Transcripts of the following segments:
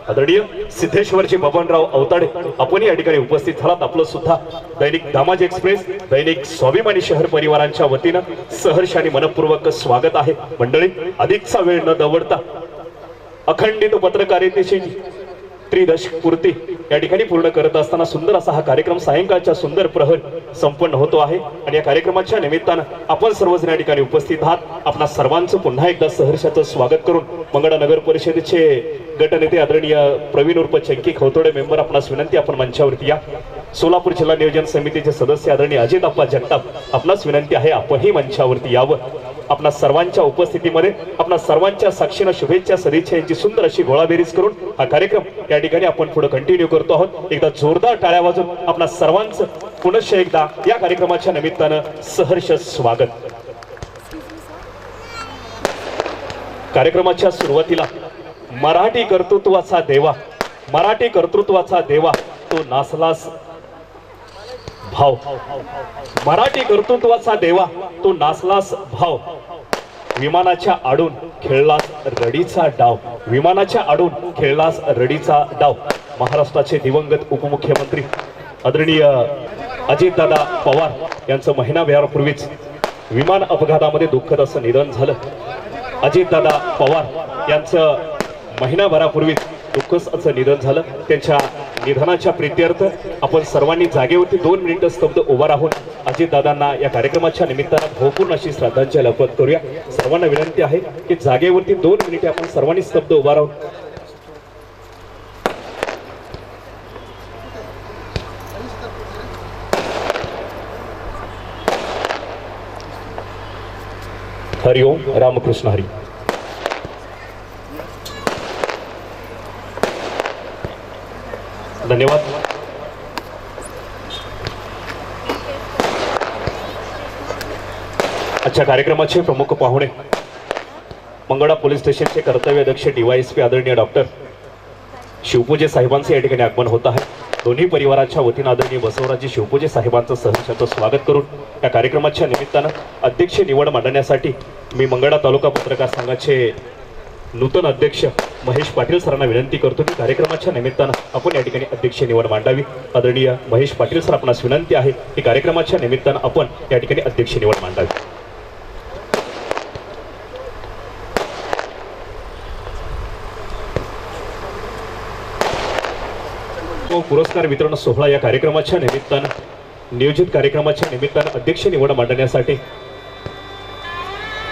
आदरणीय सिद्धेश्वरजी बबनराव अवताडे आपण या ठिकाणी उपस्थित झालात। आपलं सुद्धा दैनिक दामाज एक्सप्रेस दैनिक स्वाभिमानी शहर परिवारांच्या वतीनं सहर्ष आणि मनपूर्वक स्वागत आहे। मंडळी, अधिकचा वेळ न दवडता अखंडित पत्रकारितेची त्रिदशक पूर्ती या ठिकाणी पूर्ण करत असताना सुंदर असा हा कार्यक्रम सायंकाळच्या सुंदर प्रहर संपन्न होतो आहे आणि या कार्यक्रमाच्या निमित्तानं आपण सर्वजण या ठिकाणी उपस्थित आहात। आपणा सर्वांचं पुन्हा एकदा सहर्षाचं स्वागत करून मंगळा नगर परिषदेचे गटनेते आदरणीय प्रवीण उर्फ चंकी खवतोडे मेंबर आपणास विनंती, आपण मंचावरती या। सोलापूर जिल्हा नियोजन समितीचे सदस्य आदरणीय अजित अप्पा जगताप आपणास विनंती आहे आपणही मंचावरती यावं। आपणा सर्वांच्या उपस्थितीमध्ये आपणा सर्वांच्या साक्षीने शुभेच्छा सदिच्छा यांची सुंदर अशी गोळाबेरीज करून हा कार्यक्रम या ठिकाणी आपण पुढे कंटिन्यू करतो आहोत। एकदा जोरदार टाळ्या वाजवून आपणा सर्वांचं पुनश्च एकदा या कार्यक्रमाच्या निमित्तानं सहर्ष स्वागत। कार्यक्रमाच्या सुरुवातीला मराठी कर्तृत्वाचा देवा, मराठी कर्तृत्वाचा देवा तो नासलास भाव, मराठी कर्तृत्वाचा देवा तो नासलास भाव, विमानाच्या आडून खेळलास रडीचा डाव, विमानाच्या आडून खेळलास रडीचा डाव। महाराष्ट्राचे दिवंगत उपमुख्यमंत्री आदरणीय अजितदादा पवार यांचं महिनाभरापूर्वीच विमान अपघातामध्ये दुःखद असं निधन झालं। अजितदादा पवार यांचं महिनाभरापूर्वीच दुःखद असं निधन झालं। त्यांच्या निधनाच्या प्रीत्यर्थ आपण सर्वांनी जागेवरती 2 मिनिटं स्तब्ध उभा राहून अजितदादांना या कार्यक्रमाच्या निमित्तानं भावपूर्ण अशी श्रद्धांजली अर्पण करूया। सर्वांना विनंती आहे की जागेवरती 2 मिनिटे आपण सर्वांनी स्तब्ध उभा राहून हरि ओम रामकृष्ण हरी। धन्यवाद। आजच्या कार्यक्रमाचे प्रमुख पाहुणे मंगळा पोलीस स्टेशनचे कर्तव्याध्यक्ष डीवायएसपी आदरणीय डॉक्टर शिवपूजे साहेबांचे या ठिकाणी आगमन होत आहे। दोन्ही परिवाराच्या वतीने आदरणीय बसवराजी शिवपूजे साहेबांचं सहर्षाचं स्वागत करून या कार्यक्रमाच्या निमित्तानं अध्यक्ष निवड मांडण्यासाठी मी मंगळा तालुका पत्रकार संघाचे नूतन अध्यक्ष महेश पाटील सरांना विनंती करतो की कार्यक्रमाच्या निमित्तानं आपण या ठिकाणी अध्यक्ष निवड मांडावी। आदरणीय महेश पाटील सर आपणास विनंती आहे की कार्यक्रमाच्या निमित्तानं आपण या ठिकाणी अध्यक्ष निवड मांडावी। तो पुरस्कार वितरण सोहळा या कार्यक्रमाच्या निमित्तानं नियोजित कार्यक्रमाच्या निमित्तानं अध्यक्ष निवड मांडण्यासाठी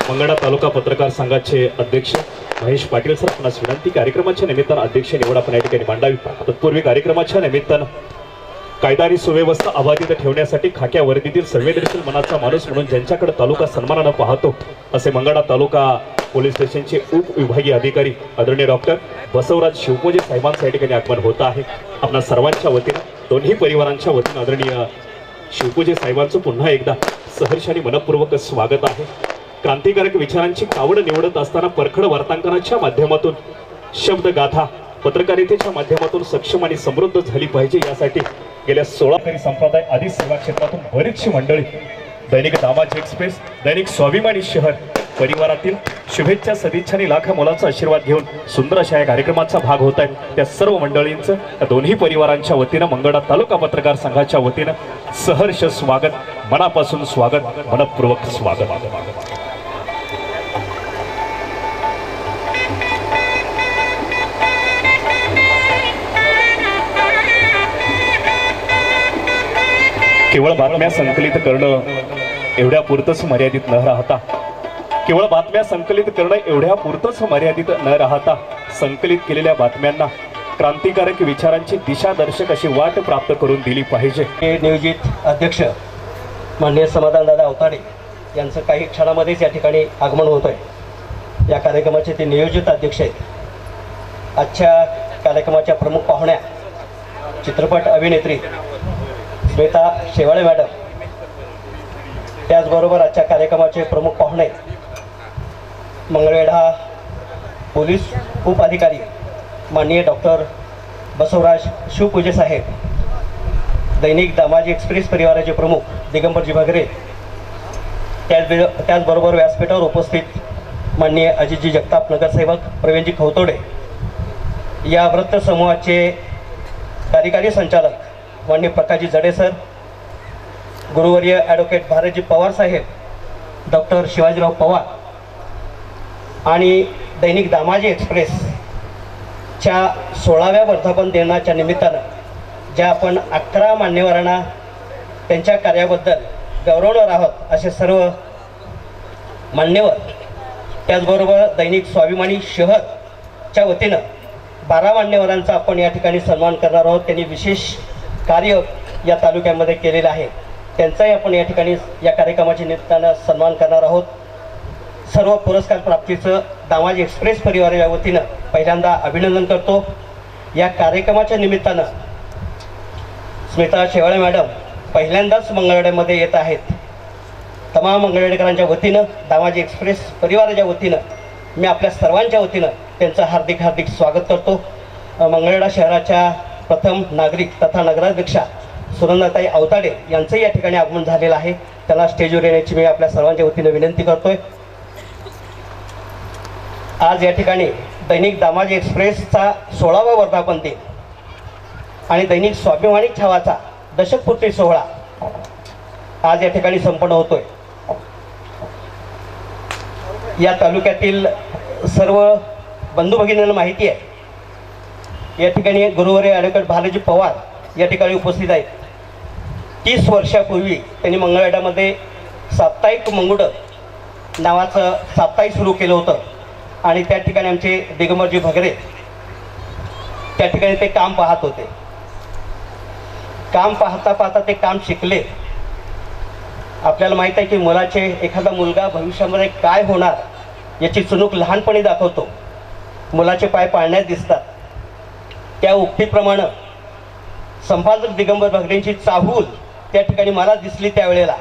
मंगळा तालुका पत्रकार संघाचे अध्यक्ष महेश पाटील सर आपणास विनंती, कार्यक्रमाच्या निमित्तानं अध्यक्ष निवड आपण या ठिकाणी मांडावी। तत्पूर्वी कार्यक्रमाच्या निमित्तानं कायदा आणि सुव्यवस्था अबाधित ठेवण्यासाठी खाक्या वर्दीतील संवेदनशील मनाचा माणूस म्हणून ज्यांच्याकडे तालुका सन्मानानं पाहतो असे मंगळा तालुका पोलीस स्टेशनचे उपविभागीय अधिकारी आदरणीय डॉक्टर बसवराज शिवपूजे साहेबांचं या ठिकाणी आगमन होत आहे। आपणा सर्वांच्या वतीनं दोन्ही परिवारांच्या वतीनं आदरणीय शिवपूजे साहेबांचं पुन्हा एकदा सहर्ष आणि मनपूर्वक स्वागत आहे। क्रांतिकारक विचारांची कावड निवडत असताना परखड वार्तांकनाच्या माध्यमातून शब्दगाथा पत्रकारितेच्या माध्यमातून सक्षम आणि समृद्ध झाली पाहिजे यासाठी गेल्या 16 तरी संप्रदाय आदी सेवा क्षेत्रातून बरीचशी मंडळी दैनिक दामाज एक्सप्रेस दैनिक स्वाभिमानी शहर परिवारातील शुभेच्छा सदिच्छांनी लाख मोलाचा आशीर्वाद घेऊन सुंदर अशा या कार्यक्रमाचा भाग होत आहे। त्या सर्व मंडळींचं दोन्ही परिवारांच्या वतीनं मंगळा तालुका पत्रकार संघाच्या वतीनं सहर्ष स्वागत, मनापासून स्वागत, मनपूर्वक स्वागत। केवळ बातम्या संकलित करणं एवढ्या पुरतच मर्यादित न राहता, केवळ बातम्या संकलित करणं एवढ्या पुरतच मर्यादित न राहता संकलित केलेल्या बातम्यांना क्रांतिकारक विचारांची दिशादर्शक अशी वाट प्राप्त करून दिली पाहिजे। नियोजित अध्यक्ष माननीय समाधानदादा अवताडे यांचं काही क्षणामध्येच या ठिकाणी आगमन होत आहे। या कार्यक्रमाचे ते नियोजित अध्यक्ष आहेत। आजच्या कार्यक्रमाच्या प्रमुख पाहुण्या चित्रपट अभिनेत्री श्वेता शेवाळे मॅडम, त्याचबरोबर आजच्या कार्यक्रमाचे प्रमुख पाहुणे मंगळवेढा पोलीस उपअधिकारी माननीय डॉक्टर बसवराज शिवपूजे साहेब, दैनिक दामाजी एक्सप्रेस परिवाराचे प्रमुख दिगंबरजी भगरे, त्याचबरोबर व्यासपीठावर उपस्थित माननीय अजितजी जगताप, नगरसेवक प्रवीणजी खवतोडे, या वृत्त समूहाचे कार्यकारी संचालक माननीय प्रकाशजी जडे सर, गुरुवर्य ॲडव्होकेट भारतजी पवार साहेब, डॉक्टर शिवाजीराव पवार आणि दैनिक दामाजी एक्सप्रेसच्या 16व्या वर्धापन दिनाच्या निमित्तानं ज्या आपण 11 मान्यवरांना त्यांच्या कार्याबद्दल गौरवणार आहोत असे सर्व मान्यवर, त्याचबरोबर दैनिक स्वाभिमानी शहरच्या वतीनं 12 मान्यवरांचा आपण या ठिकाणी सन्मान करणार आहोत. त्यांनी विशेष कार्य या तालुक्यामध्ये केलेलं आहे, त्यांचाही आपण या ठिकाणी या कार्यक्रमाच्या निमित्तानं सन्मान करणार आहोत. सर्व पुरस्कार प्राप्तीचं दामाजी एक्सप्रेस परिवाराच्या वतीनं पहिल्यांदा अभिनंदन करतो. या कार्यक्रमाच्या निमित्तानं स्मिता शेवाळे मॅडम पहिल्यांदाच मंगळवेढ्यामध्ये येत आहेत. तमाम मंगळवेढेकरांच्या वतीनं, दामाजी एक्सप्रेस परिवाराच्या वतीनं मी आपल्या सर्वांच्या वतीनं त्यांचं हार्दिक हार्दिक स्वागत करतो. मंगळवेढा शहराच्या प्रथम नागरिक तथा नगराध्यक्षा सुनंदाताई अवताडे यांचंही या ठिकाणी आगमन झालेलं आहे. त्यांना स्टेजवर येण्याची मी आपल्या सर्वांच्या वतीनं विनंती करतोय. आज या ठिकाणी दैनिक दामाजी एक्सप्रेसचा 16वा वर्धापन दिन आणि दैनिक स्वाभिमानी छावाचा दशकपूर्ती सोहळा आज या ठिकाणी संपन्न होतोय. या तालुक्यातील सर्व बंधू भगिनींना माहिती आहे, या ठिकाणी गुरुवर्य ॲडव्होकेट भारतजी पवार या ठिकाणी उपस्थित आहेत. 30 वर्षापूर्वी त्यांनी मंगळवेढ्यामध्ये साप्ताहिक मंगुडं नावाचं साप्ताहिक सुरू केलं होतं आणि त्या ठिकाणी आमचे दिगंबरजी भगरे त्या ठिकाणी ते काम पाहत होते. काम पाहता पाहता ते काम शिकले. आपल्याला माहीत आहे की मुलाचे एखादा मुलगा भविष्यामध्ये काय होणार याची चुणूक लहानपणी दाखवतो. मुलाचे पाय पाळण्यात दिसतात. त्या उक्तीप्रमाणे संपादक दिगंबर भगरेंची चाहूल त्या ठिकाणी मला दिसली. त्यावेळेला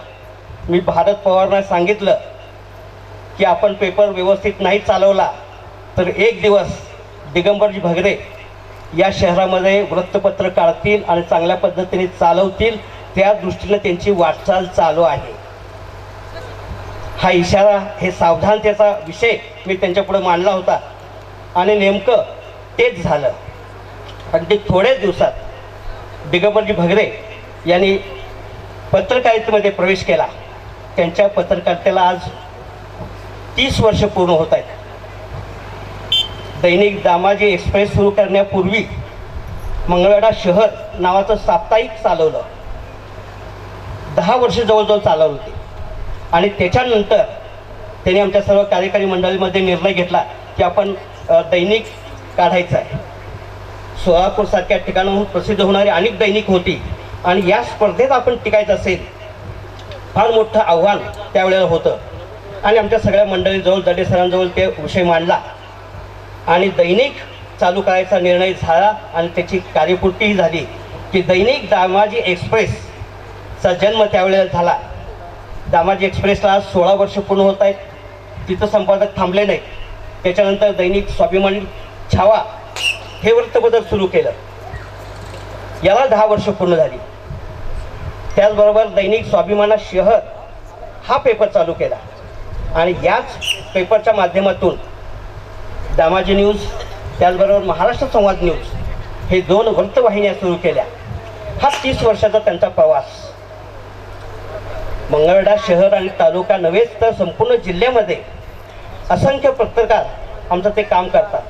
मी भारत पवारांना सांगितलं की आपण पेपर व्यवस्थित नाही चालवला तर एक दिवस दिगंबरजी भगरे या शहरामध्ये वृत्तपत्र काढतील आणि चांगल्या पद्धतीने चालवतील, त्या दृष्टीने त्यांची वाटचाल चालू आहे. हा इशारा, हे सावधानतेचा विषय मी त्यांच्यापुढे मांडला होता आणि नेमकं तेच झालं. अगदी थोड्याच दिवसात दिगंबरजी भगरे यांनी पत्रकारितेमध्ये प्रवेश केला. त्यांच्या पत्रकारितेला आज 30 वर्ष पूर्ण होत आहेत. दैनिक दामाजी एक्सप्रेस सुरू करण्यापूर्वी मंगळवेढा शहर नावाचं साप्ताहिक चालवलं. 10 वर्ष जवळजवळ चालवलं ते. आणि त्याच्यानंतर त्यांनी आमच्या सर्व कार्यकारी मंडळीमध्ये निर्णय घेतला की आपण दैनिक काढायचं आहे. सोलापूरसारख्या ठिकाणाहून प्रसिद्ध होणारी अनेक दैनिक होती आणि या स्पर्धेत आपण टिकायचं असेल, फार मोठं आव्हान त्यावेळेला होतं. आणि आमच्या सगळ्या मंडळीजवळ, जडे सरांजवळ ते विषय मांडला आणि दैनिक चालू करायचा निर्णय झाला आणि त्याची कार्यपूर्तीही झाली की दैनिक दामाजी एक्सप्रेसचा जन्म त्यावेळेला झाला. दामाजी एक्सप्रेसला आज 16 वर्ष पूर्ण होत आहेत. तिथं संपादक थांबले नाहीत. त्याच्यानंतर दैनिक स्वाभिमानी छावा हे वृत्तपत्र सुरू केलं, याला 10 वर्ष पूर्ण झाली. त्याचबरोबर दैनिक स्वाभिमानी शहर हा पेपर चालू केला आणि याच पेपरच्या माध्यमातून दामाजी न्यूज, त्याचबरोबर महाराष्ट्र संवाद न्यूज हे 2 वृत्तवाहिन्या सुरू केल्या. हा 30 वर्षाचा त्यांचा प्रवास. मंगळवेढा शहर आणि तालुका नव्हेच तर संपूर्ण जिल्ह्यामध्ये असंख्य पत्रकार आमचं ते काम करतात.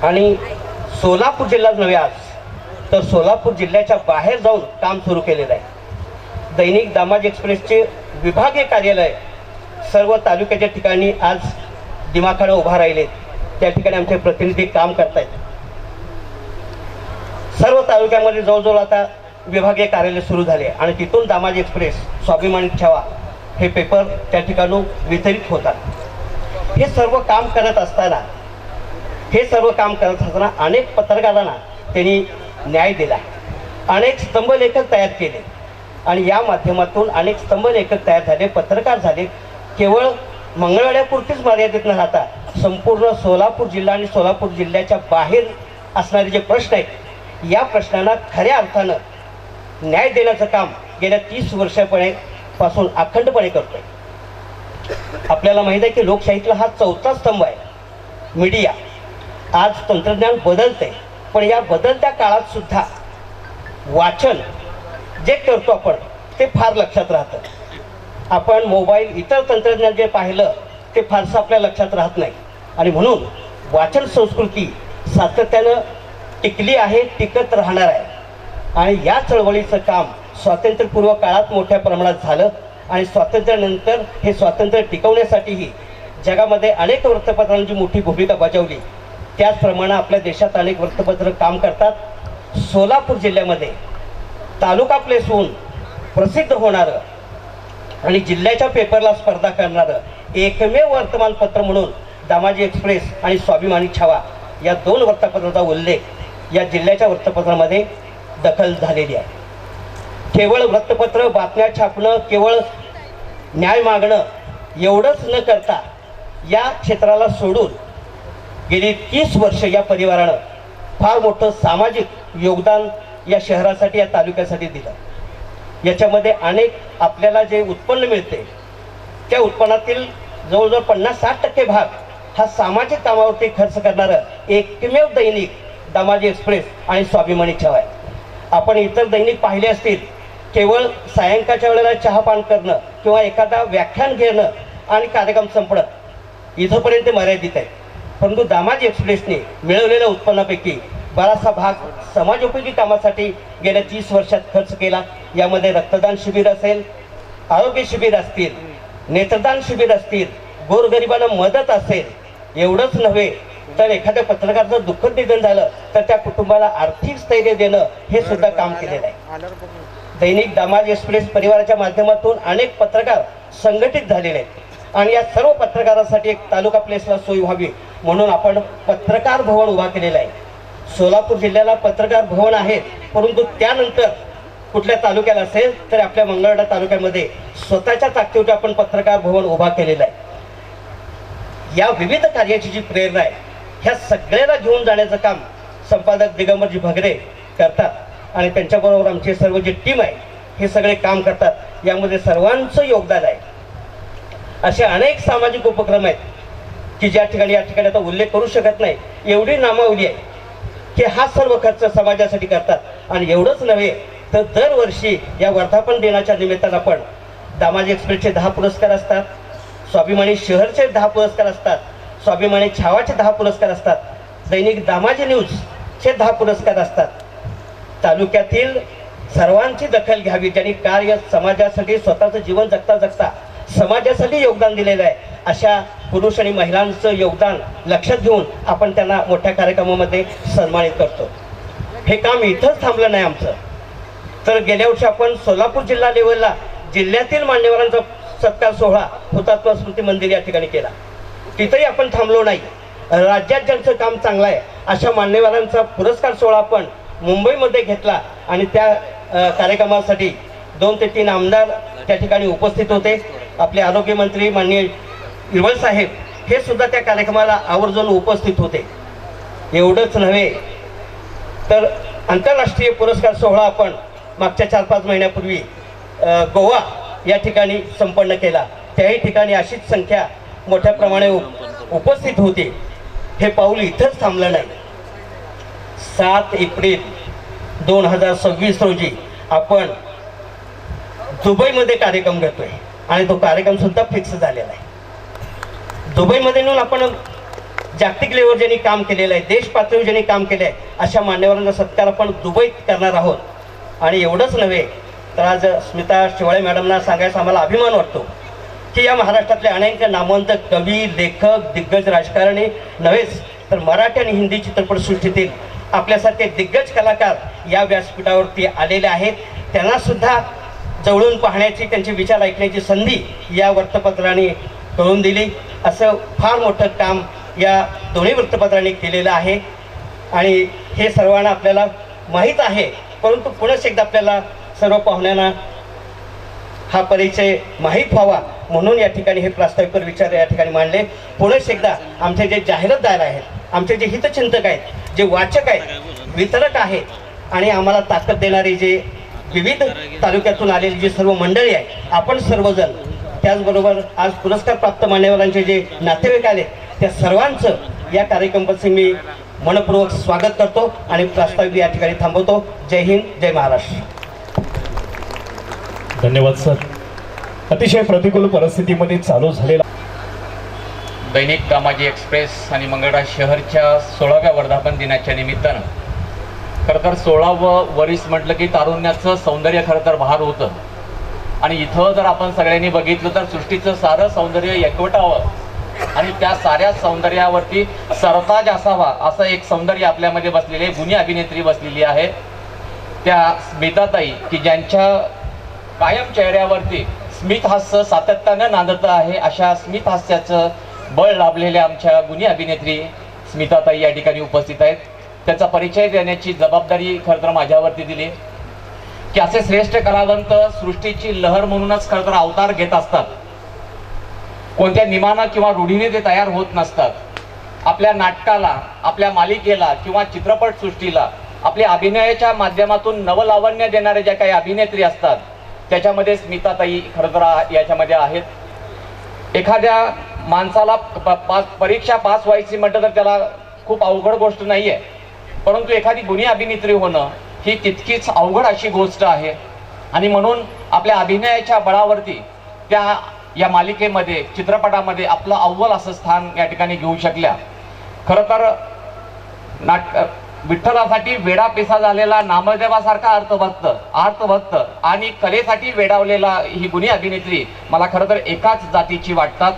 आणि सोलापूर जिल्हाच नव्हे आज तर सोलापूर जिल्ह्याच्या बाहेर जाऊन काम सुरू केलेलं आहे. दैनिक दामाजी एक्सप्रेसचे विभागीय कार्यालय सर्व तालुक्याच्या ठिकाणी आज दिमाखानं उभा राहिलेत. त्या ठिकाणी आमचे प्रतिनिधी काम करत आहेत. सर्व तालुक्यामध्ये जवळजवळ आता विभागीय कार्यालय सुरू झाले आणि तिथून दामाजी एक्सप्रेस, स्वाभिमानी छावा हे पेपर त्या ठिकाणी वितरित होतात. हे सर्व काम करत असताना अनेक पत्रकारांना त्यांनी न्याय दिला. अनेक स्तंभलेखक तयार केले आणि या माध्यमातून अनेक स्तंभलेखक तयार झाले, पत्रकार झाले. केवळ मंगळवेढ्यापुरतीच मर्यादित न राहता संपूर्ण सोलापूर जिल्हा आणि सोलापूर जिल्ह्याच्या बाहेर असणारे जे प्रश्न आहेत, या प्रश्नांना खऱ्या अर्थानं न्याय देण्याचं काम गेल्या 30 वर्षापासून अखंडपणे करतोय. आपल्याला माहीत आहे की लोकशाहीतला हा 4था स्तंभ आहे मीडिया. आज तंत्रज्ञान बदलते, पण या बदलत्या काळात सुद्धा वाचन जे करतो आपण ते फार लक्षात राहतं. आपण मोबाईल इतर तंत्रज्ञान जे पाहिलं ते फारसं आपल्या लक्षात राहत नाही. आणि म्हणून वाचन संस्कृती सातत्यानं टिकली आहे, टिकत राहणार आहे. आणि या चळवळीचं काम स्वातंत्र्यपूर्व काळात मोठ्या प्रमाणात झालं आणि स्वातंत्र्यानंतर हे स्वातंत्र्य टिकवण्यासाठीही जगामध्ये अनेक वृत्तपत्रांची मोठी भूमिका बजावली. त्याचप्रमाणे आपल्या देशात अनेक वृत्तपत्र काम करतात. सोलापूर जिल्ह्यामध्ये तालुका प्लेस होऊन प्रसिद्ध होणारं आणि जिल्ह्याच्या पेपरला स्पर्धा करणारं एकमेव वर्तमानपत्र म्हणून दामाजी एक्सप्रेस आणि स्वाभिमानी छावा या 2 वृत्तपत्रांचा उल्लेख या जिल्ह्याच्या वृत्तपत्रामध्ये दखल झालेली आहे. केवळ वृत्तपत्र बातम्या छापणं, केवळ न्याय मागणं एवढंच न करता या क्षेत्राला सोडून गेली 30 वर्ष या परिवारानं फार मोठं सामाजिक योगदान या शहरासाठी, या तालुक्यासाठी दिलं. याच्यामध्ये अनेक आपल्याला जे उत्पन्न मिळते त्या उत्पन्नातील जवळजवळ 50-60% भाग हा सामाजिक कामावरती खर्च करणारं एकमेव दैनिक दामाजी एक्सप्रेस आणि स्वाभिमानी छावा आहे. आपण इतर दैनिक पाहिले असतील, केवळ सायंकाळच्या वेळेला चहापान करणं किंवा एखादा व्याख्यान घेणं आणि कार्यक्रम संपणं इथंपर्यंत मर्यादित आहे. परंतु दामाजी एक्सप्रेसने मिळवलेल्या उत्पन्नापैकी बराचसा भाग समाजोपयोगी कामासाठी गेल्या 30 वर्षात खर्च केला. यामध्ये रक्तदान शिबिर असेल, आरोग्य शिबिर असतील, नेत्रदान शिबिर असतील, गोरगरिबांना मदत असेल. एवढंच नव्हे तर एखाद्या पत्रकाराचं दुःखद निधन झालं तर त्या कुटुंबाला आर्थिक स्थैर्य देणं हे सुद्धा काम केलेलं आहे. दैनिक दामाजी एक्सप्रेस परिवाराच्या माध्यमातून अनेक पत्रकार संघटित झालेले आहेत आणि या सर्व पत्रकारांसाठी एक तालुका प्लेसला सोय व्हावी म्हणून आपण पत्रकार भवन उभा केलेलं आहे. सोलापूर जिल्ह्याला पत्रकार भवन आहे, परंतु त्यानंतर कुठल्या तालुक्याला असेल तर आपल्या मंगळवेढा तालुक्यामध्ये स्वतःच्या ताकदीवर आपण पत्रकार भवन उभा केलेलं आहे. या विविध कार्याची जी प्रेरणा आहे ह्या सगळ्याला घेऊन जाण्याचं काम संपादक दिगंबरजी भगरे करतात आणि त्यांच्याबरोबर आमची सर्व जी टीम आहे हे सगळे काम करतात. यामध्ये सर्वांचं योगदान आहे. असे अनेक सामाजिक उपक्रम आहेत की ज्या ठिकाणी या ठिकाणी आता उल्लेख करू शकत नाही, एवढी नामावली आहे की हा सर्व खर्च समाजासाठी करतात. आणि एवढंच नव्हे तर दरवर्षी या वर्धापन दिनाच्या निमित्तानं आपण दामाजी एक्सप्रेसचे 10 पुरस्कार असतात, स्वाभिमानी शहरचे 10 पुरस्कार असतात, स्वाभिमानी छावाचे 10 पुरस्कार असतात, दैनिक दामाजी न्यूजचे 10 पुरस्कार असतात. तालुक्यातील सर्वांची दखल घ्यावी, ज्यांनी कार्य समाजासाठी स्वतःचं जीवन जगता जगता समाजासाठी योगदान दिलेलं आहे, अशा पुरुष आणि महिलांचं योगदान लक्षात घेऊन आपण त्यांना मोठ्या कार्यक्रमामध्ये सन्मानित करतो. हे काम इथंच थांबलं नाही आमचं, तर गेल्या वर्षी आपण सोलापूर जिल्हा लेवलला जिल्ह्यातील मान्यवरांचा सत्कार सोहळा हुतात्मा स्मृती मंदिर या ठिकाणी केला. तिथंही आपण थांबलो नाही. राज्यात ज्यांचं काम चांगलं आहे अशा मान्यवरांचा पुरस्कार सोहळा आपण मुंबईमध्ये घेतला आणि त्या कार्यक्रमासाठी 2 ते 3 आमदार त्या ठिकाणी उपस्थित होते. आपले आरोग्यमंत्री माननीय हिरवळ साहेब हे सुद्धा त्या कार्यक्रमाला आवर्जून उपस्थित होते. एवढंच नव्हे तर आंतरराष्ट्रीय पुरस्कार सोहळा आपण मागच्या 4-5 महिन्यापूर्वी गोवा या ठिकाणी संपन्न केला. त्याही ठिकाणी अशीच संख्या मोठ्या प्रमाणे उपस्थित होती. हे पाऊल इथंच थांबलं नाही. 7 एप्रिल 2026 रोजी आपण दुबईमध्ये कार्यक्रम घेतोय आणि तो कार्यक्रम सुद्धा फिक्स झालेला आहे. दुबईमध्ये नेऊन आपण जागतिक लेवलवर ज्यांनी काम केलेलं आहे, देश पातळीवर ज्यांनी काम केलं आहे अशा मान्यवरांचा सत्कार आपण दुबईत करणार आहोत. आणि एवढंच नव्हे तर आज स्मिता शिवाळे मॅडमना सांगायचा आम्हाला अभिमान वाटतो की या महाराष्ट्रातले अनेक नामवंत कवी, लेखक, दिग्गज राजकारणी नव्हेच तर मराठी आणि हिंदी चित्रपटसृष्टीतील आपल्यासारखे दिग्गज कलाकार या व्यासपीठावरती आलेले आहेत. त्यांना सुद्धा जवळून पाहण्याची, त्यांचे विचार ऐकण्याची संधी या वृत्तपत्रांनी करून दिली. असं फार मोठं काम या दोन्ही वृत्तपत्रांनी केलेलं आहे आणि हे सर्वांना आपल्याला माहीत आहे. परंतु पुन्हा एकदा आपल्याला सर्व पाहुण्यांना हा परिचय माहीत व्हावा म्हणून या ठिकाणी हे प्रास्ताविक विचार या ठिकाणी मांडले. पुन्हा एकदा आमचे जे जाहिरातदार आहेत, आमचे जे हितचिंतक आहेत, जे वाचक आहेत, वितरक आहेत आणि आम्हाला ताकद देणारे जे विविध तालुक्यातून आलेली जी सर्व मंडळी आहे, आपण सर्वजण, त्याचबरोबर आज पुरस्कार प्राप्त मान्यवरांचे जे नातेवाईक आले त्या सर्वांचं या कार्यक्रमाचे मी मनपूर्वक स्वागत करतो आणि प्रास्ताविक या ठिकाणी थांबवतो. जय हिंद, जय महाराष्ट्र. धन्यवाद सर. अतिशय प्रतिकूल परिस्थितीमध्ये चालू झालेला दैनिक दामाजी एक्सप्रेस आणि मंगळा शहरच्या 16व्या वर्धापन दिनाच्या निमित्तानं खरं तर 16वं वर्ष म्हटलं की तारुण्याचं सौंदर्य खरं तर बहार होतं. आणि इथं जर आपण सगळ्यांनी बघितलं तर सृष्टीचं सारं सौंदर्य एकवटावं आणि त्या साऱ्या सौंदर्यावरती सरताज असावा असं एक सौंदर्य आपल्यामध्ये बसलेले गुणी अभिनेत्री बसलेली आहे. त्या स्मिताताई की ज्यांच्या कायम चेहऱ्यावरती स्मित हास्य सातत्यानं नांदत आहे, अशा स्मित हास्याचं बळ लाभलेल्या आमच्या गुणी अभिनेत्री स्मिताताई या ठिकाणी उपस्थित आहेत. त्याचा परिचय देण्याची जबाबदारी खरं तर माझ्यावरती दिली की असे श्रेष्ठ कलावंत सृष्टीची लहर म्हणूनच खरं तर अवतार घेत असतात. कोणत्या नियमानं किंवा रूढीने ते तयार होत नसतात. आपल्या नाटकाला, आपल्या मालिकेला किंवा चित्रपट सृष्टीला आपल्या अभिनयाच्या माध्यमातून नवलावण्य देणारे ज्या काही अभिनेत्री असतात त्याच्यामध्ये स्मिताताई खरं तर याच्यामध्ये आहेत. एखाद्या माणसाला परीक्षा पास व्हायची म्हटलं तर त्याला खूप अवघड गोष्ट नाही आहे, परंतु एखादी गुणी अभिनेत्री होणं ही तितकीच अवघड अशी गोष्ट आहे. आणि म्हणून आपल्या अभिनयाच्या बळावरती त्या या मालिकेमध्ये, चित्रपटामध्ये आपलं अव्वल असं स्थान या ठिकाणी घेऊ शकल्या. खरं तर विठ्ठलासाठी वेडा पिसा झालेला नामदेवासारखा अर्थभक्त आणि कलेसाठी वेडावलेला ही गुणी अभिनेत्री मला खरं तर एकाच जातीची वाटतात.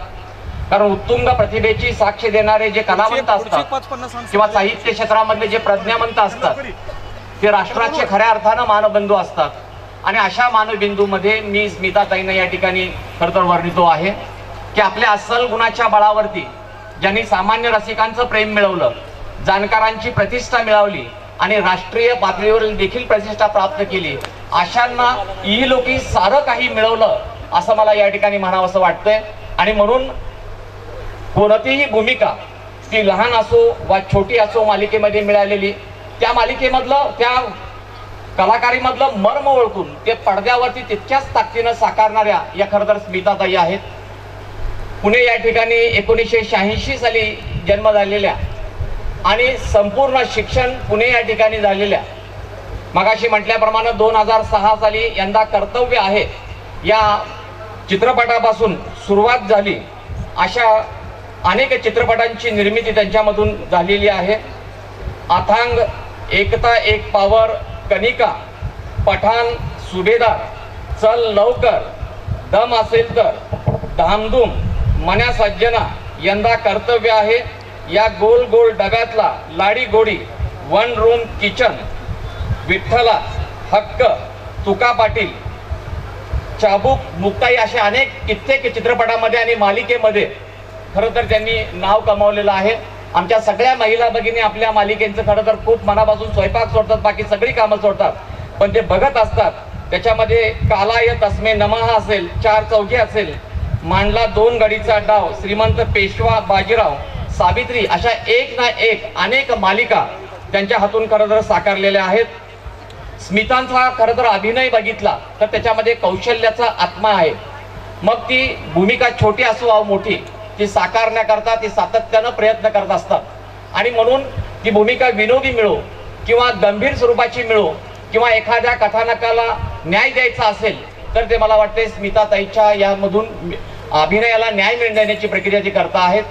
कारण उत्तुंग प्रतिभेची साक्ष देणारे जे कलावंत असतात किंवा साहित्य क्षेत्रामधले जे प्रज्ञावंत असतात ते राष्ट्राचे खऱ्या अर्थानं मानबंधू असतात. आणि अशा मानबिंदूमध्ये मी स्मिताताईंना या ठिकाणी खरं तर वर्णितो आहे की आपल्या अस्सल गुणाच्या बळावरती ज्यांनी सामान्य रसिकांचं प्रेम मिळवलं, जाणकारांची प्रतिष्ठा मिळवली आणि राष्ट्रीय पातळीवर देखील प्रतिष्ठा प्राप्त केली, अशांना इहलोकी सारं काही मिळवलं असं मला या ठिकाणी म्हणावंसं वाटतंय. आणि म्हणून कोणतीही भूमिका ती लहान असो वा छोटी असो मालिकेमध्ये मिळालेली, त्या मालिकेमधलं, त्या कलाकारीमधलं मर्म ओळखून ते पडद्यावरती तितक्याच ताकदीनं साकारणाऱ्या या खरं तर स्मिताताई आहेत. पुणे या ठिकाणी 1986 साली जन्म झालेल्या आणि संपूर्ण शिक्षण पुणे या ठिकाणी झालेल्या, मगाशी म्हटल्याप्रमाणे 2006 साली यंदा कर्तव्य आहे या चित्रपटापासून सुरुवात झाली. अशा अनेक चित्रपटांची निर्मिती त्यांच्यामधून झालेली आहे. अथांग, एकता एक पावर, कनिका, पठाण, सुभेदार, चल लवकर, दम असेल तर, धामधूम, मन्या सज्जना, यंदा कर्तव्य आहे, या गोल गोल डब्यातला लाडी गोडी, वन रूम किचन, विठ्ठला, हक्क, तुका पाटील, चाबूक, मुक्ताई अशा अनेक कित्येक चित्रपटामध्ये आणि मालिकेमध्ये खरं तर त्यांनी नाव कमावलेलं आहे. आमच्या सगळ्या महिला भगिनी आपल्या मालिकेचं खरं तर खूप मनापासून स्वयंपाक सोडतात, बाकी सगळी कामं सोडतात, पण ते बघत असतात. त्याच्यामध्ये कालाय तस्मे नमः असेल, चार चौघे असेल, मांडला 2 गडीचा डाव, श्रीमंत पेशवा बाजीराव, सावित्री, अशा एक ना एक अनेक मालिका त्यांच्या हातून खरं तर साकारलेल्या आहेत. स्मितांचा खरं तर अभिनय बघितला तर त्याच्यामध्ये कौशल्याचा आत्मा आहे. मग ती भूमिका छोटी असो वा मोठी, ती साकारण्याकरता ती सातत्यानं प्रयत्न करत असतात. आणि म्हणून ती भूमिका विनोदी मिळो किंवा गंभीर स्वरूपाची मिळो किंवा एखाद्या कथानकाला न्याय द्यायचा असेल तर ते मला वाटते स्मिताताईच्या यामधून अभिनयाला न्याय मिळण्याची प्रक्रिया जी करता आहेत.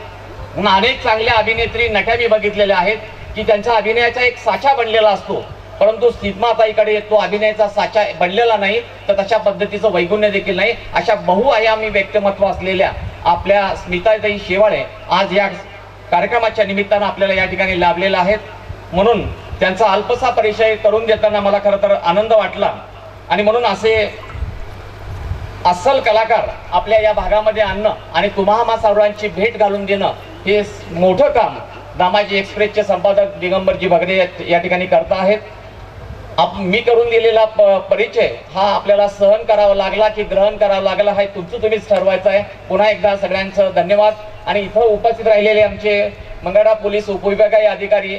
म्हणून अनेक चांगल्या अभिनेत्री, नट्या मी बघितलेल्या आहेत की त्यांच्या अभिनयाचा एक साचा बनलेला असतो, परंतु स्मिताताईकडे तो अभिनयाचा साचा बनलेला नाही, तर तशा पद्धतीचं वैगुण्य देखील नाही. अशा बहुआयामी व्यक्तिमत्व असलेल्या आपल्या स्मिताताई शेवाळे आज या कार्यक्रमाच्या निमित्तानं आपल्याला या ठिकाणी लाभलेल्या आहेत. म्हणून त्यांचा अल्पसा परिचय करून देताना मला खरं तर आनंद वाटला. आणि म्हणून असे अस्सल कलाकार आपल्या या भागामध्ये आणणं आणि तुम्हा सर्वांची भेट घालून देणं हे मोठं काम दामाजी एक्सप्रेसचे संपादक दिगंबरजी भगरे या ठिकाणी करत आहेत. मी करून दिलेला परिचय हा आपल्याला सहन करावा लागला की ग्रहण करावा लागला हे तुमचं तुम्हीच ठरवायचं आहे. पुन्हा एकदा सगळ्यांचं धन्यवाद. आणि इथं उपस्थित राहिलेले आमचे मंगळा पोलीस उपविभागीय अधिकारी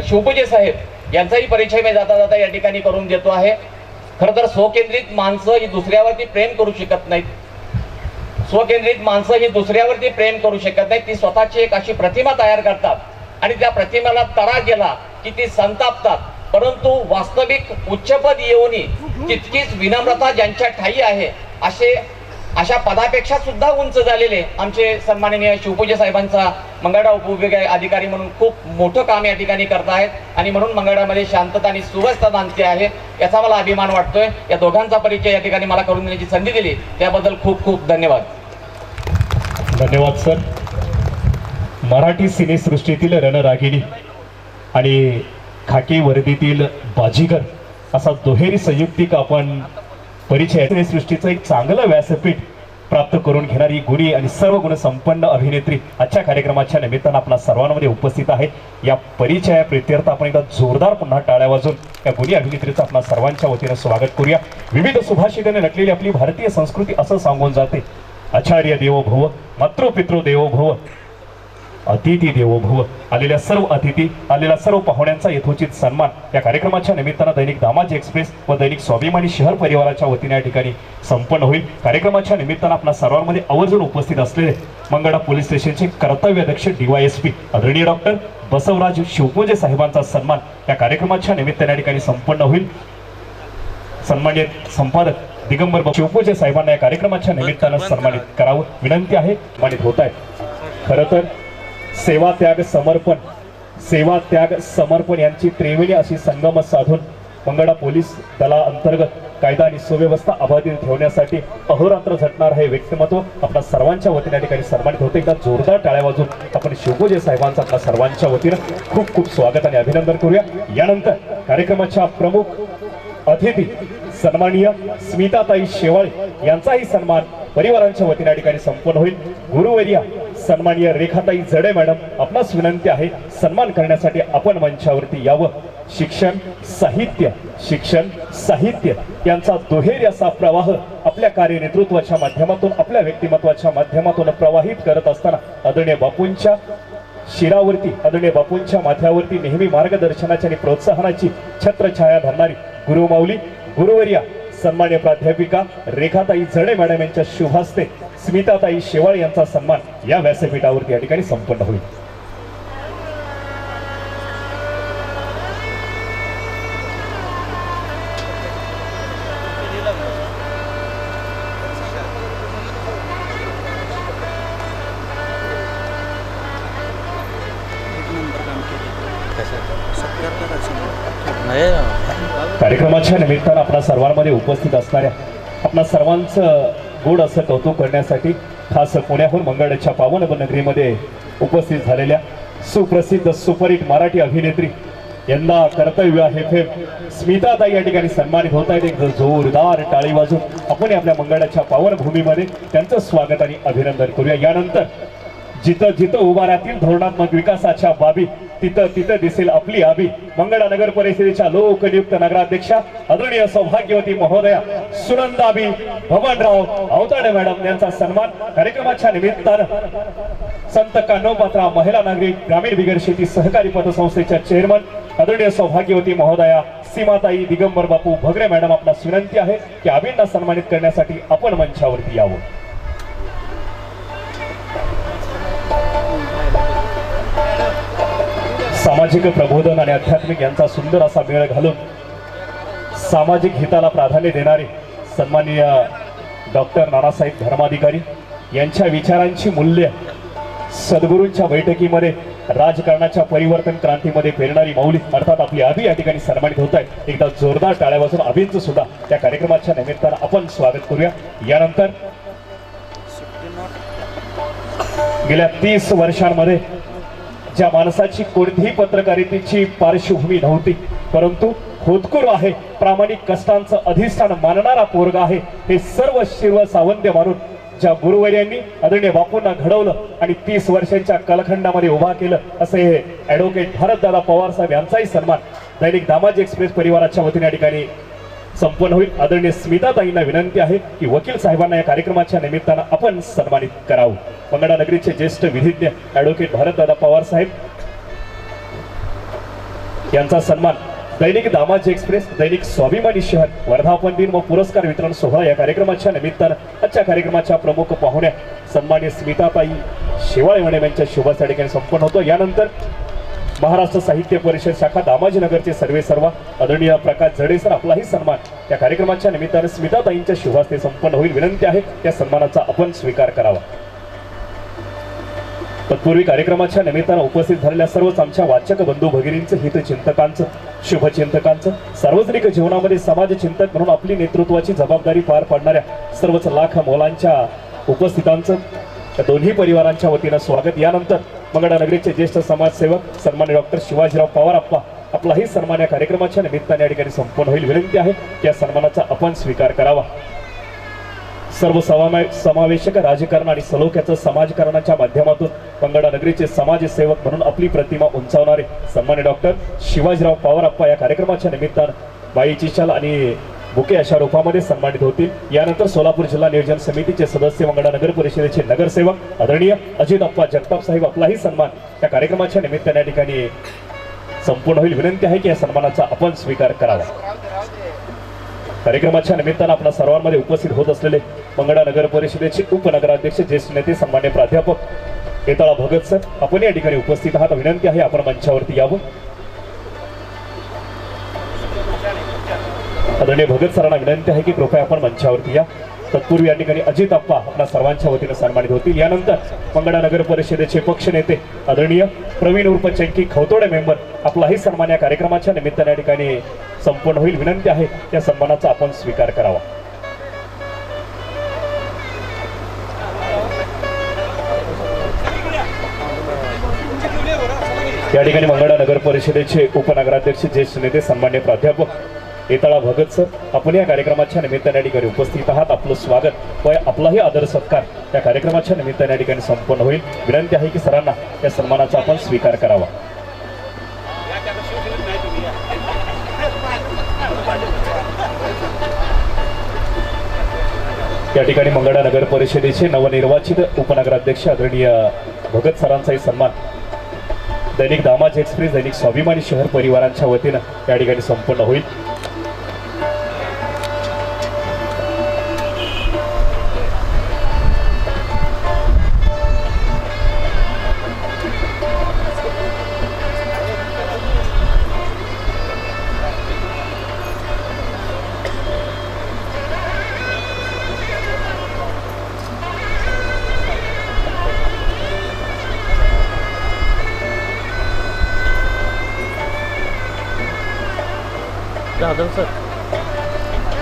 शिवपूजे साहेब यांचाही परिचय मी जाता जाता या ठिकाणी करून देतो आहे. खरं तर स्वकेंद्रित माणसं ही दुसऱ्यावरती प्रेम करू शकत नाहीत. स्वकेंद्रित माणसं ही दुसऱ्यावरती प्रेम करू शकत नाही, ती स्वतःची एक अशी प्रतिमा तयार करतात आणि त्या प्रतिमेला तडा गेला की ती संतापतात. परंतु वास्तविक उच्चपद येऊनी तितकीच विनम्रता ज्यांच्या ठायी आहे अशा पदापेक्षा सुद्धा उंच झालेले आमचे सन्माननीय शिवपूज्य साहेबांचा मंगळवेढा उपविभागीय अधिकारी म्हणून खूप मोठं काम या ठिकाणी करत आहेत आणि म्हणून मंगळवेढ्यामध्ये शांतता आणि सुव्यवस्था नांदते आहे याचा मला अभिमान वाटतोय. या दोघांचा परिचय या ठिकाणी मला करून देण्याची संधी दिली त्याबद्दल खूप खूप धन्यवाद. धन्यवाद सर. मराठी सिनेसृष्टीतील रणरागिणी आणि खाकी वर्दीतील बाजीगर असा दुहेरी संयुक्तिक आपण परिचय सिनेसृष्टीचं एक चांगलं व्यासपीठ प्राप्त करून घेणारी गुणी आणि सर्व गुण संपन्न अभिनेत्री आजच्या कार्यक्रमाच्या निमित्तानं आपल्या सर्वांमध्ये उपस्थित आहे. या परिचया प्रित्यर्थ आपण एकदा जोरदार पुन्हा टाळ्या वाजून या गुणी अभिनेत्रीचं आपल्या सर्वांच्या वतीनं स्वागत करूया. विविध सुभाषिताने नटलेली आपली भारतीय संस्कृती असं सांगून जाते, आचार्य देवो भव, मातृपितृ देवो भव, अतिथी देवो भव. आलेल्या सर्व अतिथी, आलेल्या सर्व पाहुण्यांचा यथोचित सन्मान या कार्यक्रमाच्या निमित्तानं दैनिक दामाजी एक्सप्रेस व दैनिक स्वाभिमानी शहर परिवाराच्या वतीने या ठिकाणी संपन्न होईल. कार्यक्रमाच्या निमित्तानं आपल्या सर्वांमध्ये आवर्जून उपस्थित असलेले मंगळवेढा पोलीस स्टेशनचे कर्तव्याध्यक्ष DYSP आदरणीय डॉक्टर बसवराज शिवपूजे साहेबांचा सन्मान या कार्यक्रमाच्या निमित्ताने या ठिकाणी संपन्न होईल. सन्मानित संपादक दिगंबर शिवपूजे साहेबांना या कार्यक्रमाच्या निमित्तानं सन्मानित करावं विनंती आहे. सन्मानित होत आहे. खरं तर सेवा त्याग समर्पण यांची त्रिवेणी अशी संगम साधून मंगळवेढा पोलीस दला अंतर्गत कायदा आणि सुव्यवस्था अबाधित ठेवण्यासाठी अहोरात्र झटणार हे व्यक्तिमत्व आपल्या सर्वांच्या वतीने या ठिकाणी सन्मानित होते. एकदा जोरदार टाळ्या वाजून आपण शिवपूजे साहेबांचं आपल्या सर्वांच्या वतीनं खूप खूप स्वागत आणि अभिनंदन करूया. यानंतर कार्यक्रमाच्या प्रमुख अतिथी सन्माननीय स्मिताताई शेवाळे यांचाही सन्मान परिवारांच्या वतीने या ठिकाणी संपन्न होईल. गुरुवर्या सन्माननीय रेखाताई जडे मॅडम, आपणास विनंती आहे सन्मान करण्यासाठी आपण मंचावरती यावं. शिक्षण साहित्य यांचा दुहेरी असा प्रवाह आपल्या कार्यनेतृत्वाच्या माध्यमातून, आपल्या व्यक्तिमत्वाच्या माध्यमातून प्रवाहित करत असताना आदरणीय बापूंच्या शिरावरती, आदरणीय बापूंच्या माथ्यावरती नेहमी मार्गदर्शनाची आणि प्रोत्साहनाची छत्रछाया धरणारी गुरुमाऊली गुरुवर्या सन्मान्य प्राध्यापिका रेखाताई जडे मॅडम यांच्या शुभ हस्ते स्मिताताई शेवाळे यांचा सन्मान या व्यासपीठावरती या ठिकाणी संपन्न होईल. कार्यक्रमाच्या निमित्तानं आपल्या सर्वांमध्ये उपस्थित असणाऱ्या आपल्या सर्वांचं गोड असं कौतुक करण्यासाठी खास पुण्याहून मंगळवेढ्याच्या पावन नगरीमध्ये उपस्थित झालेल्या सुप्रसिद्ध सुपरहिट मराठी अभिनेत्री यंदा कर्तव्य आहे फेम स्मिताताई या ठिकाणी सन्मानित होत आहेत. एक जोरदार टाळी वाजून आपण आपल्या मंगळवेढ्याच्या पावन भूमीमध्ये त्यांचं स्वागत आणि अभिनंदन करूया. यानंतर जिथं जिथं उभारातील धोरणात्मक विकासाच्या बाबी तिथं दिसेल आपली आबी. मंगळवेढा नगर परिषदेच्या लोकनियुक्त नगराध्यक्षा आदरणीय सौभाग्यवती महोदया सुनंदाबी भवनराव अवताडे मॅडम यांचा सन्मान कार्यक्रमाच्या निमित्तानं संत कान्होपात्रा महिला नागरिक ग्रामीण बिगर शेती सहकारी पतसंस्थेच्या चेअरमन आदरणीय सौभाग्यवती महोदया सीमाताई दिगंबर बापू भगरे मॅडम, आपणास विनंती आहे की आबींना सन्मानित करण्यासाठी आपण मंचावरती यावं. सामाजिक प्रबोधन आणि आध्यात्मिक यांचा सुंदर असा मेळ घालून सामाजिक हिताला प्राधान्य देणारे सन्माननीय डॉक्टर नानासाहेब धर्माधिकारी यांच्या विचारांची मूल्य सद्गुरूंच्या बैठकीमध्ये राजकारणाच्या परिवर्तन क्रांतीमध्ये पेरणारी मौली अर्थात आपली आबी या ठिकाणी सन्मानित होत आहे. एकदा जोरदार टाळ्या वाजून आबींचं सुद्धा या कार्यक्रमाच्या निमित्तानं आपण स्वागत करूया. यानंतर गेल्या 30 वर्षांमध्ये ज्या माणसाची कोणतीही पत्रकारितेची पार्श्वभूमी नव्हती परंतु होतकूर आहे, प्रामाणिक कष्टांचं अधिष्ठान मानणारा पोरगा आहे, हे सर्व शिव सावंत्य मानून ज्या गुरुवर्यांनी आदरणीय बापूंना घडवलं आणि 30 वर्षांच्या कालखंडामध्ये उभा केलं असे ॲडव्होकेट भारतदादा पवार साहेब यांचाही सन्मान दैनिक दामाजी एक्सप्रेस परिवाराच्या वतीने या ठिकाणी संपन्न होईल. आदरणीय स्मिताताईंना विनंती आहे की वकील साहेबांना या कार्यक्रमाच्या निमित्तानं आपण सन्मानित करावं. मंगळवेढा नगरीचे ज्येष्ठ विधिज्ञ ॲडव्होकेट भारतदादा पवार साहेब यांचा सन्मान दैनिक दामाजी एक्सप्रेस, दैनिक स्वाभिमानी शहर वर्धापन दिन व पुरस्कार वितरण सोहळा या कार्यक्रमाच्या निमित्तानं आजच्या कार्यक्रमाच्या प्रमुख पाहुण्या सन्मान्य स्मिताताई शेवाळे वणे यांच्या शुभाच्या ठिकाणी संपन्न होतो। यानंतर महाराष्ट्र साहित्य परिषद शाखा दामाजीनगरचे सर्वेसर्वा आदरणीय प्रकाश जडे सर आपलाही सन्मान या कार्यक्रमाच्या निमित्तानं स्मिताताईंच्या शुभास्ते संपन्न होईल। विनंती आहे त्या सन्मानाचा आपण स्वीकार करावा। तत्पूर्वी कार्यक्रमाच्या निमित्तानं उपस्थित झालेल्या सर्वच आमच्या वाचक बंधू भगिनींचं, हितचिंतकांचं, शुभचिंतकांचं, सार्वजनिक जीवनामध्ये समाजचिंतक म्हणून आपली नेतृत्वाची जबाबदारी पार पाडणाऱ्या सर्वच लाख मोलांच्या उपस्थितांचं या दोन्ही परिवारांच्या वतीनं स्वागत। यानंतर मंगळानगरीचे ज्येष्ठ समाजसेवक सन्मान्य डॉक्टर शिवाजीराव पवार आप्पा आपलाही सन्मान या कार्यक्रमाच्या निमित्ताने या ठिकाणी संपन्न होईल। विनंती आहे या सन्मानाचा आपण स्वीकार करावा। सर्व समावेशक राजकारण आणि सलोख्याचं समाजकारणाच्या माध्यमातून मंगळानगरीचे समाजसेवक म्हणून आपली प्रतिमा उंचावणारे सन्मान्य डॉक्टर शिवाजीराव पवार आप्पा या कार्यक्रमाच्या निमित्तानं बाईची शाल आणि बुके अशा रूपामध्ये सन्मानित होतील। यानंतर सोलापूर जिल्हा नियोजन समितीचे सदस्य, मंगळानगर परिषदेचे नगरसेवक आदरणीय अजित अप्पा जगताप साहेब आपलाही सन्मान या कार्यक्रमाच्या निमित्ताने या ठिकाणी संपूर्ण होईल। विनंती आहे की या सन्मानाचा आपण स्वीकार करावा। कार्यक्रमाच्या निमित्तानं आपल्या सर्वांमध्ये उपस्थित होत असलेले मंगळानगर परिषदेचे उपनगराध्यक्ष, ज्येष्ठ नेते सन्मान्य प्राध्यापक येताळा भगत सर आपण या ठिकाणी उपस्थित आहात। विनंती आहे आपण मंचावरती यावं। आदरणीय भगत सरांना विनंती आहे की कृपया आपण मंचावरती या। तत्पूर्वी या ठिकाणी अजित अप्पा आपल्या सर्वांच्या वतीनं सन्मानित होतील। यानंतर मंगळानगर परिषदेचे पक्ष नेते आदरणीय प्रवीण उर्फ चंकी खवतोडे मेंबर आपलाही सन्मान या कार्यक्रमाच्या निमित्ताने या ठिकाणी संपन्न होईल। विनंती आहे या सन्मानाचा आपण स्वीकार करावा। या ठिकाणी मंगळानगर परिषदेचे उपनगराध्यक्ष, ज्येष्ठ नेते सन्मान्य प्राध्यापक येताळा भगत सर आपण या कार्यक्रमाच्या निमित्ताने या ठिकाणी उपस्थित आहात। आपलं स्वागत व आपलाही आदर सत्कार या कार्यक्रमाच्या निमित्ताने या ठिकाणी संपन्न होईल। विनंती आहे की सरांना या सन्मानाचा आपण स्वीकार करावा। या ठिकाणी मंगळानगर परिषदेचे नवनिर्वाचित उपनगराध्यक्ष आदरणीय भगत सरांचाही सन्मान दैनिक दामाजी एक्सप्रेस, दैनिक स्वाभिमानी शहर परिवारांच्या वतीनं या ठिकाणी संपन्न होईल।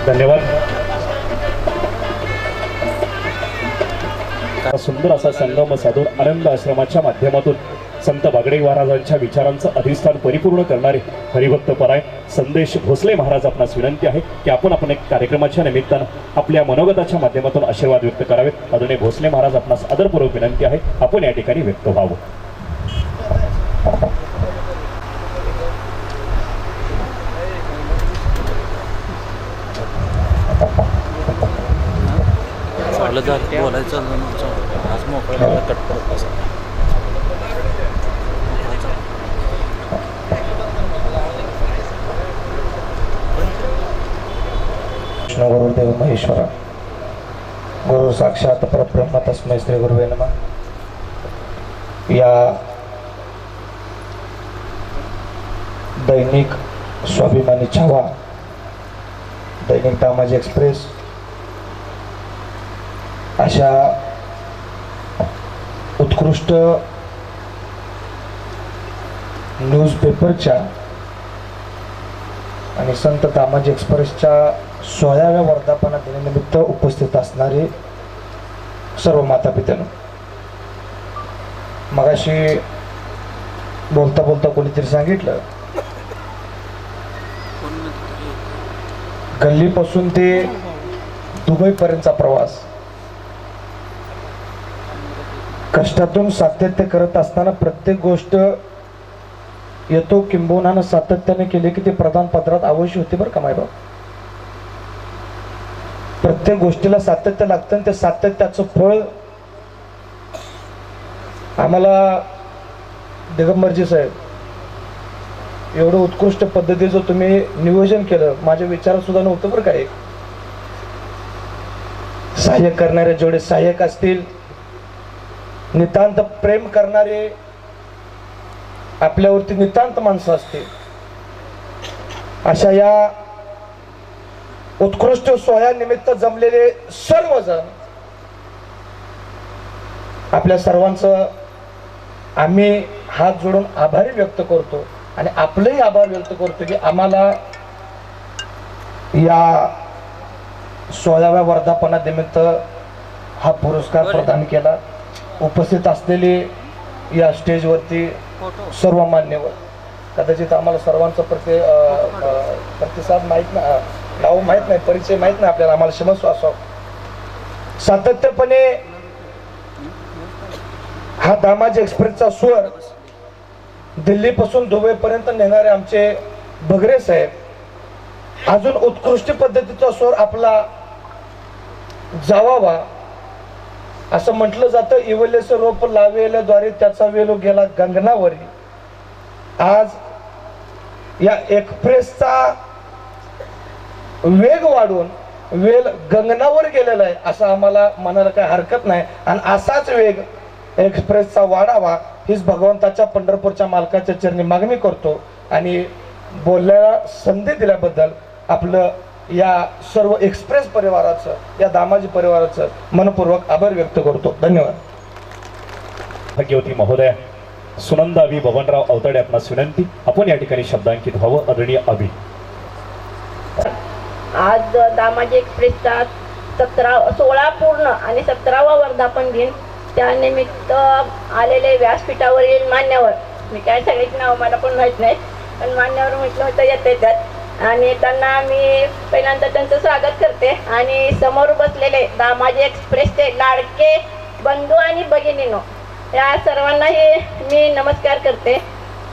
धन्यवाद। सुंदर असा संगम साधून आनंद आश्रमाच्या माध्यमातून संत बागडे महाराजांच्या विचारांचं अधिष्ठान परिपूर्ण करणारे हरिभक्त परायण संदेश भोसले महाराज आपणास विनंती आहे की आपण एक कार्यक्रमाच्या निमित्तानं आपल्या मनोगताच्या माध्यमातून आशीर्वाद व्यक्त करावेत। आदरणीय भोसले महाराज आपणास आदरपूर्वक विनंती आहे आपण या ठिकाणी व्यक्त व्हावं। बोलायचं आज मोकळं कट करत असं कृष्ण गुरुदेव महेश्वरा गुरु साक्षात परब्रह्म तस्मै श्री गुरुवे नमः। या दैनिक स्वाभिमानी छावा, दैनिक दामाजी एक्सप्रेस अशा उत्कृष्ट न्यूजपेपरच्या आणि संत दामाजी एक्सप्रेसच्या 16व्या वर्धापन दिनानिमित्त उपस्थित असणारे सर्व माता पित्यांनो, मगाशी बोलता बोलता कोणीतरी सांगितलं गल्लीपासून ते दुबईपर्यंतचा प्रवास कष्टातून सातत्य करत असताना प्रत्येक गोष्ट येतो किंबहुना सातत्याने केले की ते प्रधानपत्रात अवश्य होते बरं का मायबाप। प्रत्येक गोष्टीला सातत्य लागतं आणि त्या सातत्याचं फळ आम्हाला दिगंबरजी साहेब एवढं उत्कृष्ट पद्धतीचं तुम्ही नियोजन केलं, माझ्या विचारात सुद्धा नव्हतं बरं काय. सहाय्य करणारे जेवढे सहाय्यक असतील, नितांत प्रेम करणारे, आपल्यावरती नितांत माणसं असतील, अशा या उत्कृष्ट सोहळ्यानिमित्त जमलेले सर्वजण, आपल्या सर्वांचं आम्ही हात जोडून आभारी व्यक्त करतो आणि आपलंही आभार व्यक्त करतो की आम्हाला या 16व्या वर्धापनानिमित्त हा पुरस्कार प्रदान केला. उपस्थित असलेले या स्टेजवरती सर्व मान्यवर, कदाचित आम्हाला सर्वांचा प्रतिसाद माहीत नाही, नाव माहीत नाही, परिचय माहीत नाही आपल्याला, आम्हाला क्षमस्व असावं. सातत्यपणे हा दामाजी एक्सप्रेसचा स्वर दिल्लीपासून दुबईपर्यंत नेणारे आमचे बगरे साहेब अजून उत्कृष्ट पद्धतीचा स्वर आपला जावावा असं म्हटलं जातं. इवलेचं रोप लावेल्याद्वारे त्याचा वेलो गेला गगनावरी. आज या एक्सप्रेसचा वेग वाढून वेल गगनावर गेलेला आहे असं आम्हाला म्हणायला काही हरकत नाही. आणि असाच वेग एक्सप्रेसचा वाढावा हीच भगवंताच्या पंढरपूरच्या मालकाच्या चरणी मागणी करतो. आणि बोलण्याला संधी दिल्याबद्दल आपलं या सर्व एक्सप्रेस परिवाराचं, या दामाजी परिवाराचं मनपूर्वक आभार व्यक्त करतो. धन्यवाद. भाग्यवती महोदया, सुनंदा अभि बबनराव अवताडे आपणास विनंती, आपण या ठिकाणी शब्दांकित व्हावं. आदरणीय अभि. आज दामाजी एक्सप्रेसचा 16 पूर्ण आणि 17वा वर्धापन दिन, त्यानिमित्त आलेले व्यासपीठावरील मान्यवर, मी काय सगळ्याची नाव मला पण माहीत नाही, पण मान्यवर म्हटलं होतं येते त्यात, आणि त्यांना मी पहिल्यांदा त्यांचं स्वागत करते. आणि समोर बसलेले दामाजी एक्सप्रेसचे लाडके बंधू आणि भगिनीनो, या सर्वांनाही मी नमस्कार करते.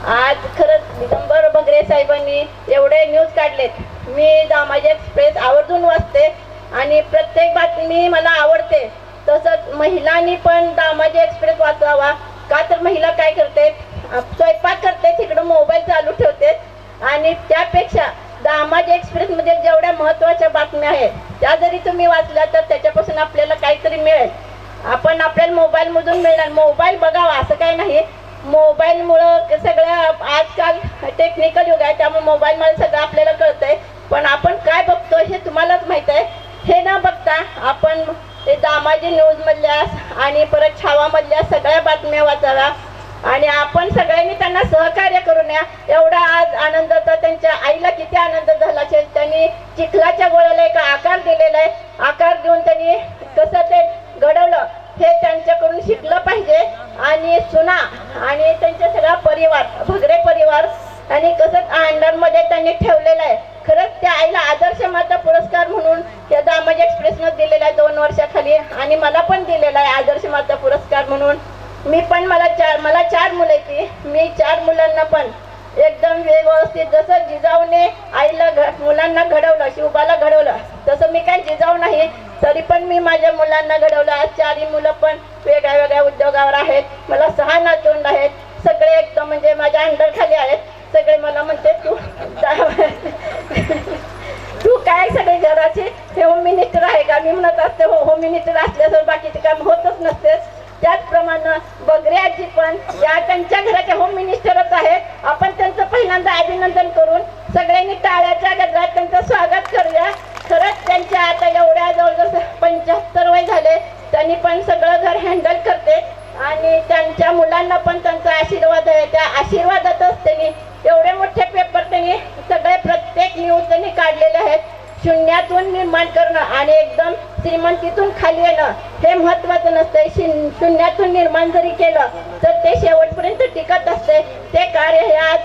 आज खरंच दिगंबर बगरे साहेबांनी एवढे न्यूज काढलेत. मी दामाजी एक्सप्रेस आवर्जून वाचते आणि प्रत्येक बातमी मला आवडते. तसंच महिलांनी पण दामाजी एक्सप्रेस वाचावा. का तर महिला काय करते, स्वयंपाक करते, तिकडं मोबाईल चालू ठेवते, आणि त्यापेक्षा दामाजी एक्सप्रेसमध्ये जेवढ्या महत्त्वाच्या बातम्या आहेत त्या जरी तुम्ही वाचल्या तर त्याच्यापासून आपल्याला काहीतरी मिळेल. आपण आपल्याला मोबाईलमधून मिळणार, मोबाईल बघावा असं काही नाही. मोबाईलमुळं सगळं आजकाल टेक्निकल युग आहे, त्यामुळे मोबाईलमध्ये सगळं आपल्याला कळतंय. पण आपण काय बघतो हे तुम्हालाच माहीत आहे. हे न बघता आपण ते दामाजी न्यूजमधल्या आणि परत छावामधल्या सगळ्या बातम्या वाचाव्या आणि आपण सगळ्यांनी त्यांना सहकार्य करून या. एवढा आज आनंद, तर त्यांच्या आईला किती आनंद झाला असेल. त्यांनी चिखलाच्या गोळ्याला एक आकार दिलेला आहे. आकार देऊन त्यांनी कसं ते घडवलं हे त्यांच्याकडून शिकलं पाहिजे. आणि सुना आणि त्यांचा सगळा परिवार, भगरे परिवार, आणि कसं अंडरमध्ये त्यांनी ठेवलेलं आहे. खरंच त्या आईला आदर्श माता पुरस्कार म्हणून त्या दामाजी एक्सप्रेसनं दिलेला आहे 2 वर्षाखाली, आणि मला पण दिलेला आहे आदर्श माता पुरस्कार म्हणून. मी पण मला 4 मुलं आहेत. मी 4 मुलांना पण एकदम व्यवस्थित, जसं जिजाऊने आईला मुलांना घडवलं, शिवबाला घडवलं, तसं मी काय जिजाऊ नाही, तरी पण मी माझ्या मुलांना घडवलं. आज 4ही मुलं पण वेगळ्या वेगळ्या उद्योगावर आहेत. मला 6 नातवंड आहेत. सगळे एकदम म्हणजे माझ्या अंडर खाली आहेत. सगळे मला म्हणते तू काय सगळे घराचे हे होम मिनिस्टर आहे का. मी म्हणत असते हो, होम मिनिस्टर असल्यासर बाकीचे काम होतच नसते. त्याचप्रमाणे बगरे आजी पण या त्यांच्या घराचे होम मिनिस्टरच आहे. आपण त्यांचं पहिल्यांदा अभिनंदन करून सगळ्यांनी टाळ्याच्या गजरात त्यांचं स्वागत करूया. खरंच त्यांच्या आता एवढ्या जवळजवळ 75 वय झाले, त्यांनी पण सगळं घर हँडल करते आणि त्यांच्या मुलांना पण त्यांचा आशीर्वाद आहे. त्या आशीर्वादातच त्यांनी एवढे मोठे पेपर त्यांनी सगळे प्रत्येक न्यूज त्यांनी काढलेले आहेत. शून्यातून निर्माण करणं आणि एकदम श्रीमंतीतून खाली येणं हे महत्त्वाचं नसतंय. शून्यातून निर्माण जरी केलं तर ते शेवटपर्यंत टिकत असते. ते कार्य हे आज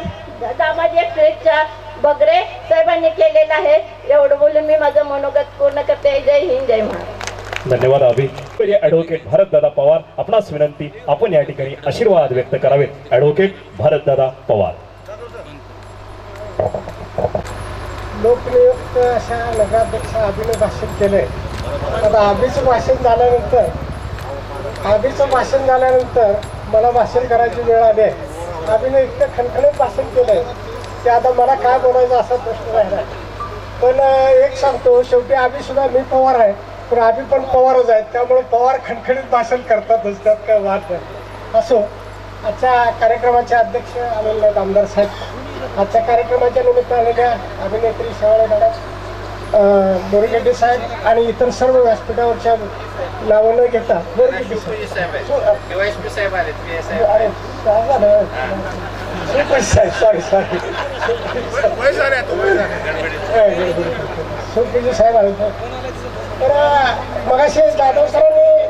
दामाजी एक्सप्रेसच्या बगरे साहेबांनी केलेलं आहे. एवढं बोलून मी माझं मनोगत पूर्ण करते. जय हिंद, जय महाराष्ट्र. धन्यवाद अभि. ॲडव्होकेट भारतदादा पवार, आपणास विनंती, आपण या ठिकाणी आशीर्वाद व्यक्त करावेत. ॲडव्होकेट भारतदादा पवार. लोकनियुक्त अशा नगराध्यक्ष अभिनं भाषण केले. आता अभिचं भाषण झाल्यानंतर मला भाषण करायची वेळ आली आहे. अभिनं इतकं खणखणीत भाषण केलंय ते आता मला काय बोलायचं असा प्रश्न राहिला. पण एक सांगतो, शेवटी आम्ही सुद्धा, मी पवार आहे पण आम्ही पण पवारच आहेत, त्यामुळे पवार खणखणीत भाषण करतातच, त्यात काय वाद नाही. असो, आजच्या कार्यक्रमाचे अध्यक्ष आलेले आहेत आमदार साहेब, आजच्या कार्यक्रमाच्या निमित्त आलेल्या अभिनेत्री शेवाळे मॅडम, बोरगेड्डी साहेब आणि इतर सर्व व्यासपीठावरच्या नावं न घेता बोरगेड्डी साहेब, अरे काय झालं, सॉरी सुरकेजी साहेब आले. तर मगाशी जाधव सरांनी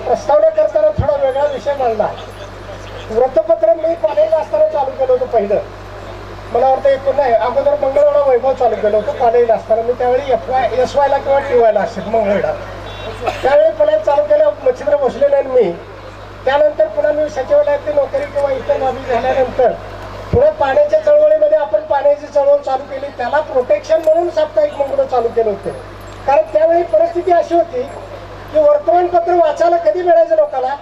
प्रस्तावना करताना थोडा वेगळा विषय मांडला. वृत्तपत्र मी कॉलेजला असताना चालू केलं होतं पहिलं, मला वाटतं एकूण नाही, अगोदर मंगळवेढा वैभव चालू केलं होतं कॉलेजला असताना. मी त्यावेळी SY ला किंवा TY ला असेल मंगळवेढा, त्यावेळी पुण्यात चालू केलं मच्छिंद्र भोसले आणि मी. त्यानंतर पुन्हा मी सचिवालयातली नोकरी किंवा इतर बाबी झाल्यानंतर पुढे पाण्याच्या चळवळीमध्ये आपण पाण्याची चळवळ चालू केली, त्याला प्रोटेक्शन म्हणून साप्ताहिक मंगळ चालू केलं होतं. कारण त्यावेळी परिस्थिती अशी होती की वर्तमानपत्र वाचायला कधी मिळायचं लोकांना,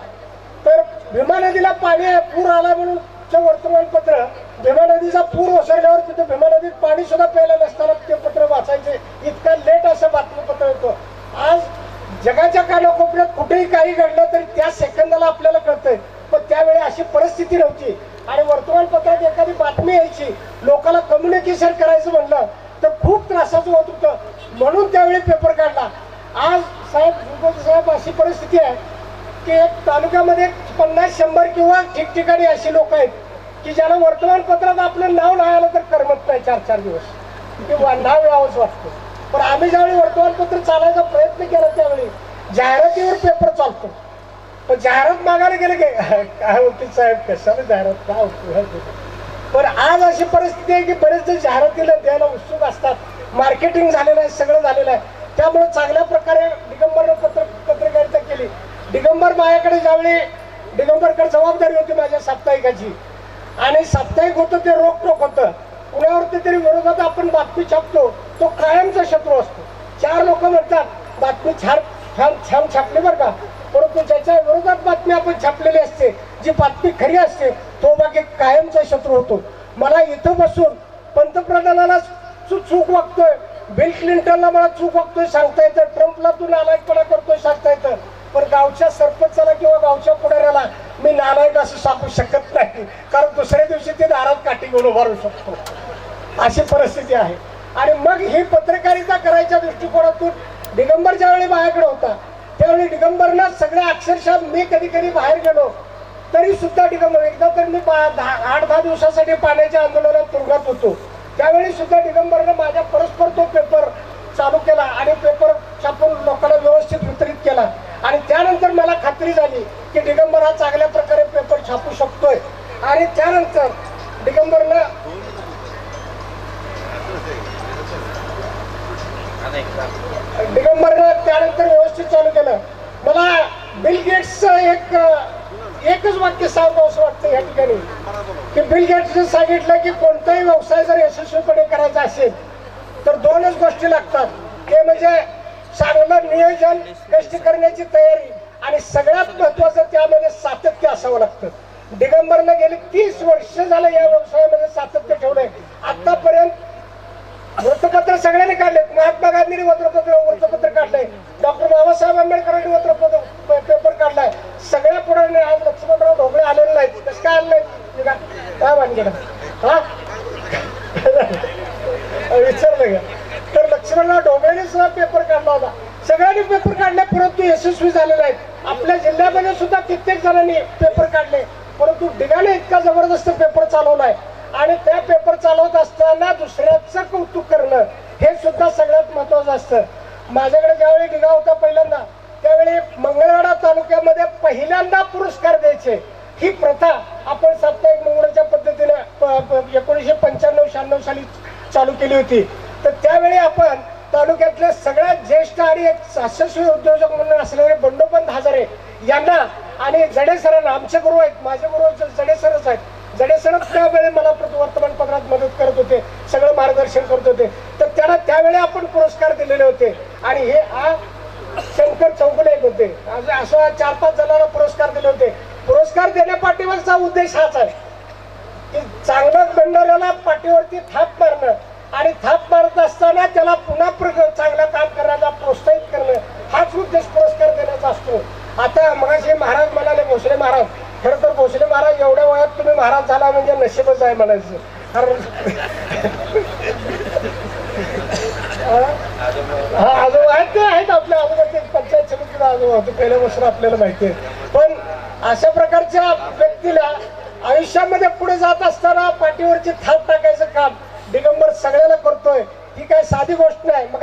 तर भीमा नदीला पाणी पूर आला म्हणून वर्तमानपत्र, भीमा नदीचा पूर ओसरल्यावर तिथे भीमा नदीत पाणी सुद्धा प्यायला नसताना ते पत्र वाचायचे, इतका लेट असं बातमीपत्र येतो. आज जगाच्या कानाकोपऱ्यात कुठेही काही घडलं तरी त्या सेकंदाला आपल्याला कळतंय, पण त्यावेळी अशी परिस्थिती नव्हती. आणि वर्तमानपत्रात एखादी बातमी यायची, लोकांना कम्युनिकेशन करायचं म्हणलं तर खूप त्रासाचं होत होतं, म्हणून त्यावेळी पेपर काढला. आज साहेब अशी परिस्थिती आहे की एक तालुक्यामध्ये 50-100 किंवा ठिकठिकाणी अशी लोक आहेत की ज्याला वर्तमानपत्रात आपलं नाव नाही आलं तर करमत नाही 4-4 दिवस, किंवा नाव यावंच वाटतं. पण आम्ही ज्यावेळी वर्तमानपत्र चालायचा प्रयत्न केला त्यावेळी जाहिरातीवर पेपर चालतो, पण जाहिरात मागायला गेले की काय होते साहेब, कशाला जाहिरात, काय होतं. पण आज अशी परिस्थिती आहे की बरेच जण जाहिरातीला द्यायला उत्सुक असतात, मार्केटिंग झालेलं आहे, सगळं झालेलं आहे. त्यामुळे चांगल्या प्रकारे दिगंबरनं पत्रकारिता केली. दिगंबर माझ्याकडे ज्यावेळी, दिगंबरकडे जबाबदारी होती माझ्या साप्ताहिकाची, आणि साप्ताहिक होतं ते रोखटोक होतं. कुणावरती तरी विरोधात आपण बातमी छापतो, तो कायमचा शत्रू असतो. 4 लोक म्हणतात बातमी छान छापली बरं का, परंतु ज्याच्या विरोधात बातमी आपण छापलेली असते, जी बातमी खरी असते, तो बाकी कायमचा शत्रू होतो. मला इथं बसून पंतप्रधानाला चूक वागतोय, बिल क्लिंटनला मला चूक वागतोय सांगता येतं, ट्रम्पला तू नालायकपणा करतोय सांगता येतं, पण गावच्या सरपंचाला किंवा गावच्या पुढाऱ्याला मी नालायक असं सांगू शकत नाही, कारण दुसऱ्या दिवशी ते दारात काठी घेऊन उभारू शकतो. अशी परिस्थिती आहे. आणि मग ही पत्रकारिता करायच्या दृष्टिकोनातून दिगंबर ज्यावेळी माझ्याकडे होता त्यावेळी दिगंबरला सगळ्या अक्षरशः, मी कधी कधी बाहेर गेलो तरी सुद्धा दिगंबर, एकदा तर मी 8-10 दिवसासाठी पाण्याच्या आंदोलनात तुरुंगात होतो, त्यावेळी सुद्धा दिगंबरनं माझ्या परस्पर तो पेपर चालू केला आणि पेपर छापून लोकांना व्यवस्थित वितरित केला. आणि त्यानंतर मला खात्री झाली की दिगंबर हा चांगल्या प्रकारे पेपर छापू शकतोय. आणि त्यानंतर दिगंबरनं त्यानंतर व्यवस्थित चालू केलं. मला बिल गेट्सचं एकच वाक्य सांगावं असं वाटतं या ठिकाणी की बिल गेट्सने सांगितलं की कोणताही व्यवसाय जर यशस्वीपणे करायचा असेल तर 2च गोष्टी लागतात, ते म्हणजे चांगलं नियोजन, कष्ट करण्याची तयारी, आणि सगळ्यात महत्वाचं त्यामध्ये सातत्य असावं लागतं. दिगंबरला गेली 30 वर्ष झालं या व्यवसायामध्ये सातत्य ठेवलंय. आतापर्यंत वृत्तपत्र सगळ्यांनी काढलेत, महात्मा गांधींनी वृत्तपत्र काढलंय, डॉक्टर बाबासाहेब आंबेडकरांनी पेपर काढलाय, सगळ्या पुढाऱ्यांनी. आज लक्ष्मणराव ढोबळे आलेले नाहीत, कसं काय आले नाहीत, काय मानकेलं हा विचारलं का, तर लक्ष्मणराव ढोबळेने सुद्धा पेपर काढला होता. सगळ्यांनी पेपर काढले, परंतु यशस्वी झाले नाहीत. आपल्या जिल्ह्यामध्ये सुद्धा कित्येक जणांनी पेपर काढले, परंतु दिगाने इतका जबरदस्त पेपर चालवलाय. आणि त्या पेपर चालवत असताना दुसऱ्याचं कौतुक करणं हे सुद्धा सगळ्यात महत्वाचं असतं. माझ्याकडे ज्यावेळी दिगा होता पहिल्यांदा, त्यावेळी मंगळवेढा तालुक्यामध्ये पहिल्यांदा पुरस्कार द्यायचे ही प्रथा आपण साप्ताहिक मंगळच्या पद्धतीने 1995-96 साली चालू केली होती. तर त्यावेळी आपण तालुक्यातले सगळ्यात ज्येष्ठ आणि एक यशस्वी उद्योजक म्हणून असलेले बंडोपंत हजारे यांना आणि जडे सरांना, आमचे गुरु आहेत, माझे गुरु जडे सरच आहेत, जडे सरच त्यावेळी मला वर्तमानपत्रात मदत करत होते, सगळं मार्गदर्शन करत होते. तर त्यांना त्यावेळी आपण पुरस्कार दिलेले होते. आणि हे शंकर चौगुले होते, असं 4-5 जणांना पुरस्कार दिले होते. पुरस्कार देण्यापाठीमागचा उद्देश हाच आहे की चांगलं बनणाऱ्याला पाठिंबा पाठीवरती थाप मारणं आणि थाप मारत असताना त्याला पुन्हा चांगलं काम करण्याचा प्रोत्साहित करणं हाच उद्देश पुरस्कार देण्याचा असतो. आता मगाशी महाराज म्हणाले, भोसले महाराज, खरं तर भोसले महाराज एवढ्या वयात तुम्ही महाराज झाला म्हणजे नशीबच आहे म्हणायचं. कारण हा आजोबा आहेत, ते आहेत आपल्या आजोबा, ते पंचायत समितीला आजोबा होते पहिल्यापासून आपल्याला माहिती आहे. पण अशा प्रकारच्या व्यक्तीला आयुष्यामध्ये पुढे जात असताना पाठीवरची थाप टाकायचं काम दिगंबर सगळ्याला करतोय. ही काय साधी गोष्ट नाही. मग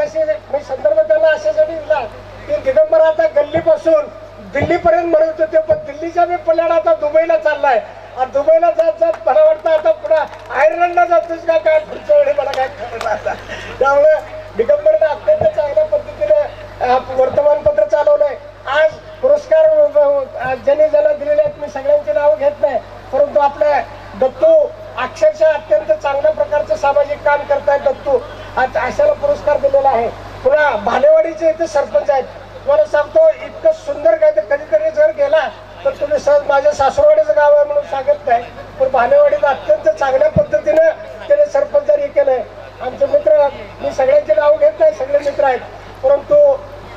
मी संदर्भ त्यांना अशासाठी दिला की दिगंबर आता गल्लीपासून दिल्लीपर्यंत म्हणत होते, पण दिल्लीच्या मी पल्ल्याला आता दुबईला चाललाय. आणि दुबईला जात जात मला वाटतं आता पुन्हा आयर्लंडला जातोच का काय पुढच्या वेळी मला काय कळलं. त्यामुळे दिगंबरने अत्यंत चांगल्या पद्धतीने वर्तमानपत्र चालवलंय. आज पुरस्कार ज्यांनी ज्याला दिलेले आहेत मी सगळ्यांची नावं घेत नाही, परंतु आपल्या दत्तू अक्षरशः अत्यंत चांगल्या प्रकारचं सामाजिक काम करतायत. दत्तू आज अशाला पुरस्कार दिलेला आहे. पुन्हा भालेवाडीचे इथे सरपंच आहेत. तुम्हाला सांगतो इतकं सुंदर काय, तर कधीतरी जर गेला तर तुम्ही सहज माझ्या सासरवाडीचं गाव आहे म्हणून सांगत नाही, पण भालेवाडीत अत्यंत चांगल्या पद्धतीने त्याने सरपंचारी केलंय. आमचे मित्र, मी सगळ्यांचे नाव घेत नाही, सगळे मित्र आहेत, परंतु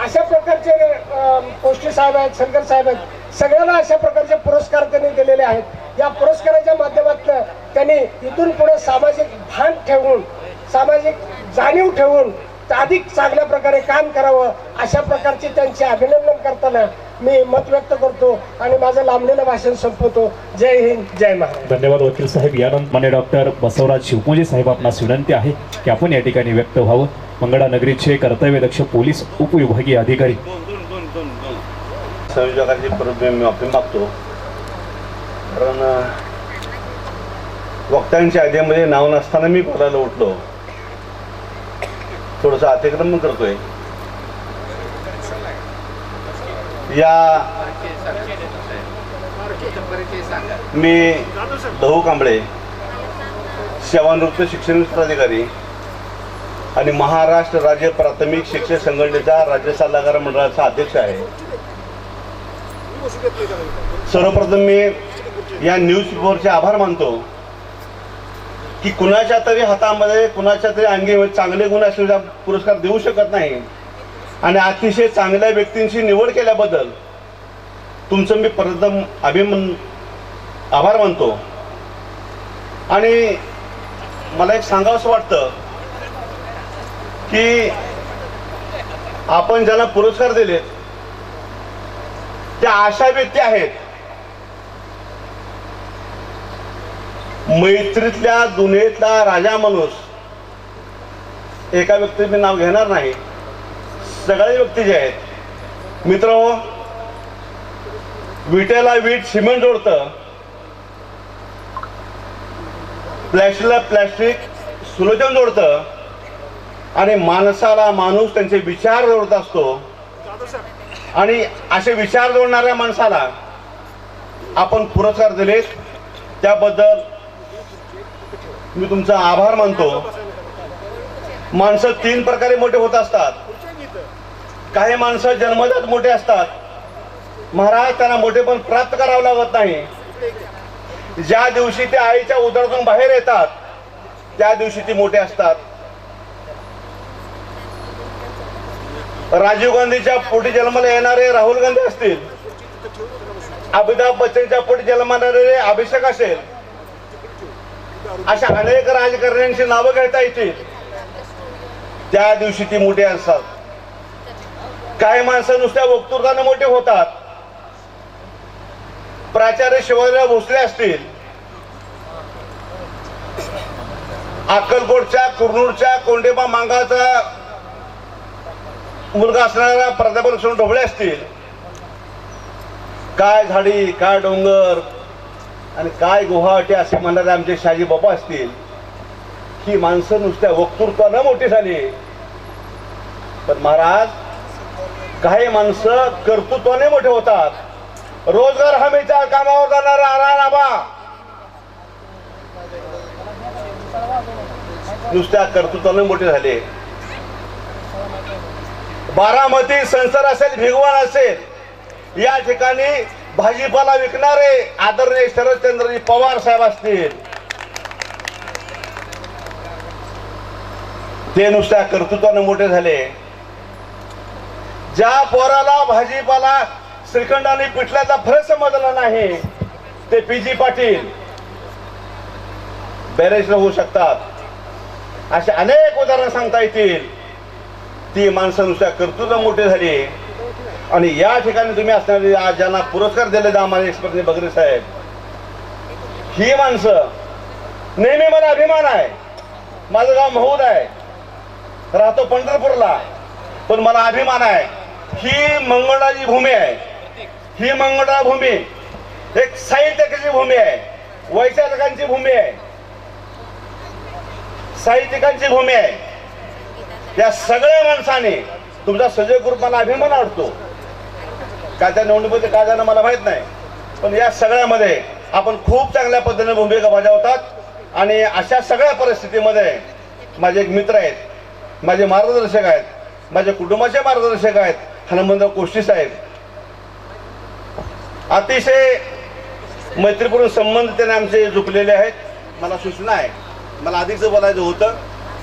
अशा प्रकारचे पोष्टी साहेब आहेत, शंकर साहेब आहेत, सगळ्यांना अशा प्रकारचे पुरस्कार त्यांनी दिलेले आहेत. या पुरस्काराच्या माध्यमातून त्यांनी इथून पुढे सामाजिक भान ठेवून, सामाजिक जाणीव ठेवून अधिक चांगल्या प्रकारे काम करावं, अशा प्रकारचे त्यांचे अभिनंदन करताना मी मत व्यक्त करतो आणि माझं लांबलेलं भाषण संपवतो. जय हिंद, जय महाराष्ट्र. धन्यवाद वकील साहेब. यानंतर मान्य डॉक्टर बसवराज शिवपुंजे साहेब आपणास विनंती आहे की आपण या ठिकाणी व्यक्त व्हावं. मंगळा नगरीचे कर्तव्यदक्ष पोलीस उपविभागीय अधिकारी. संयोजकाची परत मी माफी मागतो, कारण वक्त्यांच्या आधीमध्ये नाव नसताना मी बोलायला उठलो, थोडंसं अतिक्रमण करतोय. या मी लहू कांबळे, सेवानिवृत्त शिक्षण अधिकारी आणि महाराष्ट्र राज्य प्राथमिक शिक्षक संघटनेचा राज्य सल्लागार मंडळाचा अध्यक्ष आहे. सर्वप्रथम मी या न्यूज पेपरचे आभार मानतो की कुणाच्या तरी हातामध्ये, कुणाच्या तरी अंगी चांगले गुण असलेला पुरस्कार देऊ शकत नाही, आणि अतिशय चांगल्या व्यक्तींची निवड केल्याबद्दल तुमचं मी प्रथम आभार मानतो. आणि मला एक सांगावंसं वाटतं की आपण ज्यांना पुरस्कार दिले त्या अशा व्यक्ती आहेत, मैत्रीतल्या दुनियेतला राजा माणूस, एका व्यक्तीचे मी नाव घेणार नाही, सगळे व्यक्ती जे आहेत मित्र, विटेला वीट सिमेंट जोडतं, प्लॅस्टिकला प्लॅस्टिक सुलोचन जोडतं, आणि माणसाला माणूस त्यांचे विचार जोडत असतो. आणि असे विचार जोडणाऱ्या माणसाला आपण पुरस्कार दिलेत, त्याबद्दल मी तुमचा आभार मानतो. माणसं तीन प्रकारे मोठे होत असतात. काही माणसं जन्मजात मोठे असतात महाराज, त्यांना मोठेपण प्राप्त करावं लागत नाही. ज्या दिवशी ते आईच्या उदरातून बाहेर येतात त्या दिवशी ते मोठे असतात. राजीव गांधीच्या पोटी जन्माला येणारे राहुल गांधी असतील, अमिताभ बच्चनच्या पोटी जन्माला येणारे अभिषेक असेल, अशा अनेक राजकारण्यांची नावं घेता येतील, त्या दिवशी ती मोठी असतात. काही माणसं नुसत्या वक्तृत्वाने मोठे होतात. प्राचार्य शिवाजीराव भोसले असतील, अक्कलकोटच्या कुरनूरच्या कोंडेबा मांगाचा मुलगा असणारा प्राध्यापक ढोबळे असतील, काय झाडी, काय डोंगर आणि काय गुवाहाटी असे म्हणणारे आमचे शाजी बाबा असतील, ही माणसं नुसत्या वक्तृत्वानं मोठी झाली. पण महाराज, काही माणसं कर्तृत्वाने मोठे होतात. रोजगार हमीच्या कामावर जाणारा आराराबा नुसत्या कर्तृत्वाने मोठे झाले. बारामती संसद असेल, भिगवण असेल, या ठिकाणी भाजीपाला विकणारे आदरणीय शरदचंद्रजी पवार साहेब असतील, ते नुसत्या कर्तृत्वाने मोठे झाले. ज्या पोराला भाजीपाला श्रीखंडाने पिठल्याचा फरक समजला नाही ते पी.जी. पाटील बॅरिस्टर होऊ शकतात. असे अनेक उदाहरणं सांगता येतील. ती माणसं नुसत्या कर्तृत्व मोठी झाली. आणि या ठिकाणी तुम्ही असणारे आज ज्यांना पुरस्कार दिले दामाजी एक्सप्रेसने बगरे साहेब, ही माणसं नेहमी मला अभिमान आहे. माझं गाव महूद आहे, राहतो पंढरपूरला, पण मला अभिमान आहे. ही मंगळाची भूमी आहे. ही मंगळा भूमी एक साहित्यिकाची भूमी आहे, वैचारिकांची भूमी आहे, साहित्यिकांची भूमी आहे. या सगळ्या माणसाने तुमचा सजय ग्रुप मला अभिमान वाटतो. काय त्या निवडणुकीमध्ये काय झालं मला माहित नाही, पण या सगळ्यामध्ये आपण खूप चांगल्या पद्धतीने भूमिका बजावतात. आणि अशा सगळ्या परिस्थितीमध्ये माझे एक मित्र आहेत, माझे मार्गदर्शक आहेत, माझ्या कुटुंबाचे मार्गदर्शक आहेत, हनुमंतराव कोष्टी साहेब. अतिशय मैत्रीपूर्ण संबंध त्याने आमचे झुकलेले आहेत. मला सूचना आहे, मला अधिकच बोलायचं होतं,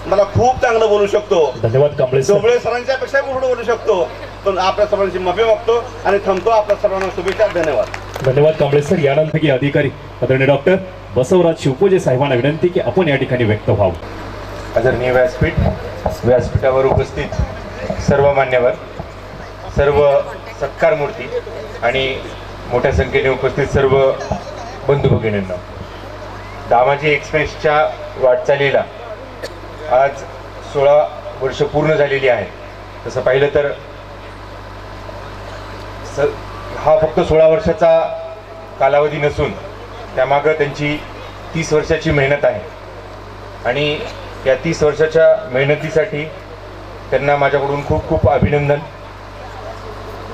मला खूप चांगलं बोलू शकतो. धन्यवाद कांबळे सर. डोबळे सरांच्या पेक्षा पुढे बोलू शकतो, पण आपल्या सर्वांची माफी मागतो आणि थांबतो. आपल्या सर्वांना शुभेच्छा. धन्यवाद. धन्यवाद कांबळे सर. यानंतर की अधिकारी आदरणीय डॉक्टर बसवराज शिवपूजे साहेबांना विनंती की आपण या ठिकाणी व्यक्त व्हावं. आदरणीय व्यासपीठावर उपस्थित सर्व मान्यवर, सर्व सत्कार मूर्ती आणि मोठ्या संख्येने उपस्थित सर्व बंधू भगिनींना, दामाजी एक्सप्रेसच्या वाटचालीला आज 16 वर्ष पूर्ण झालेली आहे. तसं पाहिलं तर हा फक्त 16 वर्षाचा कालावधी नसून त्यामागं त्यांची 30 वर्षाची मेहनत आहे. आणि या 30 वर्षाच्या मेहनतीसाठी त्यांना माझ्याकडून खूप खूप अभिनंदन.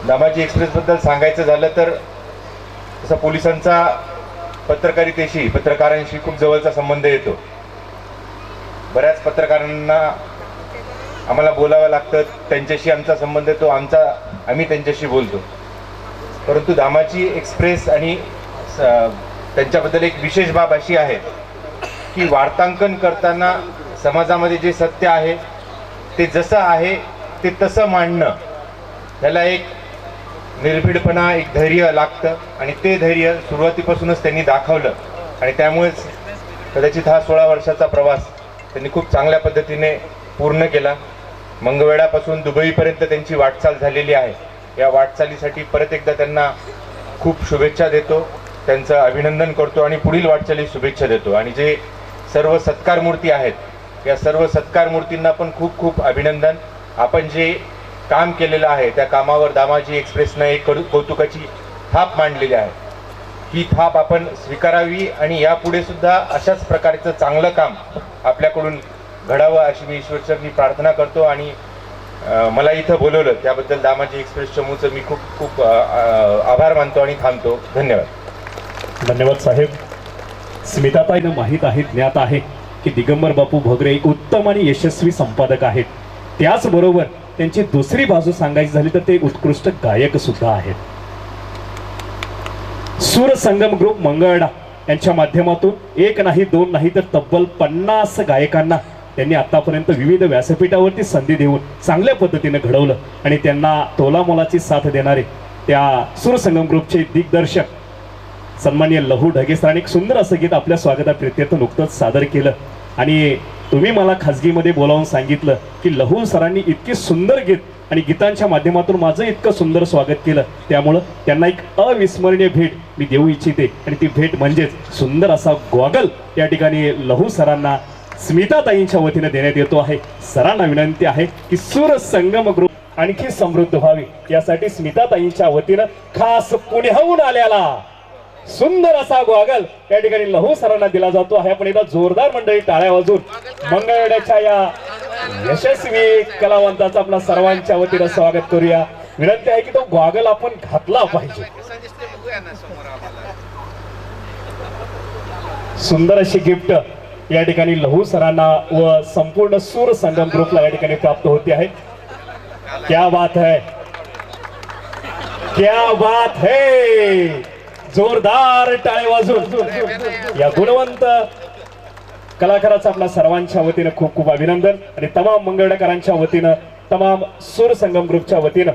दामाजी एक्सप्रेसबद्दल सांगायचं झालं तर तसा पोलिसांचा पत्रकारितेशी, पत्रकारांशी खूप जवळचा संबंध येतो. बऱ्याच पत्रकारांना आम्हाला बोलावं लागतं, त्यांच्याशी आमचा संबंध येतो, आम्ही त्यांच्याशी बोलतो. परंतु दामाजी एक्सप्रेस आणि त्यांच्याबद्दल एक विशेष बाब अशी आहे की वार्तांकन करताना समाजामध्ये जे सत्य आहे ते जसं आहे ते तसं मांडणं, त्याला एक निर्भीडपणा, एक धैर्य लागतं. आणि ते धैर्य सुरुवातीपासूनच त्यांनी दाखवलं. आणि त्यामुळेच कदाचित हा 16 वर्षाचा प्रवास त्यांनी खूप चांगल्या पद्धतीने पूर्ण केला. मंगळवेढ्यापासून दुबईपर्यंत त्यांची वाटचाल झालेली आहे. या वाटचालीसाठी परत एकदा त्यांना खूप शुभेच्छा देतो, त्यांचं अभिनंदन करतो आणि पुढील वाटचाली शुभेच्छा देतो. आणि जे सर्व सत्कार मूर्ती आहेत, या सर्व सत्कार मूर्तींना पण खूप खूप अभिनंदन. आपण जे काम केलेलं आहे त्या कामावर दामाजी एक्सप्रेसनं एक कौतुकाची थाप मांडलेली आहे. ही थाप आपण स्वीकारावी आणि यापुढे सुद्धा अशाच प्रकारचं चांगलं काम आपल्याकडून घडावं अशी मी ईश्वरचरणी प्रार्थना करतो. आणि मला इथं बोलवलं त्याबद्दल दामाजी एक्सप्रेस चमूचं मी खूप खूप आभार मानतो आणि थांबतो. धन्यवाद. धन्यवाद साहेब. स्मिताताईनं माहीत आहे, ज्ञात आहे की दिगंबर बापू भगरे एक उत्तम आणि यशस्वी संपादक आहेत. त्याचबरोबर त्यांची दुसरी बाजू सांगायची झाली तर ते उत्कृष्ट गायक सुद्धा आहेत. सूर संगम ग्रुप मंगळवेढा यांच्या माध्यमातून एक नाही, दोन नाही तर तब्बल 50 गायकांना त्यांनी आतापर्यंत विविध व्यासपीठावरती संधी देऊन चांगल्या पद्धतीने घडवलं. आणि त्यांना तोलामोलाची साथ देणारे त्या सूर संगम ग्रुपचे दिग्दर्शक सन्माननीय लहू ढगे सरांनी एक सुंदर असं गीत आपल्या स्वागताप्रित्यर्थ नुकतंच सादर केलं. आणि तुम्ही मला खाजगीमध्ये बोलावून सांगितलं की लहू सरांनी इतकी सुंदर गीत आणि गीतांच्या माध्यमातून माझं इतकं सुंदर स्वागत केलं, त्यामुळं त्यांना एक अविस्मरणीय भेट मी देऊ इच्छिते. आणि ती भेट म्हणजेच सुंदर असा गॉगल या ठिकाणी लहू सरांना स्मिताताईंच्या वतीने देण्यात येतो आहे. सरांना विनंती आहे की सूर संगम ग्रुप आणखी समृद्ध व्हावी यासाठी स्मिताताईंच्या वतीनं खास पुण्याहून आलेला सुंदर असा गॉगल या ठिकाणी लहू सरांना दिला जातो आहे. आपण एकदा जोरदार मंडळी टाळ्या वाजून मंगळवेढ्याच्या या यशस्वी कलावंताचं आपल्या सर्वांच्या वतीनं स्वागत करूया. विनंती आहे की तो गॉगल आपण घातला पाहिजे. सुंदर अशी गिफ्ट या ठिकाणी लहू सरांना व संपूर्ण सूर संगम ग्रुपला या ठिकाणी प्राप्त होते आहे. क्या बात है, क्या बात है. जोरदार टाळे वाजून या गुणवंत कलाकाराचं आपल्या सर्वांच्या वतीनं खूप खूप अभिनंदन आणि तमाम मंगळकरांच्या वतीनं तमाम सूर संगम ग्रुपच्या वतीनं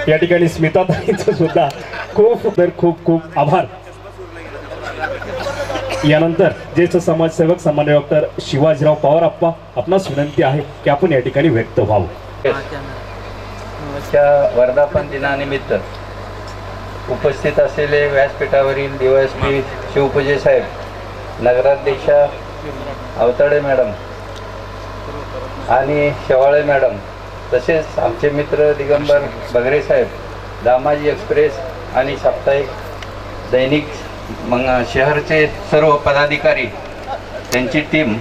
या ठिकाणी स्मिताताईंचं सुद्धा खूप खूप आभार. यानंतर ज्येष्ठ समाजसेवक सन्माननीय डॉक्टर शिवाजीराव पवार आप्पा आपणास विनंती आहे की आपण या ठिकाणी व्यक्त व्हावं. वर्धापन दिनानिमित्त उपस्थित असलेले व्यासपीठावरील DYSP शिवपूजे साहेब, नगराध्यक्षा अवताडे मॅडम आणि शेवाळे मॅडम, तसेच आमचे मित्र दिगंबर बगरे साहेब, दामाजी एक्सप्रेस आणि साप्ताहिक दैनिक शहरचे सर्व पदाधिकारी, त्यांची टीम.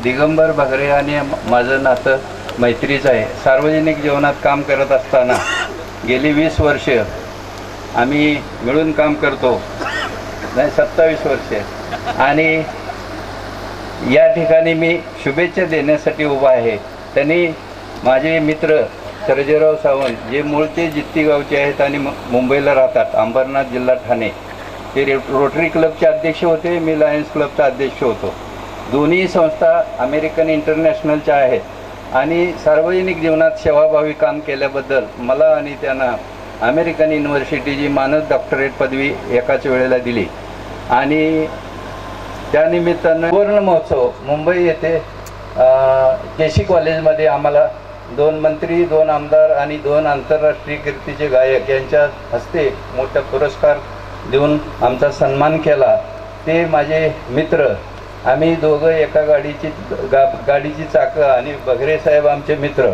दिगंबर बगरे आणि माझं नातं मैत्रीचं आहे. सार्वजनिक जीवनात काम करत असताना गेली 20 वर्ष आम्ही मिळून काम करतो, नाही 27 वर्ष. आणि या ठिकाणी मी शुभेच्छा देण्यासाठी उभा आहे. त्यांनी माझे मित्र सर्जेराव सावंत, जे मूळचे जित्ती गावचे आहेत आणि मुंबईला राहतात, अंबरनाथ जिल्हा ठाणे, ते रोटरी क्लबचे अध्यक्ष होते. मी लायन्स क्लबचा अध्यक्ष होतो. दोन्ही संस्था अमेरिकन इंटरनॅशनलच्या आहेत आणि सार्वजनिक जीवनात सेवाभावी काम केल्याबद्दल मला आणि त्यांना अमेरिकन युनिव्हर्सिटीची मानद डॉक्टरेट पदवी एकाच वेळेला दिली. आणि त्यानिमित्तानं सुवर्ण महोत्सव मुंबई येथे केसी कॉलेजमध्ये आम्हाला 2 मंत्री, 2 आमदार आणि 2 आंतरराष्ट्रीय कीर्तीचे गायक यांच्या हस्ते मोठा पुरस्कार देऊन आमचा सन्मान केला. ते माझे मित्र, आम्ही दोघं एका गाडीची चाकं आणि बगरे साहेब आमचे मित्र.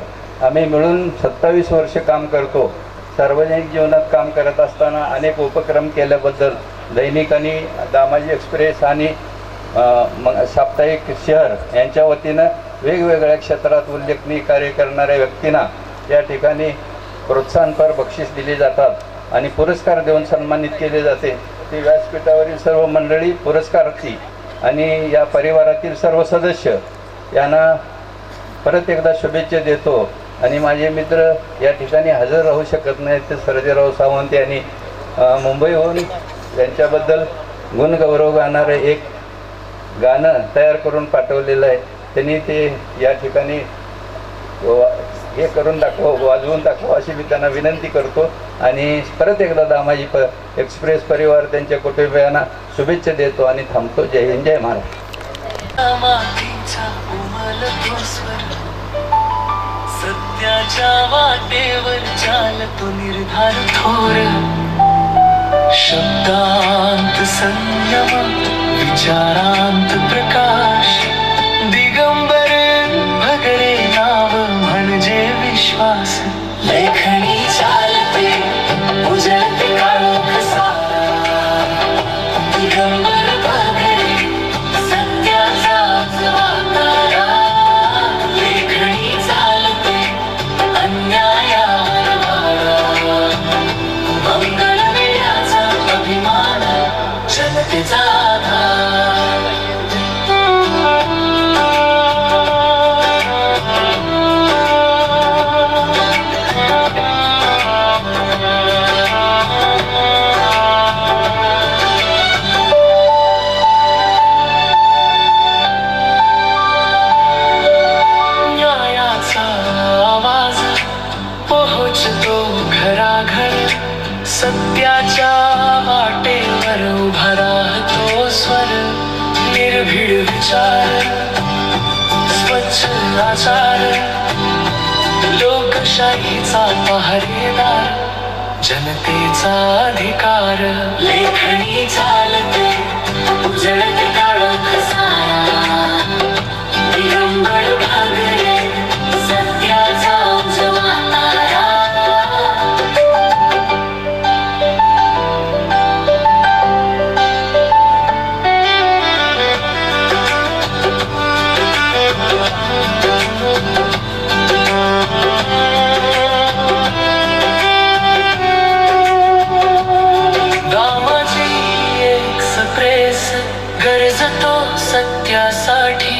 आम्ही मिळून 27 वर्ष काम करतो. सार्वजनिक जीवनात काम करत असताना अनेक उपक्रम केल्याबद्दल दैनिक आणि दामाजी एक्सप्रेस आणि साप्ताहिक शहर यांच्या वतीनं वेगवेगळ्या क्षेत्रात उल्लेखनीय कार्य करणाऱ्या व्यक्तींना या ठिकाणी प्रोत्साहनपर बक्षीस दिले जातात आणि पुरस्कार देऊन सन्मानित केले जाते. ते व्यासपीठावरील सर्व मंडळी, पुरस्कारार्थी आणि या परिवारातील सर्व सदस्य यांना परत एकदा शुभेच्छा देतो. आणि माझे मित्र या ठिकाणी हजर राहू शकत नाहीत, ते सर्जेराव सावंत यांनी मुंबईहून त्यांच्याबद्दल गुणगौरव गाणारं एक गाणं तयार करून पाठवलेलं आहे. त्यांनी ते या ठिकाणी हे करून वाजवून दाखवा अशी मी त्यांना विनंती करतो. आणि परत एकदा दामाजी एक्सप्रेस परिवार, त्यांच्या कुटुंबियांना शुभेच्छा देतो आणि थांबतो. जय हिंद, जय महाराष्ट्र. सत्याच्या वाटेवर चालतो निर्धार थोर, शब्दांत संयम, विचारांत प्रकाश. दिगंबर भगरे नाव म्हणजे विश्वास. लेखणी चालते उजळते काळोख सारा. दिगंबर भगरे सत्याचा वातारा. लेखणी चालते अन्यायावर वारा. मंगल वेळाचा अभिमान, जनतेचा आधार. सत्याच्या वाटेवर उभा राहतो स्वर. निर्भीड विचार, स्वच्छ आचार, लोकशाहीचा पहरेदार, जनतेचा अधिकार. लेखणी चालते उजळते काळोख सारा. दिगंबर भागरे सत्याचा उजवा तारा. गरजतो सत्यासाठी,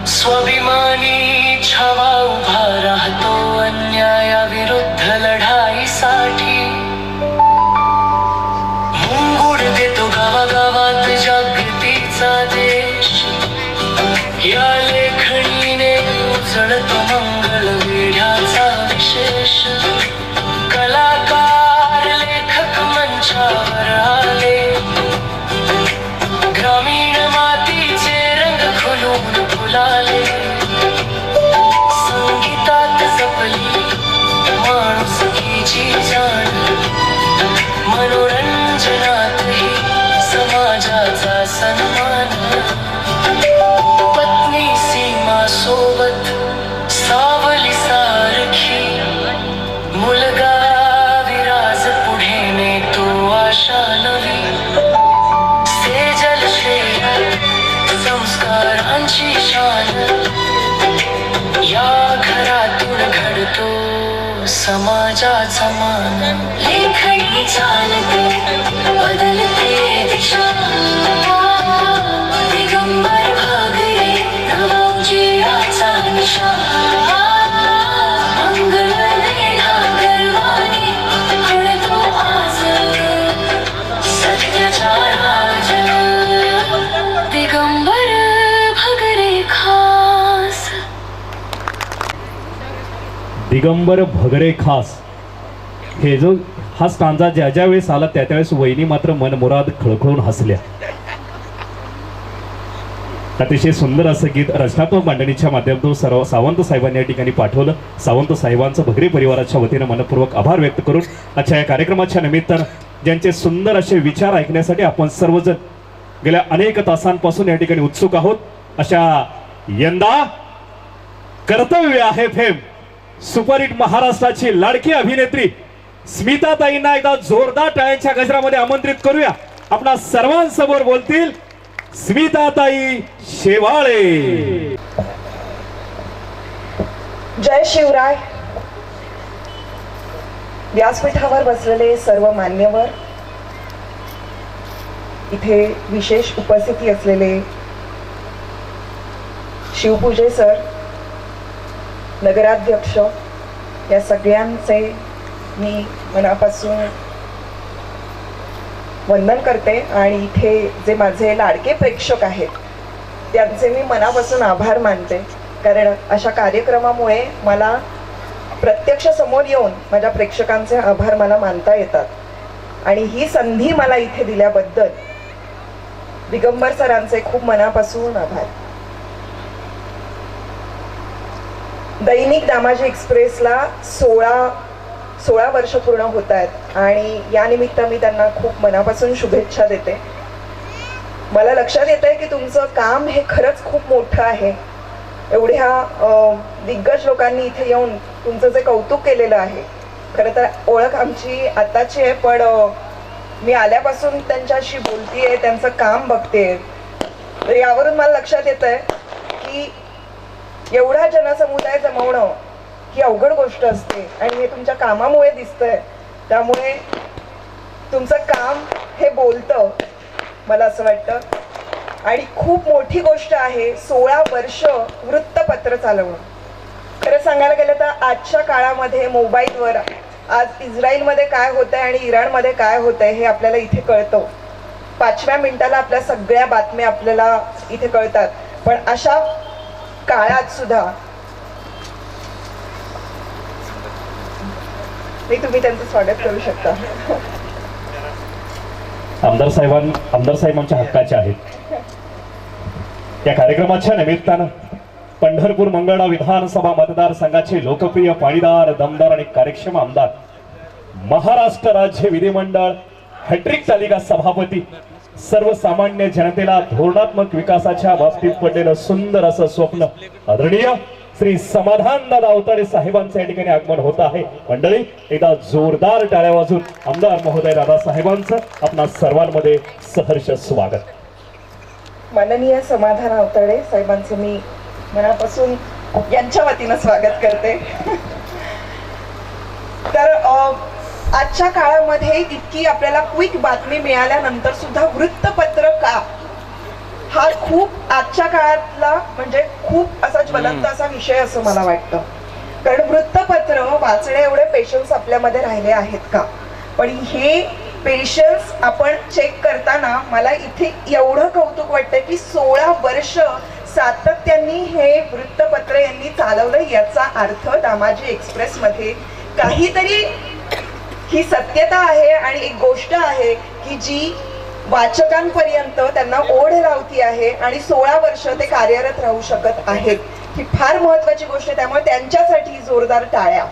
स्वाभिमानी छावा उभा राहतो अन्यायाविरुद्ध लढाईसाठी. मुंगूड देतो गावागावात जागृतीचा दे या लेखणीने उजळतो मंगल वेढ्याचा विशेष कलाकार लेखक मंचावर आले ग्रामीण मातीचे रंग खुलून फुलाले संगीतात जपली माणुसकीची जाण मनोरंजनातही समाजाचा सन्मान पत्नी सीमा सोबत सावली सारखी मुलगा विराज पुढे नेतो आशा नवी सेजल श्रेय संस्कारांची शान या घरातून घडतो समाजाचा मान लेखणी चालते बदलते दिशा दिगंबर भागरे नवजियाचा निशा मंगल वेढा गर्वाने घडतो आज सत्याचा राज दिगंबर भगरे खास दिगंबर भगरे खास हे जो हा स्टांजा ज्या ज्या वेळेस आला त्या त्यावेळेस वहिनी मात्र मनमुराद खळखळून हसल्या. अतिशय सुंदर असं गीत रचनात्मक मांडणीच्या माध्यमातून सर्व सावंत साहेबांनी या ठिकाणी पाठवलं. सावंत साहेबांचं भगरे परिवाराच्या वतीनं मनपूर्वक आभार व्यक्त करून आजच्या या कार्यक्रमाच्या निमित्तानं ज्यांचे सुंदर असे विचार ऐकण्यासाठी आपण सर्वजण गेल्या अनेक तासांपासून या ठिकाणी उत्सुक आहोत. अशा यंदा कर्तव्य आहे फेम सुपरहिट महाराष्ट्राची लाडकी अभिनेत्री स्मिताताईंना एकदा जोरदार टाळ्यांच्या गजरामध्ये आमंत्रित करूया. आपणा सर्वांसमोर बोलतील स्मिताताई शेवाळे. जय शिवराय. व्यासपीठावर बसलेले सर्व मान्यवर, इथे विशेष उपस्थिती असलेले शिवपूजे सर, नगराध्यक्ष, या सगळ्यांचे मी मनापासून वंदन करते आणि इथे जे माझे लाडके प्रेक्षक आहेत त्यांचे मी मनापासून आभार मानते. कारण अशा कार्यक्रमामुळे मला प्रत्यक्ष समोर येऊन माझ्या प्रेक्षकांचे आभार मला मानता येतात आणि ही संधी मला इथे दिल्याबद्दल दिगंबर सरांचे खूप मनापासून आभार. दैनिक दामाजी एक्सप्रेसला 16 वर्ष पूर्ण होत आहेत आणि या निमित्त मी त्यांना खूप मनापासून शुभेच्छा देते. मला लक्षात येत आहे की तुमचं काम हे खरंच खूप मोठं आहे. एवढ्या दिग्गज लोकांनी इथे येऊन तुमचं जे कौतुक केलेलं आहे, खरं तर ओळख आमची आताची आहे, पण मी आल्यापासून त्यांच्याशी बोलतीये, त्यांचं काम बघते, तर यावरून मला लक्षात येत आहे की एवढा जनसमुदाय जमवणं ही अवघड गोष्ट असते आणि हे तुमच्या कामामुळे दिसतंय. त्यामुळे तुमचं काम हे बोलतं मला असं वाटतं. आणि खूप मोठी गोष्ट आहे 16 वर्ष वृत्तपत्र चालवणं. खरं सांगायला गेलं तर आजच्या काळामध्ये मोबाईलवर आज इस्रायलमध्ये काय होतंय आणि इराणमध्ये काय होतंय हे आपल्याला इथे कळतं. 5व्या मिनिटाला आपल्या सगळ्या बातम्या आपल्याला इथे कळतात. पण अशा काळात सुद्धा तुम्ही त्यांचं स्वागत करू शकता. आमदार साहेब आमच्या हक्काचे आहेत. या कार्यक्रमाच्या निमित्तानं पंढरपूर मंगळा विधानसभा मतदारसंघाचे लोकप्रिय पाणीदार, दमदार आणि कार्यक्षम आमदार, महाराष्ट्र राज्य विधिमंडळ हॅट्रिक तालिका सभापती, सर्वसामान्य जनतेला धोरणात्मक विकासाच्या बाबतीत पडलेलं सुंदर असं स्वप्न आदरणीय श्री समाधानदादा अवताडे साहेबांचं या ठिकाणी आगमन होत आहे. मंडळी, एकदा जोरदार टाळ्या वाजून आमदार महोदय दादा साहेबांचं आपणा सर्वांमध्ये सहर्ष स्वागत. माननीय समाधान अवताडे साहेबांचं मी मनापासून यांच्या वतीनं स्वागत करते. तर आजच्या काळामध्ये इतकी आपल्याला क्विक बातमी मिळाल्यानंतर सुद्धा वृत्तपत्र का हा खूप आजच्या काळातला म्हणजे खूप असा ज्वलंत असा विषय असं मला वाटतं. कारण वृत्तपत्र वाचणे एवढे पेशन्स आपल्यामध्ये राहिले आहेत का? पण हे पेशन्स आपण चेक करताना मला इथे एवढं कौतुक वाटतं की 16 वर्ष सातत्याने हे वृत्तपत्र यांनी चालवलं, याचा अर्थ दामाजी एक्सप्रेसमध्ये काहीतरी ही सत्यता आहे आणि एक गोष्ट आहे की जी वाचकांपर्यंत त्यांना ओढ लावती आहे आणि 16 वर्ष ते कार्यरत राहू शकत आहेत. ही फार महत्वाची गोष्ट आहे, त्यामुळे त्यांच्यासाठी जोरदार टाळ्या.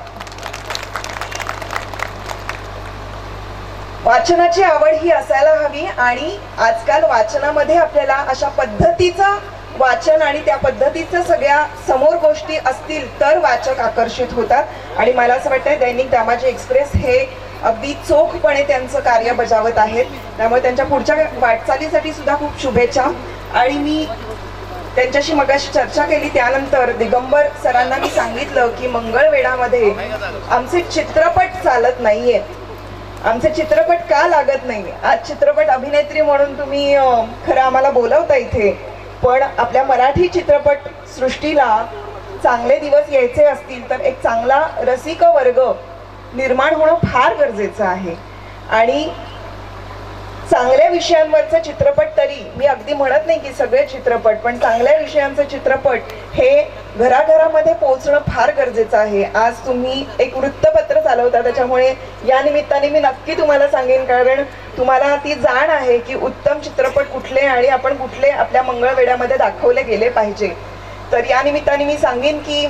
वाचनाची आवड ही असायला हवी आणि आजकाल वाचनामध्ये आपल्याला अशा पद्धतीचं वाचन आणि त्या पद्धतीचं सगळ्या समोर गोष्टी असतील तर वाचक आकर्षित होतात. आणि मला असं वाटतं दैनिक दामाजी एक्सप्रेस हे अगदी चोखपणे त्यांचं कार्य बजावत आहेत. त्यामुळे त्यांच्या पुढच्या वाटचालीसाठी सुद्धा खूप शुभेच्छा. आणि मी त्यांच्याशी मगाशी चर्चा केली त्यानंतर दिगंबर सरांना मी सांगितलं की मंगळवेढामध्ये आमचे चित्रपट चालत नाहीये. आमचे चित्रपट का लागत नाही? आज चित्रपट अभिनेत्री म्हणून तुम्ही खरं आम्हाला बोलवता इथे, पण आपल्या मराठी चित्रपट सृष्टीला चांगले दिवस यायचे असतील तर एक चांगला रसिक वर्ग निर्माण होणं फार गरजेचं आहे. आणि चांगल्या विषयांवरचे चित्रपट, तरी मी अगदी म्हणत नाही की सगळे चित्रपट, पण चांगल्या विषयांचे चित्रपट हे घराघरामध्ये पोहोचणं फार गरजेचं आहे. आज तुम्ही एक वृत्तपत्र चालवता, त्याच्यामुळे या निमित्ताने मी नक्की तुम्हाला सांगेन, कारण तुम्हाला ती जाण आहे की उत्तम चित्रपट कुठले आणि आपण कुठले आपल्या मंगळवेढ्यामध्ये दाखवले गेले पाहिजे. तर या निमित्ताने मी सांगेन की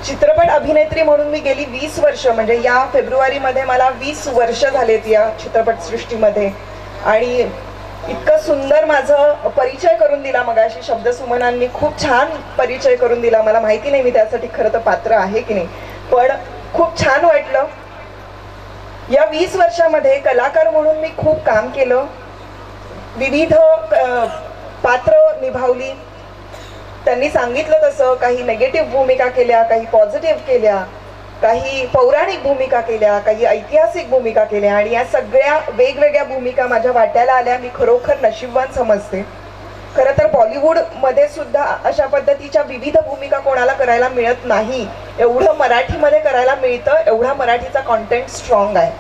चित्रपट अभिनेत्री म्हणून मी गेली 20 वर्ष, म्हणजे या फेब्रुवारीमध्ये मला 20 वर्ष झालेत या चित्रपट सृष्टीमध्ये. आणि इतकं सुंदर माझं परिचय करून दिला मगाशी शब्दसुमनांनी, खूप छान परिचय करून दिला. मला माहिती नाही मी त्यासाठी खरं तर पात्र आहे की नाही, पण खूप छान वाटलं. या 20 वर्षामध्ये कलाकार म्हणून मी खूप काम केलं, विविध पात्र निभावली. त्यांनी सांगितलं तसं काही नेगेटिव्ह भूमिका केल्या, काही पॉझिटिव्ह केल्या, काही पौराणिक भूमिका केल्या, काही ऐतिहासिक भूमिका केल्या. आणि या सगळ्या वेगवेगळ्या भूमिका माझ्या वाट्याला आल्या. मी खरोखर नशीबवान समजते. खरं तर बॉलिवूडमध्ये सुद्धा अशा पद्धतीच्या विविध भूमिका कोणाला करायला मिळत नाही, एवढं मराठीमध्ये करायला मिळतं, एवढा मराठीचा कॉन्टेंट स्ट्रॉंग आहे.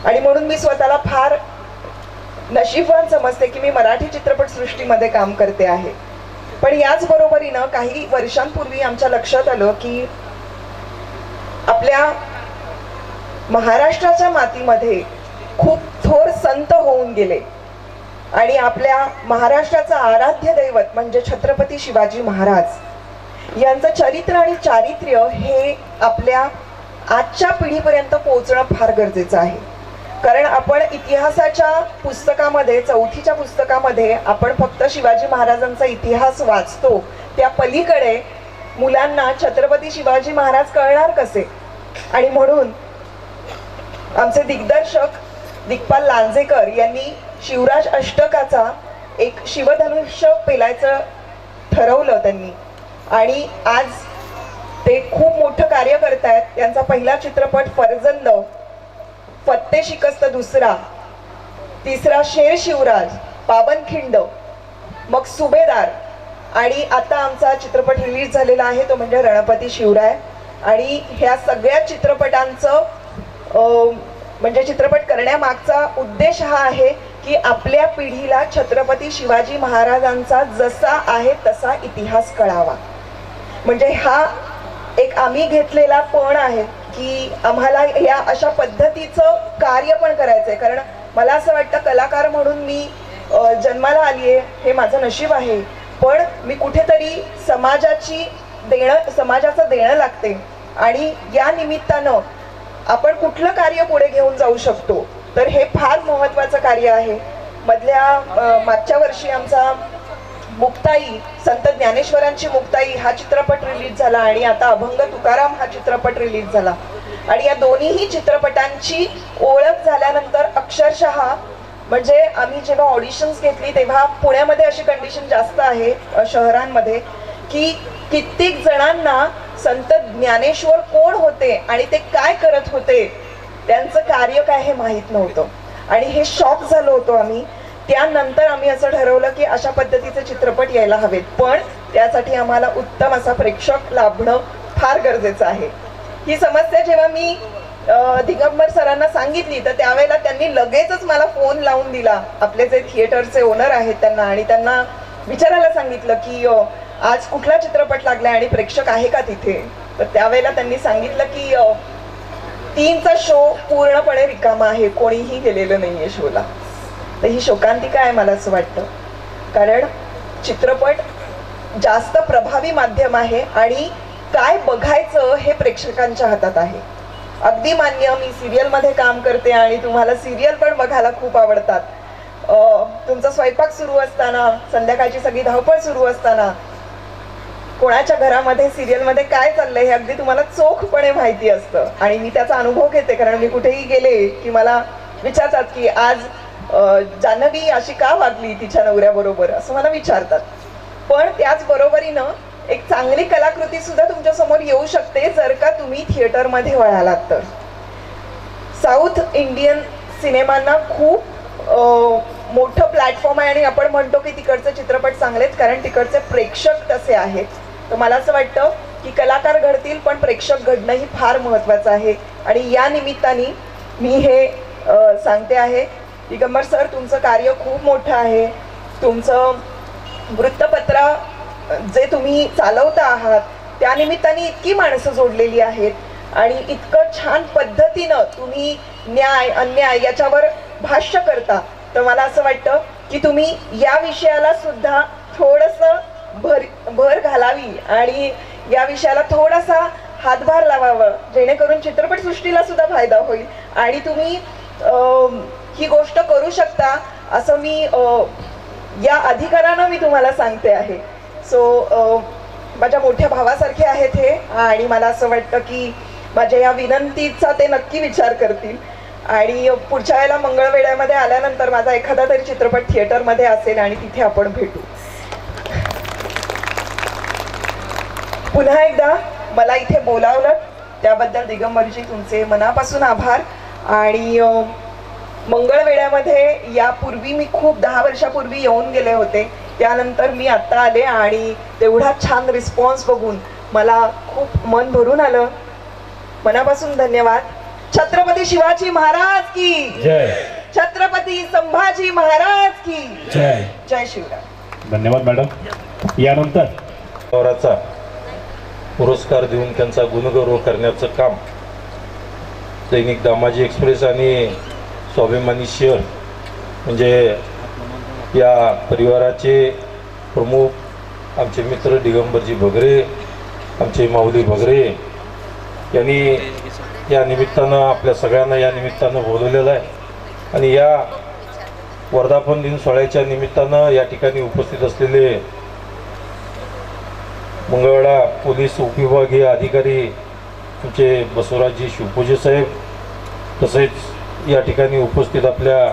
आणि म्हणून मी स्वतःला फार नशीबवान समजते की मी मराठी चित्रपट सृष्टीमध्ये काम करते आहे. पण याच बरोबरीनं काही वर्षांपूर्वी आमच्या लक्षात आलं की आपल्या महाराष्ट्राच्या मातीमध्ये खूप थोर संत होऊन गेले आणि आपल्या महाराष्ट्राचं आराध्य दैवत म्हणजे छत्रपती शिवाजी महाराज यांचं चरित्र आणि चारित्र्य हे आपल्या आजच्या पिढीपर्यंत पोहोचणं फार गरजेचं आहे. कारण आपण इतिहासाच्या पुस्तकामध्ये, 4थीच्या पुस्तकामध्ये आपण फक्त शिवाजी महाराजांचा इतिहास वाचतो, त्या पलीकडे मुलांना छत्रपती शिवाजी महाराज कळणार कसे? आणि म्हणून आमचे दिग्दर्शक दिग्पाल लांजेकर यांनी शिवराज अष्टकाचा एक शिवधनुष्य पेलायचं ठरवलं त्यांनी. आणि आज ते खूप मोठं कार्य करतायत. त्यांचा पहिला चित्रपट फर्जंद, फत्ते शिकस्त दुसरा, तिसरा शेर शिवराज, पावनखिंड, मग सुभेदार, आणि आता आमचा चित्रपट रिलीज झालेला आहे तो म्हणजे रणपती शिवराय. आणि ह्या सगळ्या चित्रपटांचं म्हणजे चित्रपट करण्यामागचा उद्देश हा आहे की आपल्या पिढीला छत्रपती शिवाजी महाराजांचा जसा आहे तसा इतिहास कळावा. म्हणजे हा एक आम्ही घेतलेला पण आहे की आम्हाला या अशा पद्धतीचं कार्य पण करायचं आहे. कारण मला असं वाटतं कलाकार म्हणून मी जन्माला आली आहे हे माझं नशीब आहे, पण मी कुठेतरी समाजाचं देणं लागते. आणि या निमित्तानं आपण कुठलं कार्य पुढे घेऊन जाऊ शकतो तर हे फार महत्त्वाचं कार्य आहे. मागच्या वर्षी आमचा मुक्ताई, संत ज्ञानेश्वरांची मुक्ताई हा चित्रपट रिलीज झाला आणि आता अभंग तुकाराम हा चित्रपट रिलीज झाला. आणि या दोन्हीही चित्रपटांची ओळख झाल्यानंतर अक्षरशः म्हणजे आम्ही जेव्हा ऑडिशन्स घेतली तेव्हा पुण्यामध्ये अशी कंडिशन जास्त आहे शहरांमध्ये की कित्येक जणांना संत ज्ञानेश्वर कोण होते आणि ते काय करत होते, त्यांचं कार्य काय हे माहीत नव्हतं. आणि हे शॉक झालो होतो आम्ही. त्यानंतर आम्ही असं ठरवलं की अशा पद्धतीचे चित्रपट यायला हवेत, पण त्यासाठी आम्हाला उत्तम असा प्रेक्षक लाभणं फार गरजेचं आहे. ही समस्या जेव्हा मी दिगंबर सरांना सांगितली तर त्यावेळेला त्यांनी लगेचच मला फोन लावून दिला, आपले जे थिएटरचे ओनर आहेत त्यांना, आणि त्यांना विचारायला सांगितलं की आज कुठला चित्रपट लागलाय आणि प्रेक्षक आहे का तिथे. तर त्यावेळेला त्यांनी सांगितलं की 3चा शो पूर्णपणे रिकामा आहे, कोणीही गेलेलं नाहीये शोला. तर ही शोकांतिका आहे मला असं वाटतं, कारण चित्रपट जास्त प्रभावी माध्यम आहे आणि काय बघायचं हे प्रेक्षकांच्या हातात आहे. अगदी मान्य, मी सिरियलमध्ये काम करते आणि तुम्हाला सिरियल पण बघायला खूप आवडतात. तुमचा स्वयंपाक सुरू असताना, संध्याकाळची सगळी धावपळ सुरू असताना कोणाच्या घरामध्ये सिरियलमध्ये काय चाललंय हे अगदी तुम्हाला चोखपणे माहिती असतं. आणि मी त्याचा अनुभव घेते, कारण मी कुठेही गेले की मला विचारतात की आज जान्हवी अशी का वागली तिच्या नवऱ्याबरोबर, असं मला विचारतात. पण त्याचबरोबरीनं एक चांगली कलाकृती सुद्धा तुमच्या समोर येऊ शकते जर का तुम्ही थिएटरमध्ये वळालात तर. साऊथ इंडियन सिनेमांना खूप मोठं प्लॅटफॉर्म आहे आणि आपण म्हणतो की तिकडचे चित्रपट चांगलेच कारण तिकडचे प्रेक्षक तसे आहेत. तर मला असं वाटतं की कलाकार घडतील पण प्रेक्षक घडणंही फार महत्त्वाचं आहे. आणि या निमित्ताने मी हे सांगते आहे, दिगंबर सर तुमचं कार्य खूप मोठं आहे. तुमचं वृत्तपत्र जे तुम्ही चालवता आहात त्या निमित्ताने इतकी माणसं जोडलेली आहेत आणि इतकं छान पद्धतीनं तुम्ही न्याय अन्याय याच्यावर भाष्य करता. तर मला असं वाटतं की तुम्ही या विषयाला सुद्धा थोडंसं भर घालावी आणि या विषयाला थोडासा हातभार लावावं, जेणेकरून चित्रपटसृष्टीला सुद्धा फायदा होईल आणि तुम्ही ही गोष्ट करू शकता असं मी या अधिकारानं मी तुम्हाला सांगते आहे. सो माझ्या मोठ्या भावासारखे आहेत हे आणि मला असं वाटतं की माझ्या या विनंतीचा ते नक्की विचार करतील आणि पुढच्या वेळेला मंगळवेढ्यामध्ये आल्यानंतर माझा एखादा तरी चित्रपट थिएटरमध्ये असेल आणि तिथे आपण भेटू. पुन्हा एकदा मला इथे बोलावलं त्याबद्दल दिगंबरजी तुमचे मनापासून आभार. आणि मंगळवेढ्यामध्ये यापूर्वी मी खूप 10 वर्षापूर्वी येऊन गेले होते, त्यानंतर मी आत्ता आले आणि तेवढा छान रिस्पॉन्स बघून मला खूप मन भरून आलं. मनापासून धन्यवाद. छत्रपती शिवाजी महाराज की जय. छत्रपती संभाजी महाराज की जय. जय शिवराय. धन्यवाद मॅडम. यानंतर गौरवाचा पुरस्कार देऊन त्यांचा गुणगौरव करण्याचं काम दैनिक दामाजी एक्सप्रेस आणि स्वाभिमानी शहर म्हणजे या परिवाराचे प्रमुख आमचे मित्र दिगंबरजी भगरे, आमचे माऊली भगरे यांनी या निमित्तानं आपल्या सगळ्यांना या निमित्तानं बोलवलेलं आहे. आणि या वर्धापन दिन सोहळ्याच्या निमित्तानं या ठिकाणी उपस्थित असलेले मंगळवेढा पोलीस उपविभागीय अधिकारी आमचे बसवराजजी शिवपूजे साहेब, तसेच या ठिकाणी उपस्थित आपल्या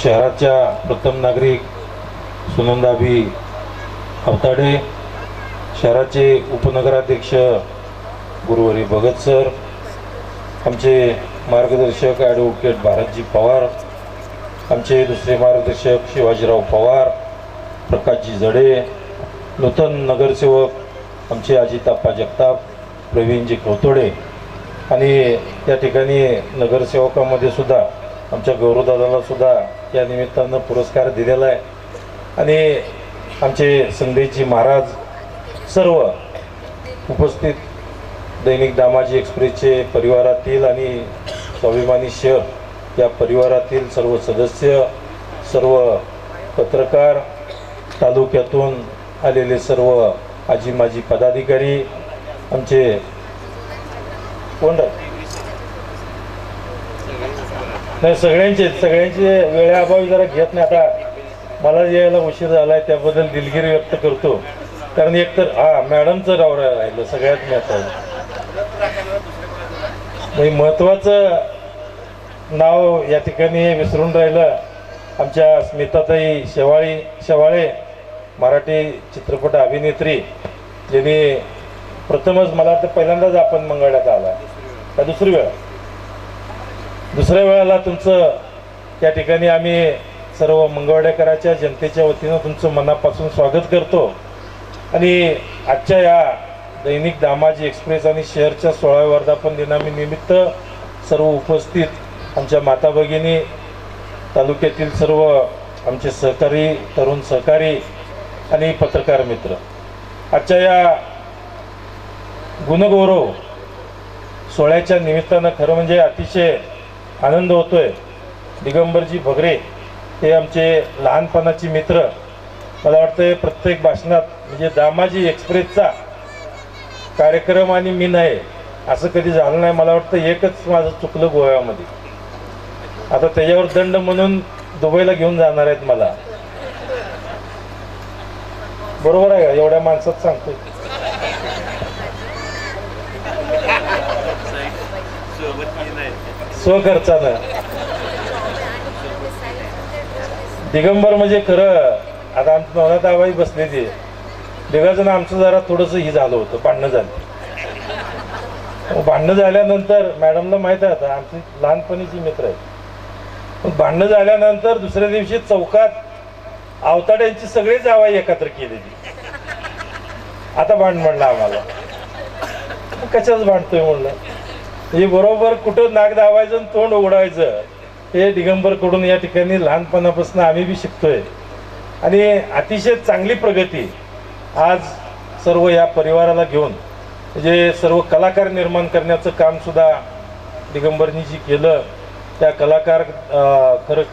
शहराच्या प्रथम नागरिक सुनंदाबी अवताडे, शहराचे उपनगराध्यक्ष गुरुवारी भगत सर, आमचे मार्गदर्शक ॲडव्होकेट भारतजी पवार, आमचे दुसरे मार्गदर्शक शिवाजीराव पवार, प्रकाशजी जडे, नूतन नगरसेवक आमचे अजिताप्पा जगताप, प्रवीणजी खोतोडे आणि या ठिकाणी नगरसेवकामध्ये सुद्धा आमच्या गौरवदादाला सुद्धा या निमित्तानं पुरस्कार दिलेला आहे. आणि आमचे संदेशजी महाराज, सर्व उपस्थित दैनिक दामाजी एक्सप्रेसचे परिवारातील आणि स्वाभिमानी शहर या परिवारातील सर्व सदस्य, सर्व पत्रकार, तालुक्यातून आलेले सर्व आजी माजी पदाधिकारी, आमचे कोण नाही सगळ्यांचे वेळेअभावी जरा घेत नाही. आता मला यायला उशीर झाला आहे त्याबद्दल दिलगिरी व्यक्त करतो, कारण एकतर मॅडमचं राहिलं सगळ्यात महत्त्वाचं नाव या ठिकाणी विसरून राहिलं. आमच्या स्मिताताई शेवाळे मराठी चित्रपट अभिनेत्री, ज्यांनी प्रथमच मला वाटतं पहिल्यांदाच आपण मंगळ्यात आला का दुसऱ्या वेळेला तुमचं त्या ठिकाणी आम्ही सर्व मंगळवेढेकरांच्या जनतेच्या वतीनं तुमचं मनापासून स्वागत करतो. आणि आजच्या या दैनिक दामाजी एक्सप्रेस आणि शहरच्या 16व्या वर्धापन दिनानिमित्त सर्व उपस्थित आमच्या माता भगिनी, तालुक्यातील सर्व आमचे सहकारी, तरुण सहकारी आणि पत्रकार मित्र, आजच्या या गुणगौरव सोहळ्याच्या निमित्तानं खरं म्हणजे अतिशय आनंद होतोय. दिगंबरजी भगरे हे आमचे लहानपणाचे मित्र. मला वाटतं प्रत्येक भाषणात म्हणजे दामाजी एक्सप्रेसचा कार्यक्रम आणि मी नाही असं कधी झालं नाही. मला वाटतं एकच माझं चुकलं गोव्यामध्ये. आता त्याच्यावर दंड म्हणून दुबईला घेऊन जाणार आहेत मला. बरोबर आहे का? एवढ्या माणसात सांगतोय. स्वखर्चानं दिगंबर म्हणजे खरं. आता आमची नवनाथ आबाई बसलेली दिगाजण आमचं जरा थोडंसं ही झालं होतं, भांडणं झाली. भांडणं झाल्यानंतर मॅडमला माहित आहे आता आमची लहानपणीची मित्र आहेत. भांडणं झाल्यानंतर दुसऱ्या दिवशी चौकात अवताड्यांची सगळी जावाई एकत्र केलेली. आता भांड म्हणलं आम्हाला. कशाच भांडतोय म्हणलं. हे बरोबर कुठं नाक दाबायचं आणि तोंड उघडायचं हे दिगंबरकडून या ठिकाणी लहानपणापासून आम्ही बी शिकतोय. आणि अतिशय चांगली प्रगती आज सर्व या परिवाराला घेऊन म्हणजे सर्व कलाकार निर्माण करण्याचं काम सुद्धा दिगंबरनी जी केलं त्या कलाकार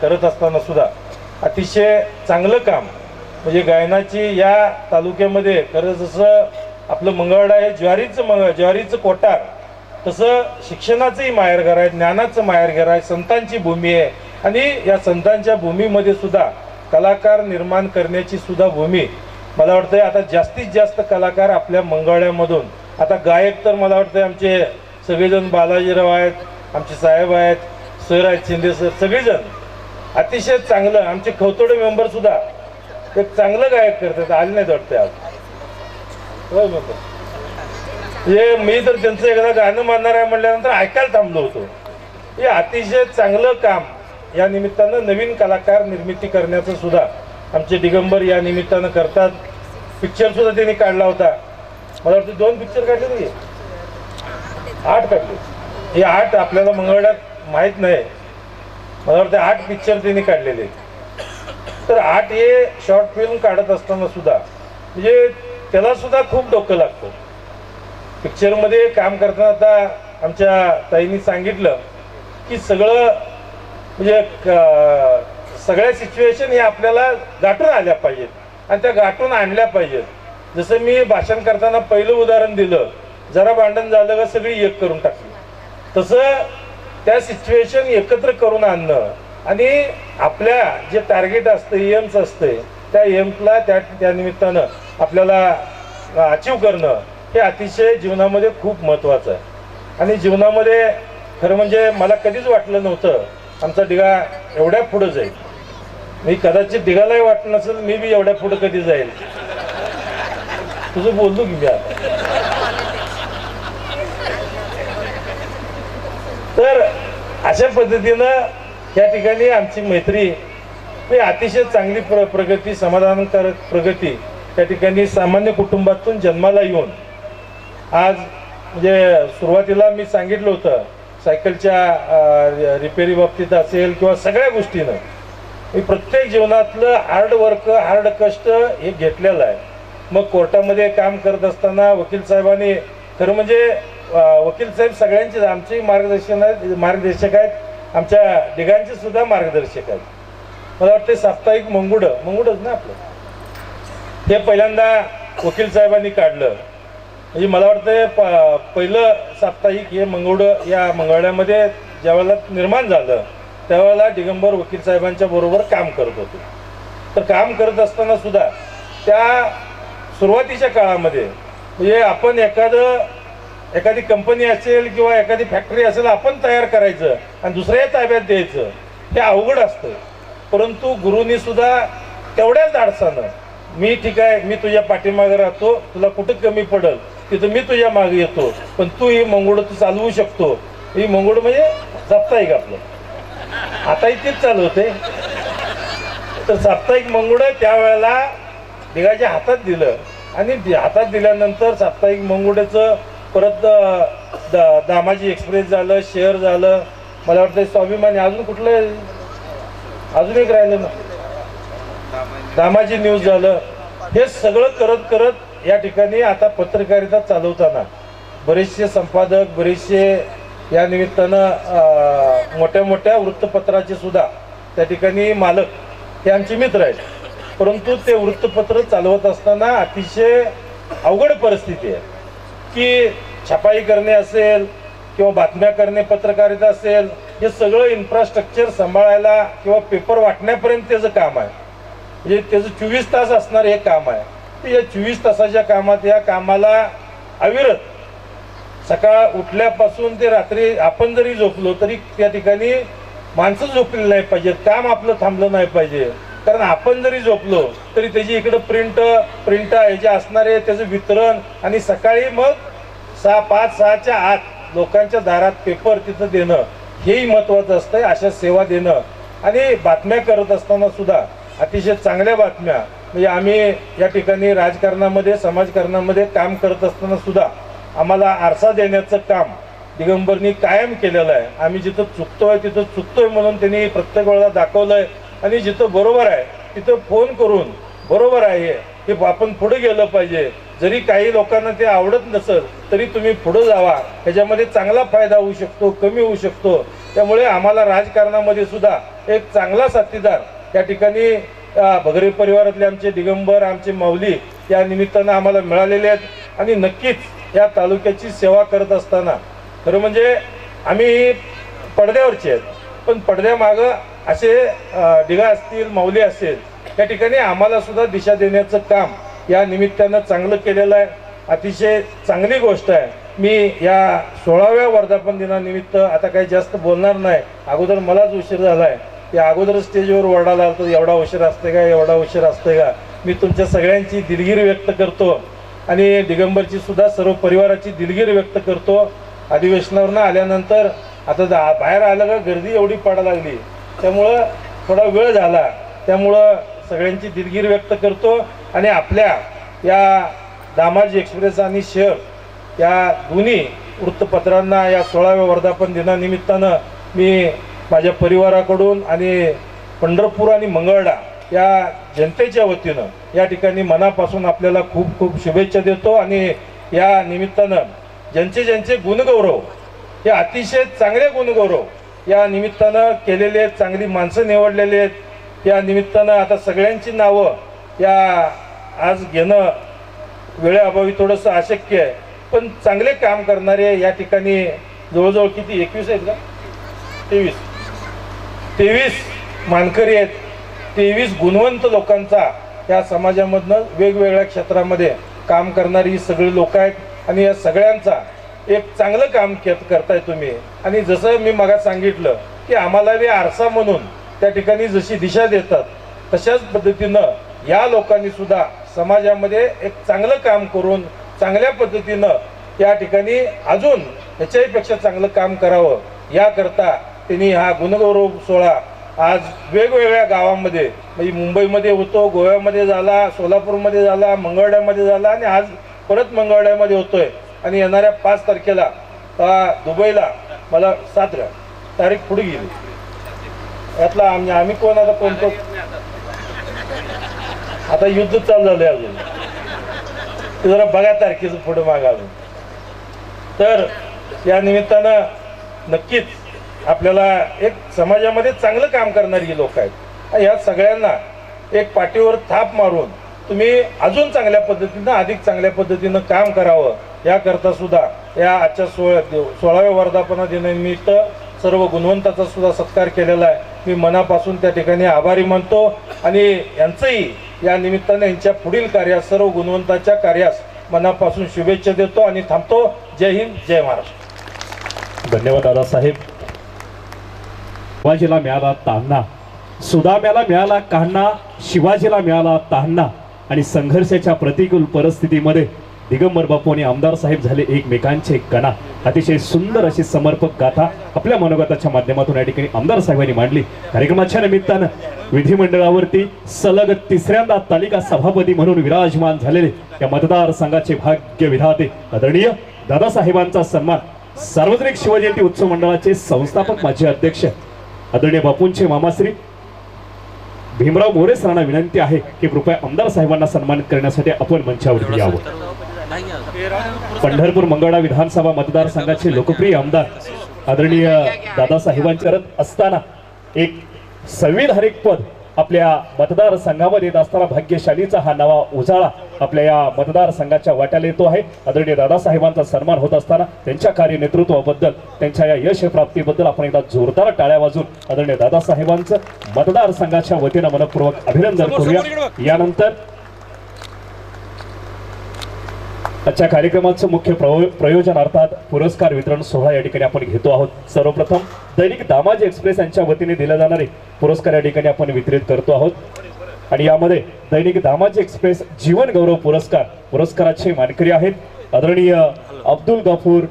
करत असताना सुद्धा अतिशय चांगलं काम म्हणजे गायनाची या तालुक्यामध्ये खरं जसं आपलं मंगळवाडा हे ज्वारीचं कोटार तसं शिक्षणाचंही माहेरघर आहे, ज्ञानाचं माहेरघर आहे, संतांची भूमी आहे. आणि या संतांच्या भूमीमध्ये सुद्धा कलाकार निर्माण करण्याची सुद्धा भूमी मला वाटतं आता जास्तीत जास्त कलाकार आपल्या मंगळवाड्यामधून. आता गायक तर मला वाटतं आमचे सगळेजण बालाजीराव आहेत, आमचे साहेब आहेत, सर आहेत, शिंदे सर, सगळेजण अतिशय चांगलं. आमचे खवतोडे मेंबर सुद्धा एक चांगलं गायक करतात. आले नाहीत वाटते आज. होय हे मी तर त्यांचं एकदा गाणं मानणार आहे म्हटल्यानंतर ऐकायला थांबलो होतो. हे अतिशय चांगलं काम या निमित्तानं नवीन कलाकार निर्मिती करण्याचं सुद्धा आमचे दिगंबर या निमित्तानं करतात. पिक्चर सुद्धा त्यांनी काढला होता. मला वाटतं 2 पिक्चर काढले नाही, 8 काढले. हे 8 आपल्याला मंगळवाड्यात माहीत नाही. मला वाटतं 8 पिक्चर त्यांनी काढलेले. तर 8 हे शॉर्ट फिल्म काढत असताना सुद्धा म्हणजे त्याला सुद्धा खूप डोकं लागतं. पिक्चरमध्ये काम करताना आता आमच्या ताईंनी सांगितलं की सगळं म्हणजे सगळ्या सिच्युएशन हे आपल्याला गाठून आल्या पाहिजेत आणि त्या गाठून आणल्या पाहिजेत. जसं मी भाषण करताना पहिलं उदाहरण दिलं, जरा भांडण झालं का सगळी एक करून टाकली. तसं त्या सिच्युएशन एकत्र करून आणणं आणि आपल्या जे टार्गेट असतं, एम्स असते, त्या एम्सला त्या निमित्तानं आपल्याला अचीव करणं हे अतिशय जीवनामध्ये खूप महत्त्वाचं आहे. आणि जीवनामध्ये खरं म्हणजे मला कधीच वाटलं नव्हतं आमचा दिगा एवढ्या पुढं जाईल. मी कदाचित दिगालाही वाटलं नसेल मी बी एवढ्या पुढं कधी जाईल. तुझं बोललो की मी आता. तर अशा पद्धतीनं या ठिकाणी आमची मैत्री ही अतिशय चांगली प्रगती, समाधानकारक प्रगती त्या ठिकाणी सामान्य कुटुंबातून जन्माला येऊन आज म्हणजे सुरुवातीला मी सांगितलं होतं सायकलच्या रिपेरी बाबतीत असेल किंवा सगळ्या गोष्टीनं मी प्रत्येक जीवनातलं हार्ड कष्ट हे घेतलेलं आहे. मग कोर्टामध्ये काम करत असताना वकील साहेबांनी खरं म्हणजे वकील साहेब सगळ्यांचे आमचे मार्गदर्शक आहेत, आमच्या दिगांचे सुद्धा मार्गदर्शक आहेत. मला वाटतं साप्ताहिक मंगुडच ना आपलं हे पहिल्यांदा वकील साहेबांनी काढलं. म्हणजे मला वाटतं पहिलं साप्ताहिक हे या मंगळवाड्यामध्ये ज्यावेळेला निर्माण झालं त्यावेळेला दिगंबर वकील साहेबांच्या बरोबर काम करत होते. तर काम करत असताना सुद्धा त्या सुरुवातीच्या काळामध्ये म्हणजे आपण एखादी कंपनी असेल किंवा एखादी फॅक्टरी असेल आपण तयार करायचं आणि दुसऱ्या ताब्यात द्यायचं हे अवघड असतं. परंतु गुरुनी सुद्धा तेवढ्याच धाडसानं मी ठीक आहे, मी तुझ्या पाठीमागे राहतो, तुला कुठं कमी पडल तिथं मी तुझ्या मागे येतो, पण तू ही मंगुड तू चालवू शकतो. ही मंगुड म्हणजे साप्ताहिक आपलं आताही तेच चालू होते. तर साप्ताहिक मंगुड त्यावेळेला दिगाच्या हातात दिलं आणि हातात दिल्यानंतर साप्ताहिक मंगुड्याचं परत दामाजी एक्सप्रेस झालं, शेअर झालं, मला वाटतं स्वाभिमानी, अजून कुठलं अजून एक राहिलं ना दामाजी न्यूज झालं, हे सगळं करत करत या ठिकाणी आता पत्रकारिता चालवताना बरेचसे संपादक, बरेचसे या निमित्तानं मोठ्या मोठ्या वृत्तपत्राचे सुद्धा त्या ठिकाणी मालक हे आमचे मित्र आहेत. परंतु ते वृत्तपत्र चालवत असताना अतिशय अवघड परिस्थिती आहे की छपाई करणे असेल किंवा बातम्या करणे, पत्रकारिता असेल, हे सगळं इन्फ्रास्ट्रक्चर सांभाळायला किंवा पेपर वाटण्यापर्यंत त्याचं काम आहे. म्हणजे त्याचं 24 तास असणार हे काम आहे. तर या 24 तासाच्या कामात या कामाला अविरत सकाळ उठल्यापासून ते रात्री आपण जरी झोपलो तरी त्या ठिकाणी माणसं झोपलेली नाही पाहिजेत, काम आपलं थांबलं नाही पाहिजे. कारण आपण जरी झोपलो तरी त्याची इकडं प्रिंट हे जे असणारे त्याचं वितरण आणि सकाळी मग 5-6च्या आत लोकांच्या दारात पेपर तिथं देणं हेही महत्त्वाचं असतं. अशा सेवा देणं आणि बातम्या करत असताना सुद्धा अतिशय चांगल्या बातम्या, म्हणजे आम्ही या ठिकाणी राजकारणामध्ये समाजकारणामध्ये काम करत असताना सुद्धा आम्हाला आरसा देण्याचं काम दिगंबरनी कायम केलेलं आहे. आम्ही जिथं चुकतोय तिथं चुकतोय म्हणून त्यांनी प्रत्येक वेळेला दाखवलंय आणि जिथं बरोबर आहे तिथं फोन करून बरोबर आहे हे आपण पुढे गेलं पाहिजे. जरी काही लोकांना ते आवडत नसेल तरी तुम्ही पुढे जावा, ह्याच्यामध्ये चांगला फायदा होऊ शकतो, कमी होऊ शकतो. त्यामुळे आम्हाला राजकारणामध्ये सुद्धा एक चांगला साथीदार या ठिकाणी भगरे परिवारातले आमचे दिगंबर, आमचे माऊली या निमित्तानं आम्हाला मिळालेले आहेत. आणि नक्कीच या तालुक्याची सेवा करत असताना खरं म्हणजे आम्ही पडद्यावरचे आहेत, पण पडद्यामागं असे डिगा असतील, माऊली असेल, या ठिकाणी आम्हाला सुद्धा दिशा देण्याचं काम या निमित्तानं चांगलं केलेलं आहे. अतिशय चांगली गोष्ट आहे. मी या 16व्या वर्धापन दिनानिमित्त आता काही जास्त बोलणार नाही. अगोदर मलाच उशीर झाला आहे, या अगोदर स्टेजवर ओरडायला तर एवढा उशीर असते का, एवढा उशीर असते का. मी तुमच्या सगळ्यांची दिलगिरी व्यक्त करतो आणि दिगंबरची सुद्धा सर्व परिवाराची दिलगिरी व्यक्त करतो. अधिवेशनावरनं आल्यानंतर आता बाहेर आलं का गर्दी एवढी पडायला लागली, त्यामुळं थोडा वेळ झाला, त्यामुळं सगळ्यांची दिलगिरी व्यक्त करतो. आणि आपल्या या दामाजी एक्सप्रेस आणि शहर या दोन्ही वृत्तपत्रांना या 16व्या वर्धापन दिनानिमित्तानं मी माझ्या परिवाराकडून आणि पंढरपूर आणि मंगळवेढा या जनतेच्या वतीनं या ठिकाणी मनापासून आपल्याला खूप खूप शुभेच्छा देतो. आणि या निमित्तानं ज्यांचे गुणगौरव हे अतिशय चांगले गुणगौरव या निमित्तानं केलेले आहेत, चांगली माणसं निवडलेली आहेत. या निमित्तानं आता सगळ्यांची नावं या आज घेणं वेळेअभावी थोडंसं अशक्य आहे, पण चांगले काम करणारे या ठिकाणी जवळजवळ किती 21 आहेत का 23 मानकरी आहेत. 23 गुणवंत लोकांचा या समाजामधनं वेगवेगळ्या क्षेत्रामध्ये काम करणारी ही सगळी लोक आहेत. आणि या सगळ्यांचा एक चांगलं काम करताय तुम्ही. आणि जसं मी मगात सांगितलं की आम्हाला बी आरसा म्हणून त्या ठिकाणी जशी दिशा देतात तशाच पद्धतीनं या लोकांनी सुद्धा समाजामध्ये एक चांगलं काम करून चांगल्या पद्धतीनं या ठिकाणी अजून ह्याच्याहीपेक्षा चांगलं काम करावं याकरता त्यांनी हा गुणगौरव सोहळा आज वेगवेगळ्या गावामध्ये, म्हणजे मुंबईमध्ये होतो, गोव्यामध्ये झाला, सोलापूरमध्ये झाला, मंगळवेढ्यामध्ये झाला आणि आज परत मंगळवेढ्यामध्ये होतोय. आणि येणाऱ्या 5 तारखेला दुबईला मला 7 तारीख पुढे गेली. यातला आम्ही कोण आता कोणतो आता युद्ध चालू झालंय अजून ते जरा बघा तारखेचं पुढे मागा अजून. तर या निमित्तानं नक्कीच आपल्याला एक समाजामध्ये चांगलं काम करणारी लोक आहेत. या सगळ्यांना एक पाठीवर थाप मारून तुम्ही अजून चांगल्या पद्धतीनं अधिक चांगल्या पद्धतीनं काम करावं याकरता सुद्धा या आजच्या 16व्या वर्धापन दिनानिमित्त सर्व गुणवंताचा सुद्धा सत्कार केलेला आहे. मी मनापासून त्या ठिकाणी आभारी मानतो आणि यांचंही या निमित्ताने यांच्या पुढील कार्यास सर्व गुणवंताच्या कार्यास मनापासून शुभेच्छा देतो आणि थांबतो. जय हिंद, जय महाराष्ट्र. धन्यवाद दादासाहेब. शिवाजीला मिळाला तान्हा, सुदाम्याला मिळाला कान्हा, शिवाजीला मिळाला तान्हा. आणि संघर्षाच्या प्रतिकूल परिस्थितीमध्ये दिगंबर बापू आणि आमदार साहेब झाले एकमेकांचे कणा. अतिशय सुंदर अशी समर्पक गाथा आपल्या मनोगताच्या माध्यमातून या ठिकाणी आमदार साहेबांनी मांडली. कार्यक्रमाच्या निमित्तानं विधिमंडळावरती सलग 3ऱ्यांदा तालिका सभापती म्हणून विराजमान झालेले या मतदारसंघाचे भाग्य विधाते आदरणीय दादासाहेबांचा सन्मान सार्वजनिक शिवजयंती उत्सव मंडळाचे संस्थापक माजी अध्यक्ष आदरणीय बापूंचे मामाश्री भीमराव मोरे सरांना विनंती आहे की कृपया आमदार साहेबांना सन्मानित करण्यासाठी आपण मंचावरती यावं. पंढरपूर मंगळा विधानसभा मतदारसंघाचे लोकप्रिय आमदार आदरणीय दादासाहेबांच्या करत असताना एक संविधानिक पद आपल्या मतदारसंघामध्ये येत असताना भाग्यशालीचा हा नवा उजाळा आपल्या या मतदारसंघाच्या वाट्याला येतो आहे. आदरणीय दादासाहेबांचा सन्मान होत असताना त्यांच्या कार्य नेतृत्वाबद्दल, त्यांच्या या यश प्राप्तीबद्दल आपण एकदा जोरदार टाळ्या वाजून आदरणीय दादासाहेबांचं मतदारसंघाच्या वतीनं मनपूर्वक अभिनंदन करूया. यानंतर आजच्या कार्यक्रमाचं मुख्य प्रयोजन अर्थात पुरस्कार वितरण सोहळा या ठिकाणी आपण घेतो आहोत. सर्वप्रथम दैनिक दामाजी एक्सप्रेस यांच्या वतीने दिले जाणारे पुरस्कार या ठिकाणी आपण वितरित करतो आहोत. आणि यामध्ये दैनिक दामाजी एक्सप्रेस जीवन गौरव पुरस्काराचे मानकरी आहेत आदरणीय अब्दुल गफूर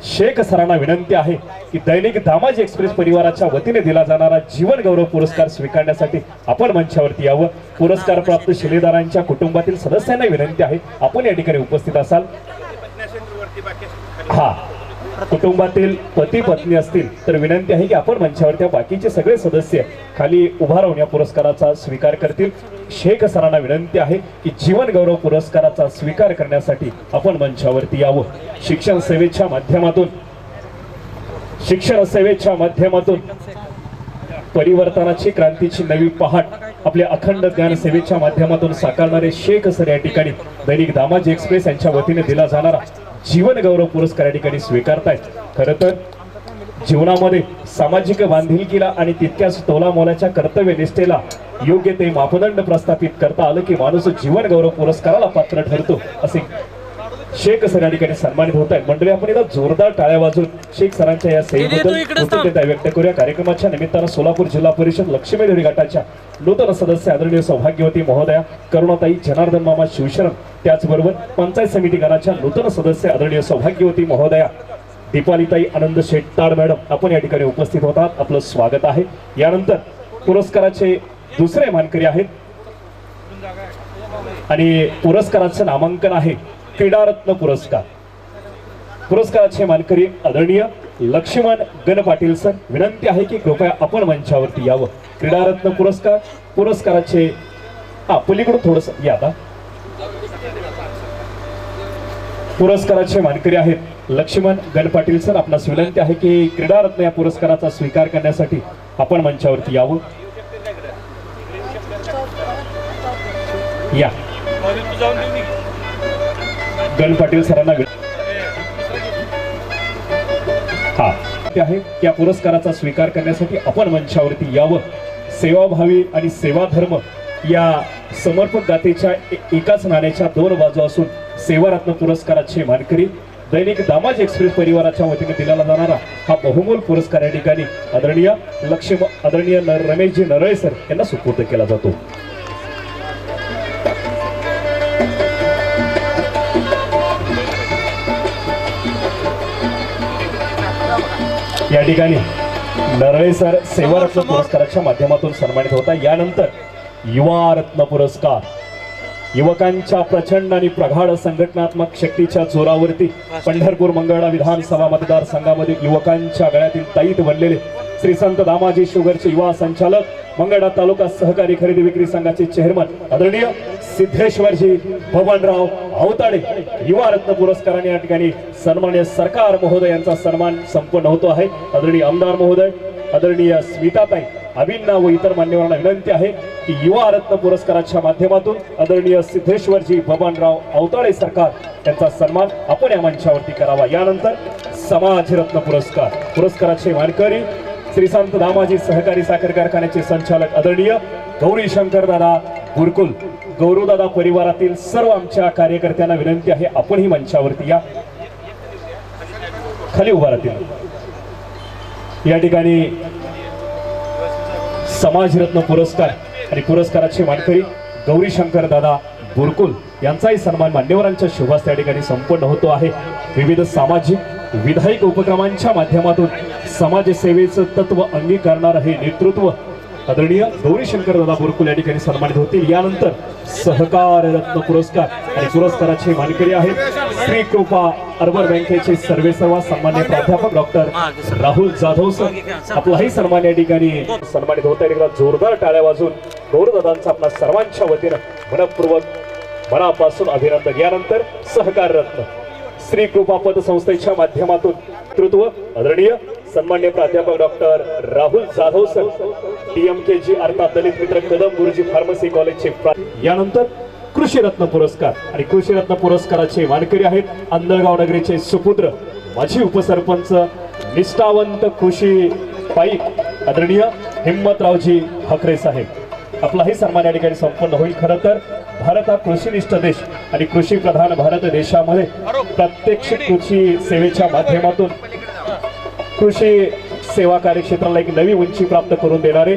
शेख सरांना विनंती आहे की दैनिक दामाजी एक्सप्रेस परिवाराच्या वतीने दिला जाणारा जीवन गौरव पुरस्कार स्वीकारण्यासाठी आपण मंचावरती यावं. पुरस्कार प्राप्त शिलेदारांच्या कुटुंबातील सदस्यांना विनंती आहे आपण या ठिकाणी उपस्थित असाल. हा, कुटुंबातील पती पत्नी असतील तर विनंती आहे की आपण मंचावरती बाकीचे सगळे सदस्य खाली उभा राहून या पुरस्काराचा स्वीकार करतील. शेख सरांना विनंती आहे की जीवन गौरव पुरस्काराचा स्वीकार करण्यासाठी आपण मंचावरती यावं. शिक्षण सेवेच्या माध्यमातून परिवर्तनाची क्रांतीची नवी पहाट आपल्या अखंड ज्ञान सेवेच्या माध्यमातून साकारणारे शेख सर या ठिकाणी दैनिक दामाजी एक्सप्रेस यांच्या वतीने दिला जाणारा जीवन गौरव पुरस्कार या ठिकाणी स्वीकारतायत. खरं तर जीवनामध्ये सामाजिक बांधिलकीला आणि तितक्याच तोलामोलाच्या कर्तव्यनिष्ठेला योग्य ते मापदंड प्रस्थापित करता आलं की माणूस जीवन गौरव पुरस्काराला पात्र ठरतो असे शेख सर या ठिकाणी सन्मानित होत आहेत. मंडळी आपण एकदा जोरदार टाळ्या वाजून शेख सरांच्या या सेवेबद्दल कृतज्ञता व्यक्त करूया. कार्यक्रमाच्या निमित्तानं सोलापूर जिल्हा परिषद लक्ष्मी देवी गटाच्या नूतन सदस्य आदरणीय सौभाग्यवती महोदया करुणाताई जनार्दन मामा शिवशरण, त्याचबरोबर पंचायत समिती गणाच्या नूतन सदस्य आदरणीय सौभाग्यवती महोदया दीपालीताई आनंद शेट्टाड मॅडम आपण या ठिकाणी उपस्थित होतात. आपलं स्वागत आहे. यानंतर पुरस्काराचे दुसरे मानकरी आहेत आणि पुरस्काराचं नामांकन आहे क्रीडारत्न पुरस्काराचे मानकरी आदरणीय लक्ष्मण गण पाटील सर. विनंती आहे की कृपया आपण मंचावरती यावं. क्रीडारत्न पुरस्काराचे पलीकडून थोडस या आता. पुरस्काराचे मानकरी आहेत लक्ष्मण गण पाटील सर. आपणास विनंती आहे की क्रीडारत्न या पुरस्काराचा स्वीकार करण्यासाठी आपण मंचावरती यावं. या गण पाटील सरांना हा आहे या पुरस्काराचा स्वीकार करण्यासाठी आपण मंचावरती यावं. सेवाभावी आणि सेवाधर्म या समर्पक गाथेच्या एकाच नाण्याच्या दोन बाजू असून सेवारत्न पुरस्काराचे मानकरी दैनिक दामाजी एक्सप्रेस परिवाराच्या वतीने दिला जाणारा हा बहुमोल पुरस्कार या ठिकाणी आदरणीय रमेशजी नरळे सर यांना सुपूर्द केला जातो. या ठिकाणी नरळे सर सेवारत्न पुरस्काराच्या माध्यमातून सन्मानित होता. यानंतर युवा रत्न पुरस्कार युवकांच्या प्रचंड आणि प्रगाढ संघटनात्मक शक्तीच्या जोरावरती पंढरपूर मंगळा विधानसभा मतदारसंघामध्ये युवकांच्या गळ्यातील ताईत बनलेले श्री संत दामाजी शुगरचे युवा संचालक मंगळा तालुका सहकारी खरेदी विक्री संघाचे चेअरमन आदरणीय सिद्धेश्वरजी बबनराव अवताडे युवा रत्न पुरस्काराने या ठिकाणी सन्मान्य सरकार महोदय यांचा सन्मान संपन्न होतो आहे. आदरणीय आमदार महोदय आदरणीय स्मिताताई अभिन्ना व इतर मान्यवरांना विनंती आहे की युवा रत्न पुरस्काराच्या माध्यमातून आदरणीय सिद्धेश्वरजी बबनराव अवताडे सरकार यांचा सन्मान आपण या मंचावरती करावा. यानंतर समाज रत्न पुरस्काराचे मानकरी श्री संत दामाजी सहकारी साखर कारखान्याचे संचालक आदरणीय गौरी शंकर दादा गुरकुल. गौरवदादा परिवारातील सर्व आमच्या कार्यकर्त्यांना विनंती आहे आपण ही मंचावरती या, खाली उभा राहतील. या ठिकाणी समाजरत्न पुरस्कार आणि पुरस्काराचे मानकरी गौरी शंकर दादा गुरकुल यांचाही सन्मान मान्यवरांच्या शुभास त्या ठिकाणी संपन्न होतो आहे. विविध सामाजिक विधायक उपक्रमांच्या माध्यमातून समाजसेवेचं तत्व अंगीकारणारं हे नेतृत्व आदरणीय गौरी शंकर दादा गुरकुल या ठिकाणी सन्मानित होतील. यानंतर सहकार रत्न पुरस्कार आणि पुरस्काराचे मानकरी आहेत श्री कृपा अर्बन बँकेचे सर्वेसर्वा सन्मान्य प्राध्यापक डॉक्टर राहुल जाधव सर. आपलाही सन्मान या ठिकाणी सन्मानित होत आहे. जोरदार टाळ्या वाजून गौरवदादांचं आपल्या सर्वांच्या वतीनं मनपूर्वक मनापासून अभिनंदन. यानंतर सहकार रत्न श्री कृपा पतसंस्थेच्या माध्यमातून नेतृत्व आदरणीय सन्मान्य प्राध्यापक doctor Rahul Jadhav sir, DMKG अर्थात दलित मित्र कदम गुरुजी फार्मसी कॉलेजचे. यानंतर कृषी रत्न पुरस्कार आणि कृषी रत्न पुरस्काराचे मानकरी आहेत अंधळगाव नगरीचे सुपुत्र माजी उपसरपंच निष्ठावंत कृषी पाईक आदरणीय हिम्मतरावजी ठाकरे साहेब. आपलाही सन्मान या ठिकाणी संपन्न होईल. खरं तर भारत हा कृषीनिष्ठ देश आणि कृषी प्रधान भारत देशामध्ये प्रत्यक्ष कृषी सेवेच्या माध्यमातून कृषी सेवा कार्यक्षेत्राला एक नवी उंची प्राप्त करून देणारे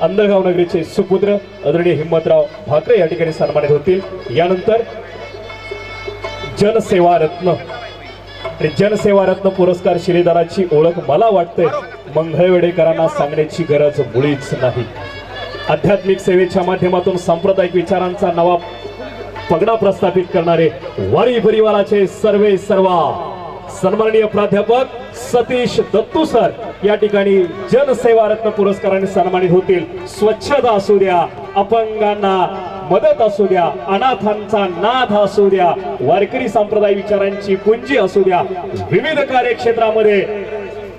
अंधळगाव नगरीचे सुपुत्र आदरणीय हिम्मतराव ठाकरे या ठिकाणी सन्मानित होतील. यानंतर जनसेवा रत्न आणि जनसेवा रत्न पुरस्कार शिलेदाराची ओळख मला वाटते मंगळवेडेकरांना सांगण्याची गरज मुळीच नाही. आध्यात्मिक सेवेच्या माध्यमातून सांप्रदायिक विचारांचा नवा पगडा प्रस्थापित करणारे वारी परिवाराचे सर्वे सर्वा सन्माननीय प्राध्यापक सतीश दत्तू सर या ठिकाणी जनसेवा रत्न पुरस्काराने सन्मानित होतील. स्वच्छता असू द्या, अपंगांना मदत असू द्या, अनाथांचा नाथ असू द्या, वारकरी संप्रदाय विचारांची पुंजी असू द्या, विविध कार्यक्षेत्रामध्ये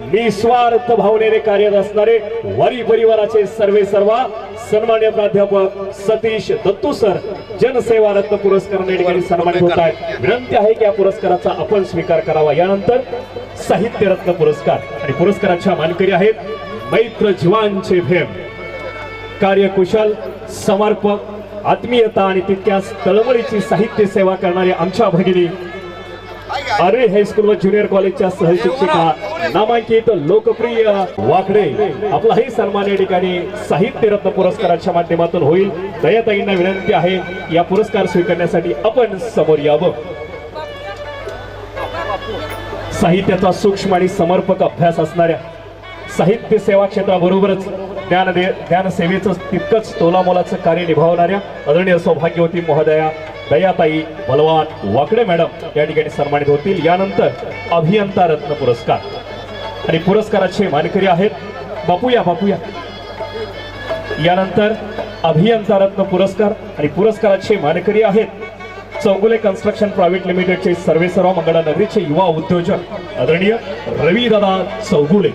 निस्वार्थ भावनेने कार्यरत असणारे वारी परिवाराचे सर्वे सर्वा सन्मान्य प्राध्यापक सतीश दत्तू सर जनसेवा रत्न पुरस्काराने या ठिकाणी सन्मानित होत आहेत. विनंती आहे की या पुरस्काराचा आपण स्वीकार करावा. यानंतर साहित्य रत्न पुरस्कार आणि पुरस्काराच्या मानकरी आहेत मैत्र जीवांचे भेम, कार्यकुशल, समर्पक, आत्मीयता आणि तितक्याच तळमळीची साहित्य सेवा करणारे आमच्या भगिनी आरे हायस्कूल व ज्युनियर कॉलेजच्या सहशिक्षिका नामांकित लोकप्रिय वाकडे. आपलाही सन्मान या ठिकाणी साहित्य रत्न पुरस्काराच्या माध्यमातून होईल. दयाताईंना विनंती आहे या पुरस्कार स्वीकारण्यासाठी आपण समोर यावं. साहित्याचा सूक्ष्म आणि समर्पक अभ्यास असणाऱ्या साहित्य सेवा क्षेत्राबरोबरच ज्ञानसेवेचं तितकंच तोलामोलाचं कार्य निभावणाऱ्या आदरणीय सौभाग्यवती महोदया दयाताई बलवान वाकडे मॅडम या ठिकाणी सन्मानित होतील. यानंतर अभियंता रत्न पुरस्कार आणि पुरस्काराचे मानकरी आहेत बापूया. यानंतर अभियंता रत्न पुरस्कार आणि पुरस्काराचे मानकरी आहेत चौगुले कन्स्ट्रक्शन प्रायव्हेट लिमिटेडचे सर्वेसर्वा मंगळा नगरीचे युवा उद्योजक आदरणीय Ravidada Chougule.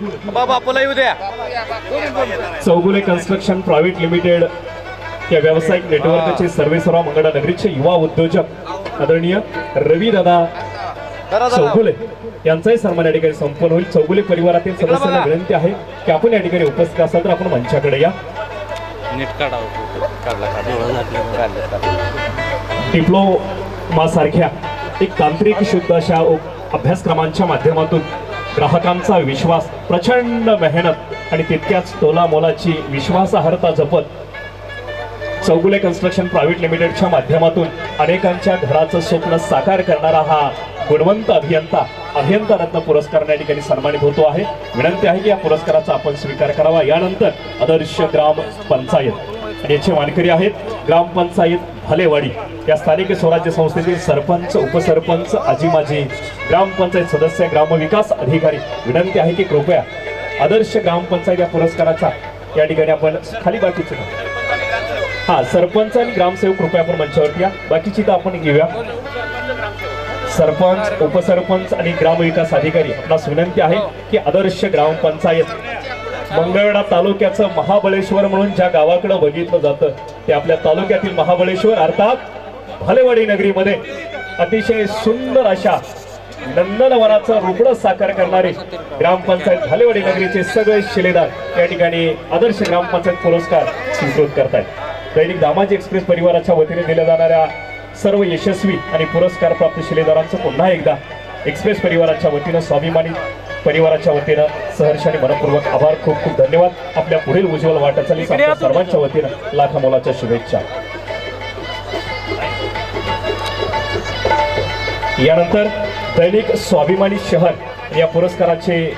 Chougule construction private limited या व्यावसायिक नेटवर्कचे सर्वेसर्वा मंगळा नगरीचे युवा उद्योजक आदरणीय रविदादा चौगुले यांचाही सन्मान या ठिकाणी संपन्न होईल. चौगुले परिवारातील सदस्यांना विनंती आहे की आपण या ठिकाणी उपस्थित असाल तर आपण मंचाकडे या. डिप्लोमा सारख्या एक तांत्रिक शुद्ध अशा अभ्यासक्रमांच्या माध्यमातून ग्राहकांचा विश्वास, प्रचंड मेहनत आणि तितक्याच तोलामोलाची विश्वासार्हता जपत चौगुले कन्स्ट्रक्शन प्रायव्हेट लिमिटेडच्या माध्यमातून अनेकांच्या घराचं स्वप्न साकार करणारा हा गुणवंत अभियंता रत्न पुरस्कार या ठिकाणी सन्मानित होतो आहे. विनंती आहे की या पुरस्काराचा आपण स्वीकार करावा. यानंतर आदर्श ग्राम पंचायत आणि याचे मानकरी आहेत ग्रामपंचायत भालेवाडी या स्थानिक स्वराज्य संस्थेतील सरपंच, उपसरपंच, आजी-माजी, ग्रामपंचायत सदस्य, ग्रामविकास अधिकारी. विनंती आहे की कृपया आदर्श ग्रामपंचायत या पुरस्काराचा या ठिकाणी आपण खाली बाकीचे सरपंच आणि ग्रामसेवक कृपया आपण मंचावरती या. बाकीची तर आपण घेऊया. सरपंच, उपसरपंच आणि ग्रामविकास अधिकारी आपणास विनंती आहे की आदर्श ग्रामपंचायत मंगळवेढा तालुक्याचं महाबळेश्वर म्हणून ज्या गावाकडे बघितलं जातं ते आपल्या तालुक्यातील महाबळेश्वर अर्थात भालेवाडी नगरीमध्ये अतिशय सुंदर अशा नंदनवनाचं रुपडं साकार करणारे ग्रामपंचायत भालेवाडी नगरीचे सगळे शिलेदार या ठिकाणी आदर्श ग्रामपंचायत पुरस्कार स्वीकृत करतायत. दैनिक दामाजी एक्सप्रेस परिवाराच्या वतीने दिल्या जाणाऱ्या सर्व यशस्वी आणि पुरस्कार प्राप्त शिलेदारांचं पुन्हा एकदा एक्सप्रेस परिवाराच्या वतीनं, स्वाभिमानी परिवाराच्या वतीनं सहर्ष आणि मनपूर्वक आभार. खूप खूप धन्यवाद. आपल्या पुढील उज्ज्वल वाटचालीस आपल्या सर्वांच्या वतीनं लाखामोलाच्या शुभेच्छा. यानंतर दैनिक स्वाभिमानी शहर या पुरस्काराचे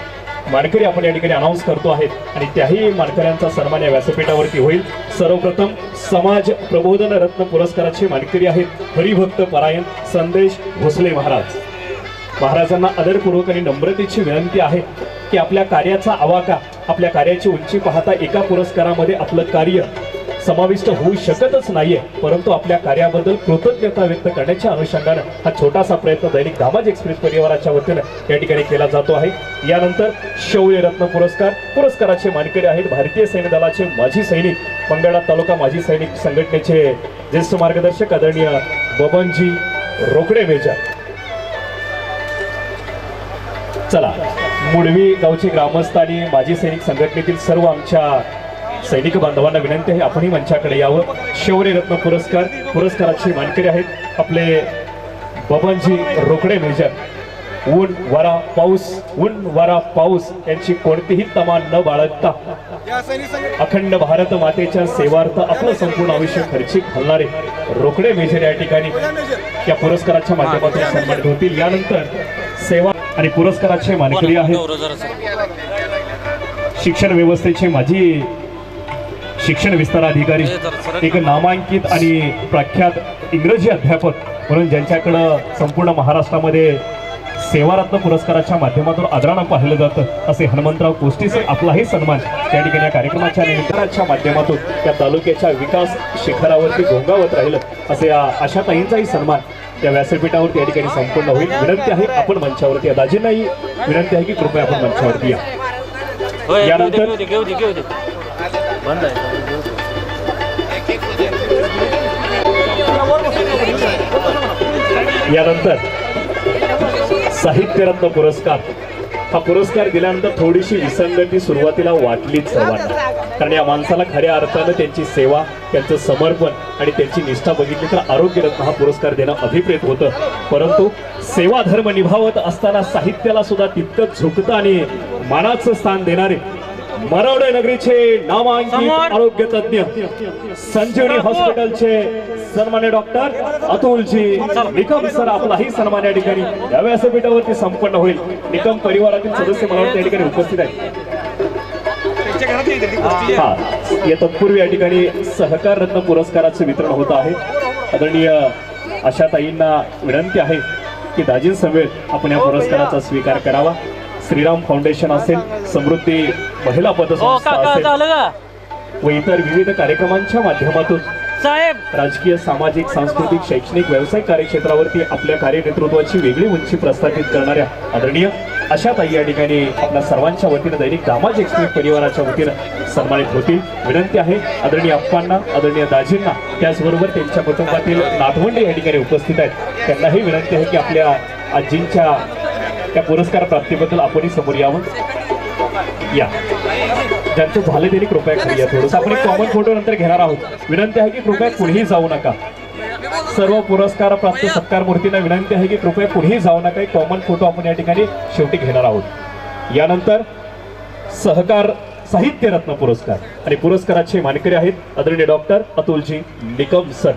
मानकरी आपण या ठिकाणी अनाऊन्स करतो आहेत आणि त्याही मानकऱ्यांचा सन्मान या व्यासपीठावरती होईल. सर्वप्रथम समाज प्रबोधन रत्न पुरस्काराचे मानकरी आहेत हरिभक्त परायण संदेश भोसले महाराज. महाराजांना आदरपूर्वक आणि नम्रतेची विनंती आहे की आपल्या कार्याचा आवाका, आपल्या कार्याची उंची पाहता एका पुरस्कारामध्ये आपलं कार्य समाविष्ट होऊ शकतच नाहीये, परंतु आपल्या कार्याबद्दल कृतज्ञता व्यक्त करण्याच्या अनुषंगानं हा छोटासा प्रयत्न दैनिक दामाजी एक्सप्रेस परिवाराच्या वतीनं या ठिकाणी केला जातो आहे. यानंतर शौर्य रत्न पुरस्काराचे मानकरी आहेत भारतीय सैन्य दलाचे माजी सैनिक मंगळा तालुका माजी सैनिक संघटनेचे ज्येष्ठ मार्गदर्शक आदरणीय बबनजी रोकडे मेजर. चला, मुडवी गावचे ग्रामस्थ आणि माजी सैनिक संघटनेतील सर्व आमच्या सैनिक बांधवांना विनंती आहे आपणही मंचाकडे यावं. शौर्य रत्न पुरस्काराचे मानकरी आहेत आपले बबनजी रोकडे मेजर. ऊन वारा पाऊस यांची कोणतीही तमा न बाळगता अखंड भारत मातेच्या सेवार्थ आपलं संपूर्ण आयुष्य खर्ची घालणारे रोकडे मेजर या ठिकाणी या पुरस्काराच्या माध्यमातून सन्मानित होतील. यानंतर सेवा आणि पुरस्काराचे मानकरी आहेत शिक्षण व्यवस्थेचे माजी शिक्षण विस्तार अधिकारी, एक नामांकित आणि प्रख्यात इंग्रजी अध्यापक म्हणून ज्यांच्याकडं संपूर्ण महाराष्ट्रामध्ये सेवारत्न पुरस्काराच्या माध्यमातून आदरानं पाहिलं जातं असे हनुमंतराव कोष्टीचे आपलाही सन्मान त्या ठिकाणी या कार्यक्रमाच्या निमित्ताच्या माध्यमातून या तालुक्याच्या विकास शिखरावरती घोंगावत राहिलं असे आशाताईंचाही सन्मान या व्यासपीठावरती या ठिकाणी संपूर्ण होईल. विनंती आहे आपण मंचावरती या. दाजींनाही विनंती आहे की कृपया आपण मंचावरती या. यानंतर साहित्यरत्न पुरस्कार. हा पुरस्कार दिल्यानंतर थोडीशी विसंगती सुरुवातीला वाटलीच सर्वांना, कारण या माणसाला खऱ्या अर्थानं त्यांची सेवा, त्यांचं समर्पण आणि त्यांची निष्ठा बघितली तर आरोग्यरत्न हा पुरस्कार देणं अभिप्रेत होतं. परंतु सेवा धर्म निभावत असताना साहित्याला सुद्धा तितकंच झुकतं आणि मानाचं स्थान देणारे मरवडे नगरीचे नामांकित आरोग्य तज्ञ संजीवनी हॉस्पिटलचे सन्मान्य डॉक्टर अतुलजी निकम सर आपलाही सन्मान या ठिकाणी या व्यासपीठावरती संपन्न होईल. निकम परिवारातील सदस्य मला वाटतं या ठिकाणी उपस्थित आहेत. या तत्पूर्वी या ठिकाणी सहकार रत्न पुरस्काराचे वितरण होत आहे. आदरणीय आशाताईंना विनंती आहे की दाजींसमवेत आपण या पुरस्काराचा स्वीकार करावा. श्रीराम फाउंडेशन असेल, समृद्धी महिला पतसंस्था असेल व इतर विविध कार्यक्रमांच्या माध्यमातून राजकीय, सामाजिक, सांस्कृतिक, शैक्षणिक, व्यावसायिक कार्यक्षेत्रावरती आपल्या कार्यनेतृत्वाची वेगळी उंची प्रस्थापित करणाऱ्या आदरणीय आशाताई या ठिकाणी आपल्या सर्वांच्या वतीनं दैनिक दामाजी एक्सप्रेस परिवाराच्या वतीनं सन्मानित होतील. विनंती आहे आदरणीय अप्पांना, आदरणीय दाजींना, त्याचबरोबर त्यांच्या कुटुंबातील नातवंडे या ठिकाणी उपस्थित आहेत, त्यांनाही विनंती आहे की आपल्या आजींच्या त्या पुरस्कार प्राप्तीबद्दल आपणही समोर यावं. या ज्यांचं झालं त्यांनी कृपया खाली या. थोडंसं आपण एक कॉमन फोटो नंतर घेणार आहोत. विनंती आहे की कृपया कुणीही जाऊ नका. सर्व पुरस्कार प्राप्त सत्कार मूर्तींना विनंती आहे की कृपया कुणीही जाऊ नका. एक कॉमन फोटो आपण या ठिकाणी शेवटी घेणार आहोत. यानंतर सहकार साहित्य रत्न पुरस्कार आणि पुरस्काराचे मानकरी आहेत आदरणीय डॉक्टर अतुलजी निकम सर.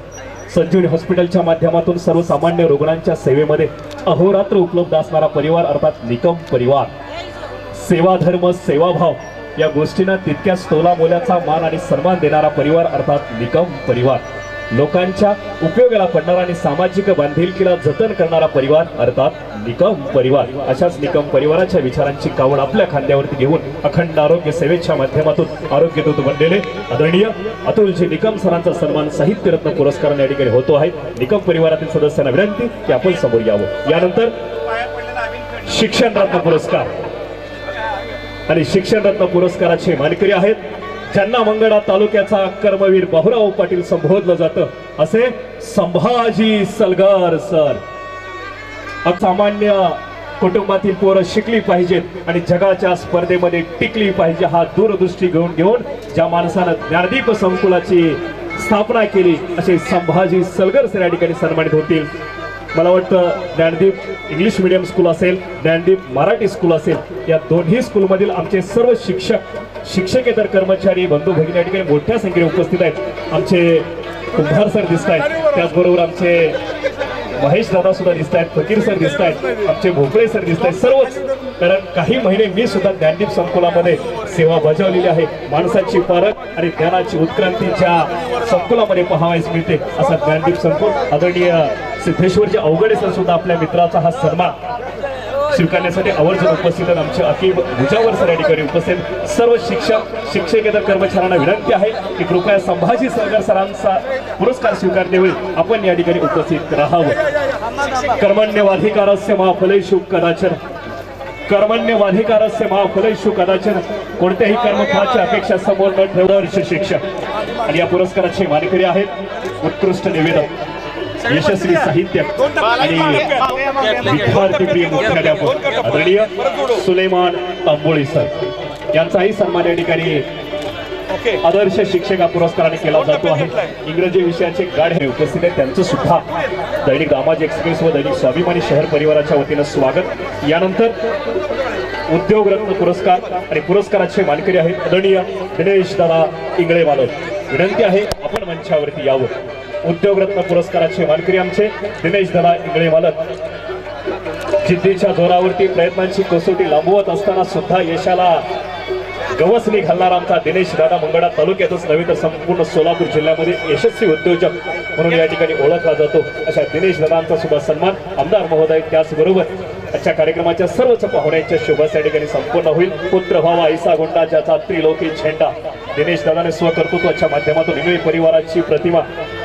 संजीवनी हॉस्पिटलच्या माध्यमातून सर्वसामान्य रुग्णांच्या सेवेमध्ये अहोरात्र उपलब्ध असणारा परिवार अर्थात निकम परिवार. सेवा धर्म सेवाभाव या गोष्टींना तितक्याच तोलामोलाचा मान आणि सन्मान देणारा परिवार अर्थात निकम परिवार. लोकांच्या उपयोगाला पडणारा आणि सामाजिक बांधिलकीला जतन करणारा परिवार अर्थात निकम परिवार. अशाच निकम परिवाराच्या विचारांची कावड आपल्या खांद्यावरती घेऊन अखंड आरोग्य सेवेच्या माध्यमातून आरोग्यदूत बनलेले आदरणीय अतुलजी निकम सरांचा सन्मान साहित्य रत्न पुरस्काराने या ठिकाणी होतो आहे. निकम परिवारातील सदस्यांना विनंती की आपण समोर यावं. यानंतर शिक्षण रत्न पुरस्कार आणि शिक्षण रत्न पुरस्काराचे मानकरी आहेत ज्यांना मंगळा तालुक्याचा कर्मवीर बाहुराव पाटील संबोधलं जातं असे संभाजी सलगर सर. असामान्य कुटुंबातील पोरं शिकली पाहिजेत आणि जगाच्या स्पर्धेमध्ये टिकली पाहिजे हा दूरदृष्टी घेऊन ज्या माणसानं ज्ञानदीप संकुलाची स्थापना केली असे संभाजी सलगर सर या ठिकाणी सन्मानित होतील. मला वाटतं ज्ञानदीप इंग्लिश मीडियम स्कूल असेल, ज्ञानदीप मराठी स्कूल असेल, या दोन्ही स्कूलमधील आमचे सर्व शिक्षकेतर कर्मचारी बंधू भगिनी या ठिकाणी मोठ्या संख्येने उपस्थित आहेत. आमचे कुंभार सर दिसत आहेत, त्याचबरोबर आमचे महेश दादा सुद्धा दिसत आहेत, फकीर सर दिसत आहेत, आमचे भोपळे सर दिसत आहेत सर्वच. कारण काही महिने मी सुद्धा ज्ञानदीप संकुलामध्ये सेवा बजावलेली आहे. माणसाची पारख आणि ज्ञानाची उत्क्रांती ज्या संकुलामध्ये पाहावयास मिळते असा ज्ञानदीप संकुल. आदरणीय सिद्धेश्वरजी अवघडे सर सुद्धा आपल्या मित्राचा हा सन्मान स्वीकारण्यासाठी आवर्जून उपस्थित आहेत आमचे अकीब भुजावर सर या ठिकाणी उपस्थित सर्व शिक्षक शिक्षकेतर कर्मचाऱ्यांना विनंती आहे की कृपया संभाजी सरकार सरांचा पुरस्कार स्वीकारण्यावेळी आपण या ठिकाणी उपस्थित राहावं. कर्मण्यवाधिकारस्य मा फलेषु कदाचन, कर्मण्यवाधिकारस्य मा फलेषु कदाचन, कोणत्याही कर्मफळाची अपेक्षा समोर न ठेवणारे शिक्षक. आणि या पुरस्काराचे मानकरी आहेत उत्कृष्ट निवेदक, यशस्वी साहित्य आणि विद्यार्थी प्रिय मुख्याध्यापक आदरणीय सुलेमान तांबोळी सर यांचाही सन्मान या ठिकाणी आदर्श शिक्षक हा पुरस्काराने केला जातो आहे. इंग्रजी विषयाचे गाढे उपस्थित आहेत, त्यांचं सुद्धा दैनिक दामाजी एक्सप्रेस व दैनिक स्वाभिमानी शहर परिवाराच्या वतीनं स्वागत. यानंतर उद्योग रत्न पुरस्कार आणि पुरस्काराचे मानकरी आहेत आदरणीय दिनेश दादा इंगळे मालक. विनंती आहे आपण मंचावरती यावं. उद्योग रत्न पुरस्काराचे मानकरी आमचे दिनेश दादा इंगळे मालक. जिद्दीच्या जोरावरती प्रयत्नांची कसोटी लांबवत असताना सुद्धा यशाला गवसणी घालणारा आमचा दिनेश दादा मंगळा तालुक्यातच नव्हे तर संपूर्ण सोलापूर जिल्ह्यामध्ये यशस्वी उद्योजक म्हणून या ठिकाणी ओळखला जातो. अशा दिनेश दादांचा सुद्धा सन्मान आमदार महोदय त्याचबरोबर आजच्या कार्यक्रमाच्या सर्वच पाहुण्यांच्या शुभास या ठिकाणी संपूर्ण होईल. पुत्र व्हावा ऐसा गुंडा ज्याचा त्रिलोकी झेंडा, दिनेश दादाने स्वकर्तृत्वाच्या माध्यमातून इंगळे परिवाराची प्रतिमा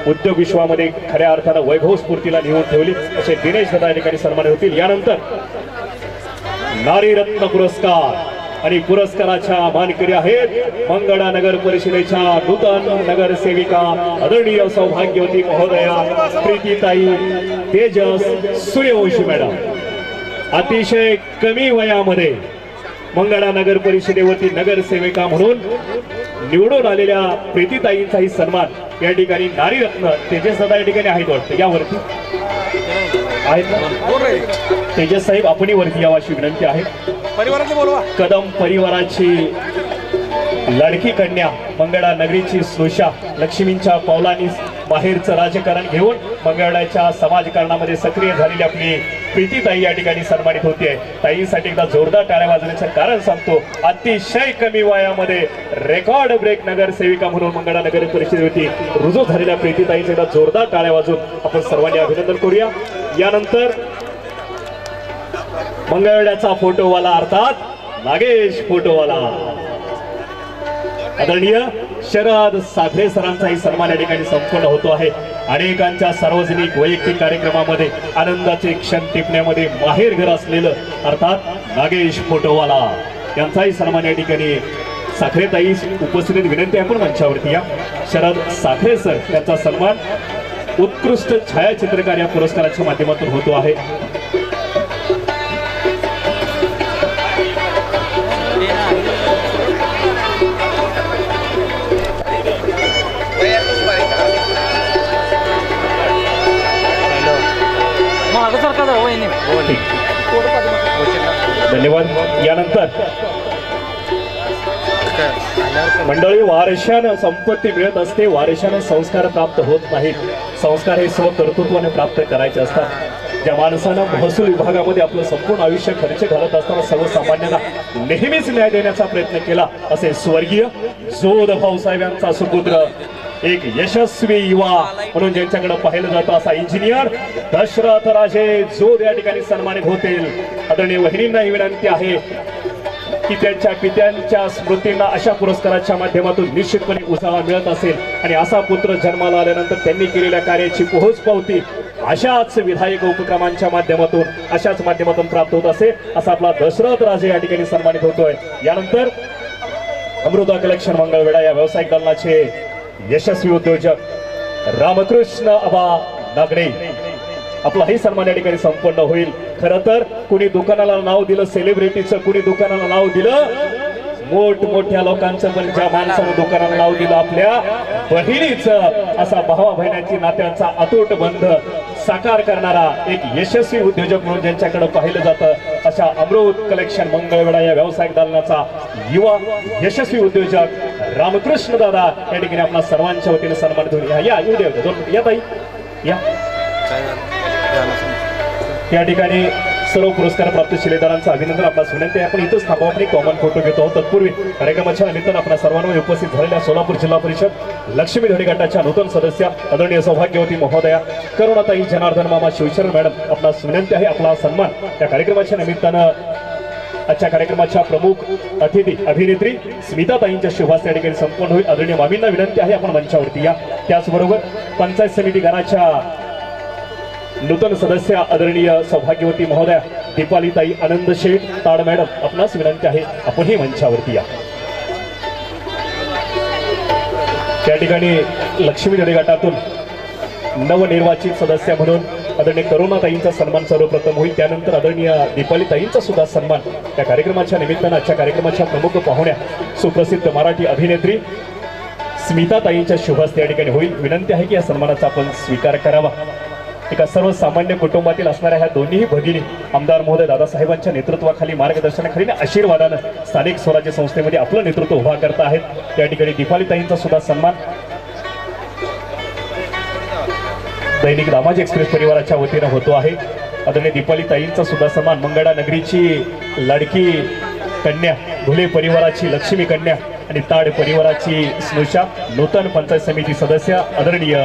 उद्योग विश्वामध्ये खऱ्या अर्थानं वैभव स्फूर्तीला निवडून ठेवली. असे दिनेश दादा या ठिकाणी सन्मानित होतील. यानंतर नारी रत्न पुरस्कार आणि पुरस्काराच्या मानकरी आहेत मंगळा नगर परिषदेच्या नूतन नगरसेविका आदरणीय सौभाग्यवती महोदया प्रीतीताई तेजस सूर्यवंशी मॅडम. अतिशय कमी वयामध्ये मंगळा नगर परिषदेवरती नगरसेविका म्हणून निवडून आलेल्या प्रीतीताईंचाही सन्मान या ठिकाणी नारी रत्न तेजस दादा या ठिकाणी आहेत वाटतं. यावरती आहेत ना तेजस साहेब, आपणही वरती यावं अशी विनंती आहे. कदम परिवाराची लाडकी कन्या मंगळा नगरीची स्नुषा लक्ष्मींच्या पावलांनी बाहेरचं राजकारण घेऊन मंगळाच्या समाजकारणामध्ये सक्रिय झालेली आपली प्रीतीताई या ठिकाणी सन्मानित होते. ताईंसाठी एकदा जोरदार टाळ्या वाजवण्याचं कारण सांगतो. अतिशय कमी वयामध्ये रेकॉर्ड ब्रेक नगरसेविका म्हणून मंगळा नगर परिषदेवरती रुजू झालेल्या प्रीतीताईंचं एकदा जोरदार टाळ्या वाजवून आपण सर्वांनी अभिनंदन करूया. यानंतर मंगळवेढ्याचा फोटोवाला अर्थात नागेश फोटोवाला आदरणीय शरद साखरे सरांचाही सन्मान या ठिकाणी संपन्न होतो आहे. अनेकांच्या सार्वजनिक वैयक्तिक कार्यक्रमामध्ये आनंदाचे क्षण टिपण्यामध्ये माहेरघर असलेलं अर्थात नागेश फोटोवाला यांचाही सन्मान या ठिकाणी साखरेताई उपस्थित. विनंती आहे आपण मंचावरती या. शरद साखरे सर यांचा सन्मान उत्कृष्ट छायाचित्रकार या पुरस्काराच्या माध्यमातून होतो आहे. धन्यवाद. यानंतर मंडळी, वारशानं संपत्ती मिळत असते, वारशानं संस्कार प्राप्त होत नाहीत. संस्कार हे स्वकर्तृत्वाने प्राप्त करायचे असतात. ज्या माणसानं महसूल विभागामध्ये आपलं संपूर्ण आयुष्य खर्च घालत असताना सर्वसामान्यांना नेहमीच न्याय देण्याचा प्रयत्न केला असे स्वर्गीय जोध भाऊसाहेब यांचा सुपुत्र एक यशस्वी युवा म्हणून ज्यांच्याकडे पाहिलं जातं असा इंजिनियर दशरथ राजे जोध या ठिकाणी सन्मानित होतील. आदरणीय वहिनींना ही विनंती आहे की त्यांच्या पित्यांच्या स्मृतींना अशा पुरस्काराच्या माध्यमातून निश्चितपणे उजाळा मिळत असेल आणि असा पुत्र जन्माला आल्यानंतर त्यांनी केलेल्या कार्याची पोहोच पावती अशाच विधायक उपक्रमांच्या माध्यमातून अशाच माध्यमातून प्राप्त होत असे असा आपला दशरथ राजे या ठिकाणी सन्मानित होतोय. यानंतर अमृता कलेक्शन मंगळवेढा या व्यावसायिक दालनाचे यशस्वी उद्योजक रामकृष्ण आबा नागडे आपलाही सन्मान या ठिकाणी संपन्न होईल. खरं तर कुणी दुकानाला नाव दिलं सेलिब्रिटीचं, कुणी दुकानाला नाव दिलं मोठमोठ्या लोकांचं, पण ज्या माणसानं दुकानाला नाव दिलं आपल्या बहिणीचं असा भावा बहिणांची नात्यांचा अतूट बंध साकार करणारा एक यशस्वी उद्योजक म्हणून ज्यांच्याकडे पाहिलं जातं अशा अमृत कलेक्शन मंगळवेढा या व्यावसायिक दालनाचा युवा यशस्वी उद्योजक रामकृष्ण दादा या ठिकाणी आपल्या सर्वांच्या वतीने सन्मानित होईल. या येऊ द्या, या ताई या. या ठिकाणी सर्व पुरस्कार प्राप्त शिलेदारांचं अभिनंदन. आपणास विनंती आहे आपण इथंच थांबा, आपण एक कॉमन फोटो घेतो आहोत. तत्पूर्वी कार्यक्रमाच्या निमित्तानं आपल्या सर्वांवर उपस्थित झालेल्या सोलापूर जिल्हा परिषद लक्ष्मी धडे गटाच्या नूतन सदस्या आदरणीय सौभाग्यवती महोदया करुणाताई जनार्दन मामा शिवशरण मॅडम, आपणास विनंती आहे आपला सन्मान या कार्यक्रमाच्या निमित्तानं आजच्या कार्यक्रमाच्या प्रमुख अतिथी अभिनेत्री स्मिताताईंच्या शुभास या ठिकाणी संपन्न होईल. आदरणीय मामींना विनंती आहे आपण मंचावरती या. त्याचबरोबर पंचायत समिती गणाच्या नूतन सदस्या आदरणीय सौभाग्यवती महोदया दीपालीताई आनंद शेठ ताड मॅडम, आपणास विनंती आहे आपणही मंचावरती या. त्या ठिकाणी लक्ष्मी धडे गटातून नवनिर्वाचित सदस्य म्हणून आदरणीय करुणाताईंचा सन्मान सर्वप्रथम होईल. त्यानंतर आदरणीय दीपालीताईंचा सुद्धा सन्मान या कार्यक्रमाच्या निमित्तानं आजच्या कार्यक्रमाच्या प्रमुख पाहुण्या सुप्रसिद्ध मराठी अभिनेत्री स्मिताताईंच्या शुभास या ठिकाणी होईल. विनंती आहे की या सन्मानाचा आपण स्वीकार करावा. एका सर्वसामान्य कुटुंबातील असणाऱ्या ह्या दोन्ही भगिनी आमदार महोदय दादासाहेबांच्या नेतृत्वाखाली मार्गदर्शनाखाली आणि आशीर्वादानं स्थानिक स्वराज्य संस्थेमध्ये आपलं नेतृत्व उभा करत आहेत. त्या ठिकाणी दीपालीताईंचा सुद्धा सन्मान दैनिक दामाजी एक्सप्रेस परिवाराच्या वतीनं होतो आहे. आदरणीय दीपालीताईंचा सुद्धा सन्मान मंगळा नगरीची लाडकी कन्या, भुले परिवाराची लक्ष्मी कन्या आणि ताड परिवाराची स्नुषा, नूतन पंचायत समिती सदस्य आदरणीय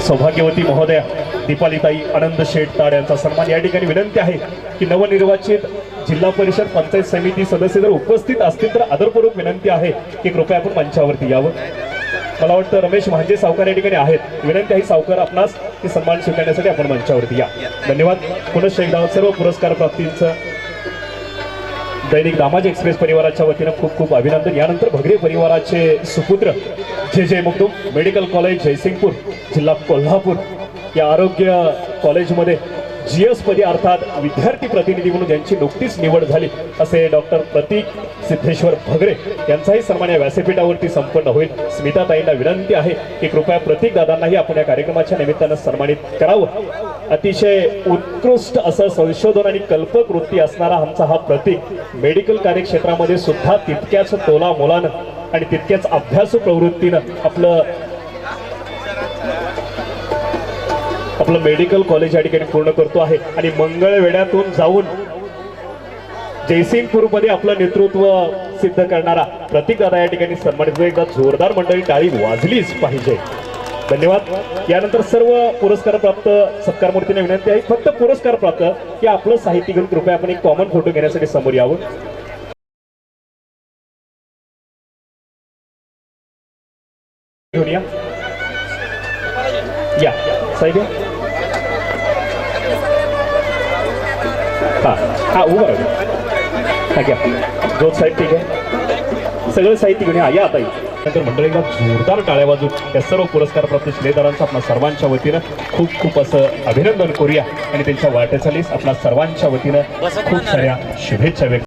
सौभाग्यवती महोदया दीपालीताई आनंद शेठ ताड यांचा सन्मान. या ठिकाणी विनंती आहे की नवनिर्वाचित जिल्हा परिषद पंचायत समिती सदस्य जर उपस्थित असतील तर आदरपूर्वक विनंती आहे की कृपया आपण मंचावरती यावं. मला वाटतं रमेश महांजे सावकार या ठिकाणी आहेत. विनंती आहे सावकार आपणास की सन्मान स्वीकारण्यासाठी आपण मंचावरती या. धन्यवाद. पुनश्च एकदा सर्व पुरस्कार प्राप्तींचं दैनिक दामाजी एक्सप्रेस परिवाराच्या वतीनं खूप खूप अभिनंदन. यानंतर भगरे परिवाराचे सुपुत्र जे मुक्तुम मेडिकल कॉलेज जयसिंगपूर जिल्हा कोल्हापूर या आरोग्य कॉलेजमध्ये GS पदी अर्थात विद्यार्थी प्रतिनिधी म्हणून ज्यांची नुकतीच निवड झाली असे डॉक्टर प्रतीक सिद्धेश्वर भगरे यांचाही सन्मान या व्यासपीठावरती संपन्न होईल. स्मिताताईंना विनंती आहे की कृपया प्रतीक दादांनाही आपण या कार्यक्रमाच्या निमित्तानं सन्मानित करावं. अतिशय उत्कृष्ट असं संशोधन आणि कल्पक वृत्ती असणारा आमचा हा प्रतीक मेडिकल कार्यक्षेत्रामध्ये सुद्धा तितक्याच तोला मोलानं आणि तितक्याच अभ्यासू प्रवृत्तीनं आपलं मेडिकल कॉलेज या ठिकाणी पूर्ण करतो आहे. आणि मंगळवेढ्यातून जाऊन जयसिंगपूरमध्ये आपलं नेतृत्व सिद्ध करणारा प्रतीक दादा या ठिकाणी सन्मानित. एकदा जोरदार मंडळी टाळी वाजलीच पाहिजे. धन्यवाद. यानंतर सर्व पुरस्कार प्राप्त सत्कारमूर्तीने विनंती आहे फक्त पुरस्कार प्राप्त की आपलं साहित्य घेऊन कृपया आपण एक कॉमन फोटो घेण्यासाठी समोर यावं. घेऊन या साहेब. हा उभं राहू घ्या. जोत साहेब ठीक आहे. सगळं साहित्य घेऊन या आता. नंतर मंडळीला जोरदार टाळ्या वाजून या सर्व पुरस्कार प्राप्त शिलेदारांचं आपल्या सर्वांच्या वतीनं खूप खूप असं अभिनंदन करूया आणि त्यांच्या वाटचालीस आपल्या सर्वांच्या वतीनं खूप साऱ्या शुभेच्छा व्यक्त